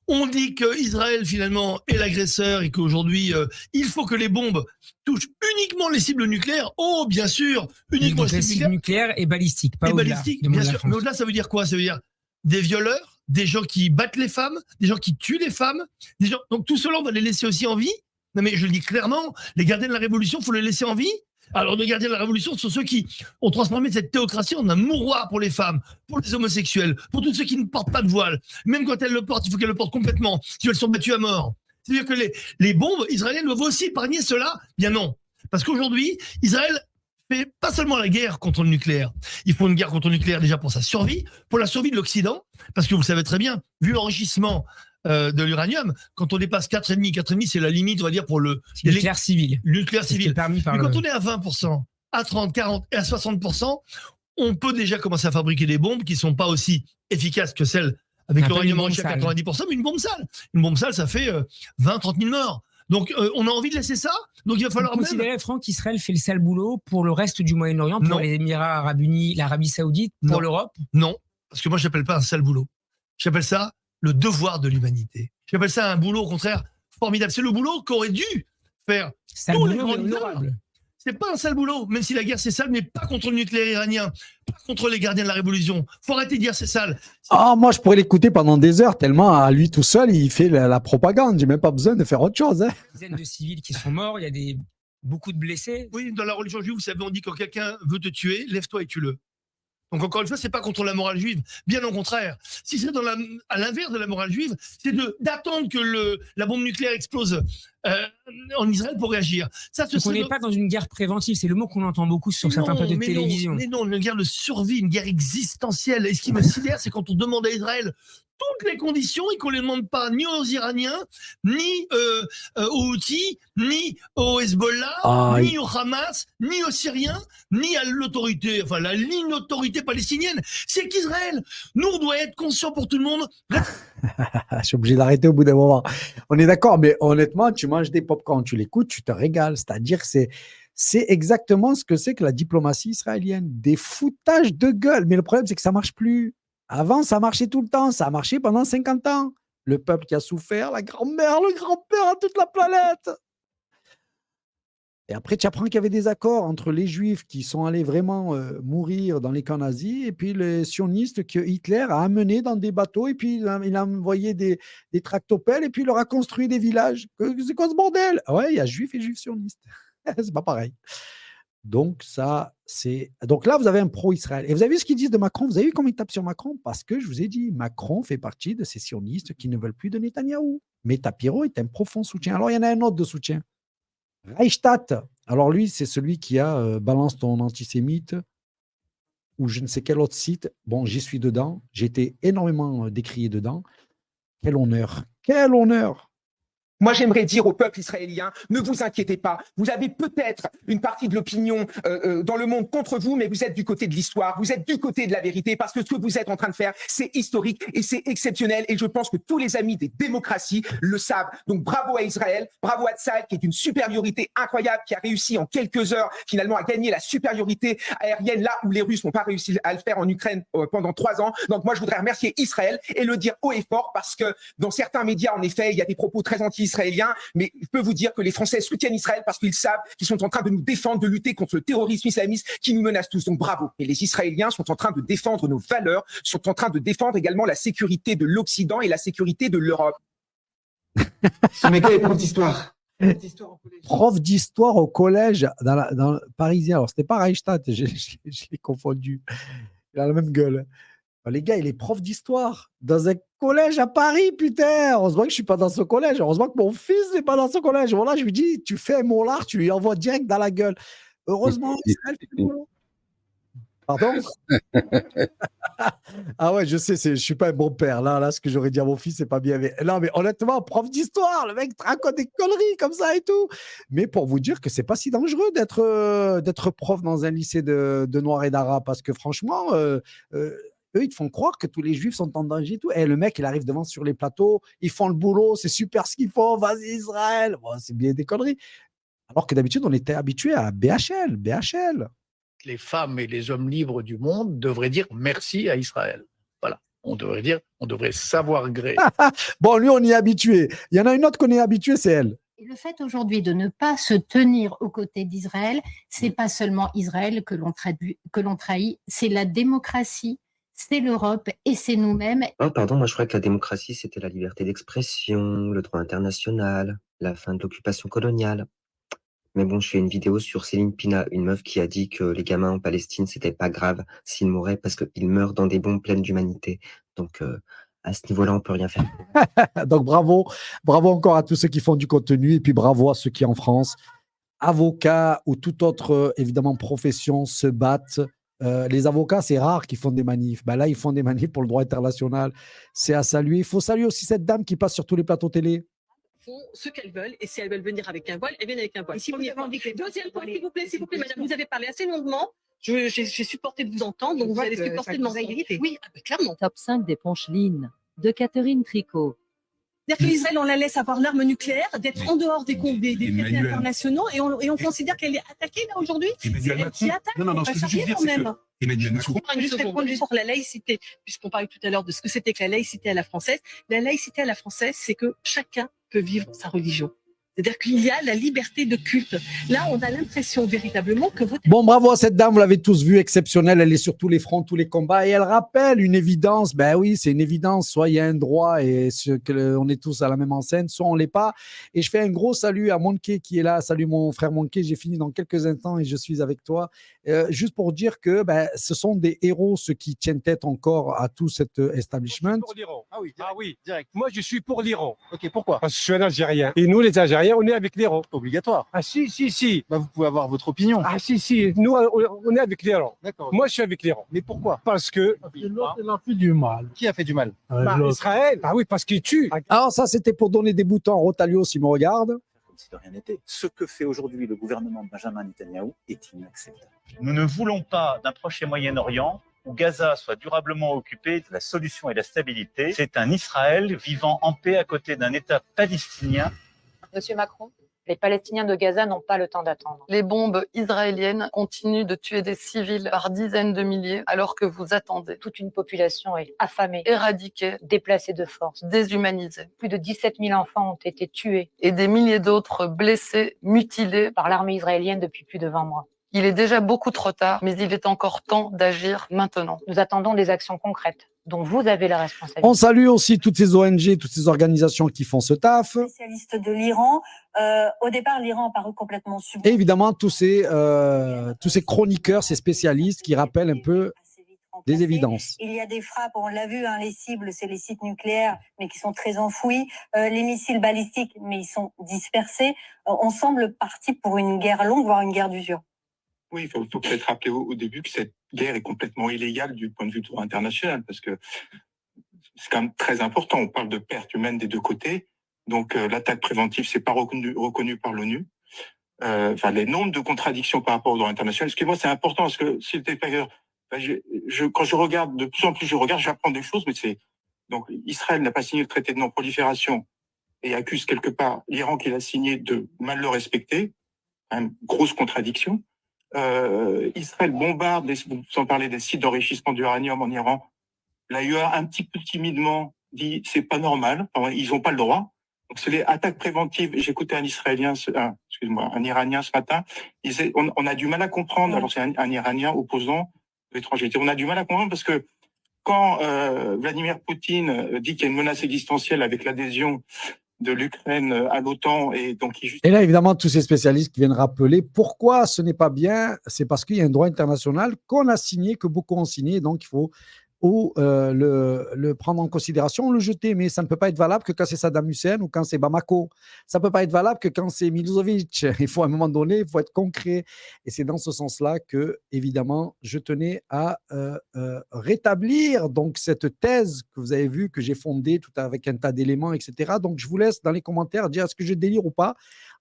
On dit qu'Israël, finalement, est l'agresseur et qu'aujourd'hui, il faut que les bombes touchent uniquement les cibles nucléaires. Oh, bien sûr, uniquement les cibles nucléaires et balistiques, pas au-delà. Bien sûr. Mais au-delà, ça veut dire quoi? Ça veut dire des violeurs, des gens qui battent les femmes, des gens qui tuent les femmes. Des gens... Donc tout cela, on va les laisser aussi en vie. Non mais je le dis clairement, les gardiens de la Révolution, il faut les laisser en vie. Alors, les gardiens de la Révolution sont ceux qui ont transformé cette théocratie en un mouroir pour les femmes, pour les homosexuels, pour tous ceux qui ne portent pas de voile. Même quand elles le portent, il faut qu'elles le portent complètement, sinon elles sont battues à mort. C'est-à-dire que les bombes israéliennes doivent aussi épargner cela? Bien non. Parce qu'aujourd'hui, Israël fait pas seulement la guerre contre le nucléaire. Il faut une guerre contre le nucléaire déjà pour sa survie, pour la survie de l'Occident, parce que vous le savez très bien, vu l'enrichissement de l'uranium, quand on dépasse 4,5, c'est la limite, on va dire, pour le nucléaire civil. Nucléaire civil. Mais quand on est à 20%, à 30, 40 et à 60%, on peut déjà commencer à fabriquer des bombes qui ne sont pas aussi efficaces que celles avec l'uranium enrichi à 90%, mais une bombe sale. Une bombe sale, ça fait 20, 30 000 morts. Donc, on a envie de laisser ça. Donc, il va falloir considérer, Franck, qu'Israël fait le sale boulot pour le reste du Moyen-Orient, pour les Émirats Arabes Unis, l'Arabie Saoudite, pour l'Europe? Non, parce que moi, je n'appelle pas un sale boulot. J'appelle ça le devoir de l'humanité. J'appelle ça un boulot, au contraire, formidable. C'est le boulot qu'aurait dû faire tous les grands leaders. C'est pas un sale boulot, même si la guerre c'est sale, mais pas contre le nucléaire iranien, pas contre les gardiens de la Révolution. Faut arrêter de dire c'est sale. Ah, moi je pourrais l'écouter pendant des heures, tellement à lui tout seul, il fait la propagande. J'ai même pas besoin de faire autre chose. Hein. Des dizaines de civils qui sont morts, il y a beaucoup de blessés. Oui, dans la religion juive, vous savez, on dit quand quelqu'un veut te tuer, lève-toi et tue-le. Donc encore une fois, c'est pas contre la morale juive, bien au contraire. Si c'est à l'inverse de la morale juive, c'est d'attendre que la bombe nucléaire explose en Israël pour réagir. Ça, on n'est pas dans une guerre préventive, c'est le mot qu'on entend beaucoup sur certains plateaux de télévision. Mais non, une guerre de survie, une guerre existentielle. Et ce qui me sidère, c'est quand on demande à Israël toutes les conditions et qu'on ne les demande pas ni aux Iraniens, ni aux Houthis, ni au Hezbollah, ni au Hamas, ni aux Syriens, ni à l'autorité, enfin la ligne autorité palestinienne. C'est qu'Israël, nous, on doit être conscients pour tout le monde. Je suis obligé d'arrêter au bout d'un moment. On est d'accord, mais honnêtement, tu manges des pop-corn, tu l'écoutes, tu te régales. C'est-à-dire que c'est exactement ce que c'est que la diplomatie israélienne. Des foutages de gueule. Mais le problème, c'est que ça ne marche plus. Avant, ça marchait tout le temps. Ça a marché pendant 50 ans. Le peuple qui a souffert, la grand-mère, le grand-père à toute la planète. Et après, tu apprends qu'il y avait des accords entre les Juifs qui sont allés vraiment mourir dans les camps nazis et puis les sionistes que Hitler a amenés dans des bateaux et puis il a envoyé des tractopelles et puis il leur a construit des villages. C'est quoi ce bordel? Ah ouais, il y a Juifs et Juifs sionistes. C'est pas pareil. Donc donc là, vous avez un pro-Israël. Et vous avez vu ce qu'ils disent de Macron? Vous avez vu comment ils tapent sur Macron? Parce que je vous ai dit, Macron fait partie de ces sionistes qui ne veulent plus de Netanyahou. Mais Tapiro est un profond soutien. Alors, il y en a un autre de soutien. Reichstadt. Alors lui, c'est celui qui a balance ton antisémite ou je ne sais quel autre site. Bon, j'y suis dedans. J'ai été énormément décrié dedans. Quel honneur. Quel honneur. Moi, j'aimerais dire au peuple israélien, ne vous inquiétez pas. Vous avez peut-être une partie de l'opinion dans le monde contre vous, mais vous êtes du côté de l'histoire, vous êtes du côté de la vérité, parce que ce que vous êtes en train de faire, c'est historique et c'est exceptionnel. Et je pense que tous les amis des démocraties le savent. Donc, bravo à Israël, bravo à Tsahal, qui est une supériorité incroyable, qui a réussi en quelques heures, finalement, à gagner la supériorité aérienne là où les Russes n'ont pas réussi à le faire en Ukraine pendant 3 ans. Donc, moi, je voudrais remercier Israël et le dire haut et fort, parce que dans certains médias, en effet, il y a des propos très anti-israéliens, mais je peux vous dire que les Français soutiennent Israël parce qu'ils savent qu'ils sont en train de nous défendre, de lutter contre le terrorisme islamiste qui nous menace tous. Donc bravo. Et les Israéliens sont en train de défendre nos valeurs, sont en train de défendre également la sécurité de l'Occident et la sécurité de l'Europe. Ce mec-là est prof d'histoire. Prof d'histoire au collège dans le parisien. Alors, c'était pas Reichstadt, je l'ai confondu. Il a la même gueule. Les gars, il est prof d'histoire dans un collège à Paris, putain. Heureusement que je ne suis pas dans ce collège. Heureusement que mon fils n'est pas dans ce collège. Voilà, je lui dis, tu fais un mollard, tu lui envoies direct dans la gueule. Heureusement, Israël fait le boulot. Pardon? Ah ouais, je sais, je ne suis pas un bon père. Là, ce que j'aurais dit à mon fils, c'est pas bien. Mais, non, mais honnêtement, prof d'histoire, le mec te raconte des conneries comme ça et tout. Mais pour vous dire que c'est pas si dangereux d'être prof dans un lycée de Noirs et d'Arabes. Parce que franchement, eux, ils te font croire que tous les Juifs sont en danger et tout. Et le mec, il arrive devant sur les plateaux, ils font le boulot, c'est super ce qu'ils font, vas-y Israël. Bon, c'est bien des conneries. Alors que d'habitude, on était habitué à BHL. Les femmes et les hommes libres du monde devraient dire merci à Israël. Voilà. On devrait savoir gré. Bon, lui, on y est habitué. Il y en a une autre qu'on est habitué, c'est elle. Et le fait aujourd'hui de ne pas se tenir aux côtés d'Israël, c'est pas seulement Israël que l'on trahit, c'est la démocratie, c'est l'Europe et c'est nous-mêmes. Oh, pardon, moi je crois que la démocratie, c'était la liberté d'expression, le droit international, la fin de l'occupation coloniale. Mais bon, je fais une vidéo sur Céline Pina, une meuf qui a dit que les gamins en Palestine, c'était pas grave s'ils mouraient parce qu'ils meurent dans des bombes pleines d'humanité. Donc, à ce niveau-là, on peut rien faire. Donc, bravo encore à tous ceux qui font du contenu et puis bravo à ceux qui, en France, avocats ou toute autre, évidemment, profession, se battent. Les avocats, c'est rare qu'ils font des manifs. Ben là, ils font des manifs pour le droit international. C'est à saluer. Il faut saluer aussi cette dame qui passe sur tous les plateaux télé. Font ce qu'elles veulent et si elles veulent venir avec un voile, elles viennent avec un voile. Deuxième point, s'il vous plaît, madame, vous avez parlé assez longuement. J'ai supporté de vous entendre, donc vous allez supporter de m'entendre. Oui, clairement. Top 5 des Poncheline de Catherine Tricot. C'est-à-dire que l'Israël, on la laisse avoir l'arme nucléaire, d'être en dehors des traités internationaux et on considère qu'elle est attaquée là aujourd'hui. C'est elle qui attaque. Non, ce que je veux dire, c'est que Emmanuel Macron. Juste répondre sur la laïcité, puisqu'on parlait tout à l'heure de ce que c'était que la laïcité à la française. La laïcité à la française, c'est que chacun peut vivre sa religion. C'est-à-dire qu'il y a la liberté de culte. Là, on a l'impression véritablement que votre... Bon, bravo à cette dame, vous l'avez tous vue, exceptionnelle. Elle est sur tous les fronts, tous les combats. Et elle rappelle une évidence. Ben oui, c'est une évidence. Soit il y a un droit et on est tous à la même enseigne, soit on ne l'est pas. Et je fais un gros salut à Monké qui est là. Salut mon frère Monké, j'ai fini dans quelques instants et je suis avec toi. Juste pour dire que ce sont des héros, ceux qui tiennent tête encore à tout cet establishment. Pour l'Iran. Ah oui, direct. Moi, je suis pour l'Iran. Ok, pourquoi? Parce que je suis un Algérien. Et nous, les Algériens, on est avec l'Iran. Obligatoire. Ah si. Vous pouvez avoir votre opinion. Ah si. Nous, on est avec l'Iran. D'accord. Moi, je suis avec l'Iran. Mais pourquoi? Parce que... L'autre, il a fait du mal. Qui a fait du mal? Israël. Ah oui, parce qu'il tue. Alors ça, c'était pour donner des boutons à Rotalio, s'il me regarde. Comme si de rien n'était. Ce que fait aujourd'hui le gouvernement de Benjamin Netanyahou est inacceptable. Nous ne voulons pas d'un Proche et Moyen-Orient où Gaza soit durablement occupé. La solution et la stabilité, c'est un Israël vivant en paix à côté d'un État palestinien. Monsieur Macron, Les Palestiniens de Gaza n'ont pas le temps d'attendre. Les bombes israéliennes continuent de tuer des civils par dizaines de milliers alors que vous attendez. Toute une population est affamée, Éradiqués, déplacée de force. déshumanisés. Plus de 17 000 enfants ont été tués Et des milliers d'autres blessés, mutilés. par l'armée israélienne depuis plus de 20 mois. Il est déjà beaucoup trop tard, mais il est encore temps d'agir maintenant. Nous attendons des actions concrètes dont vous avez la responsabilité. On salue aussi toutes ces ONG, toutes ces organisations qui font ce taf. Spécialiste de l'Iran. Au départ, l'Iran a paru complètement Et submergé. évidemment, tous ces chroniqueurs, ces spécialistes qui rappellent un peu des évidences. Il y a des frappes, on l'a vu, les cibles, c'est les sites nucléaires, mais qui sont très enfouis. Les missiles balistiques, mais ils sont dispersés. On semble parti pour une guerre longue, voire une guerre d'usure. Oui, il faut peut-être rappeler au début que cette guerre est complètement illégale du point de vue du droit international, parce que c'est quand même très important. On parle de pertes humaines des deux côtés. Donc l'attaque préventive, c'est pas reconnu par l'ONU. Les nombres de contradictions par rapport au droit international. Excusez-moi, c'est important parce que s'il était quand je regarde, de plus en plus j'apprends des choses, mais donc Israël n'a pas signé le traité de non-prolifération et accuse quelque part l'Iran qui l'a signé de mal le respecter. Grosse contradiction. Israël bombarde, sans parler des sites d'enrichissement d'uranium en Iran. L'AUA un petit peu timidement dit c'est pas normal, ils n'ont pas le droit. Donc c'est les attaques préventives. J'écoutais un Iranien ce matin. Il disait on a du mal à comprendre. Alors c'est un Iranien opposant de l'étranger. On a du mal à comprendre parce que quand Vladimir Poutine dit qu'il y a une menace existentielle avec l'adhésion de l'Ukraine à l'OTAN et donc Et là, évidemment, tous ces spécialistes qui viennent rappeler pourquoi ce n'est pas bien, c'est parce qu'il y a un droit international qu'on a signé, que beaucoup ont signé, donc il faut le prendre en considération, le jeter, mais ça ne peut pas être valable que quand c'est Saddam Hussein ou quand c'est Bamako. Ça ne peut pas être valable que quand c'est Milosevic. Il faut à un moment donné, il faut être concret. Et c'est dans ce sens-là que, évidemment, je tenais à rétablir donc cette thèse que vous avez vue, que j'ai fondée tout avec un tas d'éléments, etc. Donc, je vous laisse dans les commentaires dire est-ce que je délire ou pas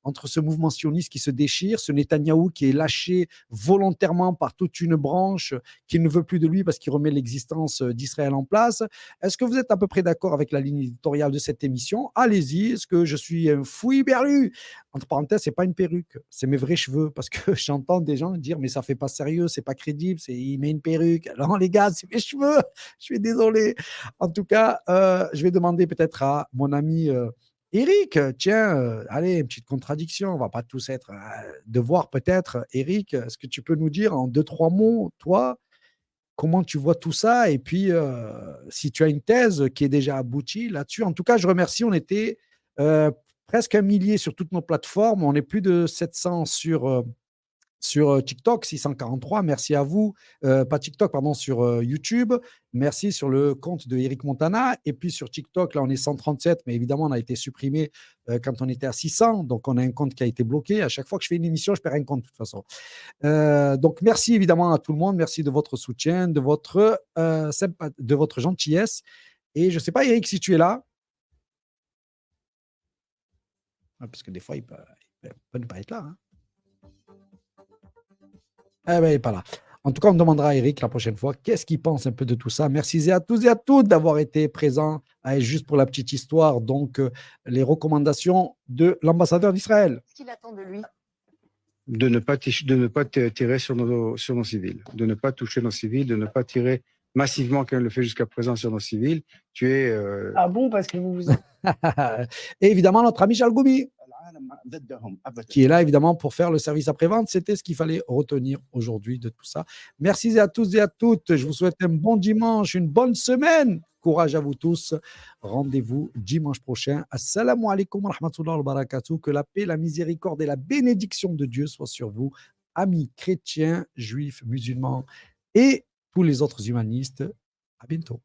entre ce mouvement sioniste qui se déchire, ce Netanyahou qui est lâché volontairement par toute une branche qui ne veut plus de lui parce qu'il remet l'existence d'Israël en place. Est-ce que vous êtes à peu près d'accord avec la ligne éditoriale de cette émission? Allez-y. Est-ce que je suis un fou berlu? Entre parenthèses, c'est pas une perruque, c'est mes vrais cheveux parce que j'entends des gens dire mais ça fait pas sérieux, c'est pas crédible, il met une perruque. Non les gars, c'est mes cheveux. Je suis désolé. En tout cas, je vais demander peut-être à mon ami Eric, tiens, allez, une petite contradiction, on ne va pas tous être de voir peut-être. Eric, est-ce que tu peux nous dire en 2-3 mots, toi, comment tu vois tout ça? Et puis, si tu as une thèse qui est déjà aboutie là-dessus. En tout cas, je remercie, on était presque 1 millier sur toutes nos plateformes, on est plus de 700 sur TikTok, 643, merci à vous. Pas TikTok, pardon, sur YouTube. Merci sur le compte de Eric Montana. Et puis sur TikTok, là, on est 137, mais évidemment, on a été supprimé quand on était à 600. Donc, on a un compte qui a été bloqué. À chaque fois que je fais une émission, je perds un compte de toute façon. Donc, merci évidemment à tout le monde. Merci de votre soutien, de votre gentillesse. Et je ne sais pas, Eric, si tu es là. Parce que des fois, il peut ne pas être là. Hein. Eh bien, il n'est pas là. En tout cas, on demandera à Eric la prochaine fois qu'est-ce qu'il pense un peu de tout ça. Merci à tous et à toutes d'avoir été présents. Allez, juste pour la petite histoire, donc les recommandations de l'ambassadeur d'Israël. Qu'est-ce qu'il attend de lui? De ne pas tirer sur nos civils, de ne pas toucher nos civils, de ne pas tirer massivement, comme on le fait jusqu'à présent sur nos civils. Ah bon, parce que vous... Et évidemment, notre ami Charles Goubi, qui est là évidemment pour faire le service après-vente. C'était ce qu'il fallait retenir aujourd'hui de tout ça. Merci à tous et à toutes. Je vous souhaite un bon dimanche, une bonne semaine. Courage à vous tous. Rendez-vous dimanche prochain. Assalamu alaikum wa rahmatullahi wa barakatuh. Que la paix, la miséricorde et la bénédiction de Dieu soient sur vous, amis chrétiens, juifs, musulmans et tous les autres humanistes. À bientôt.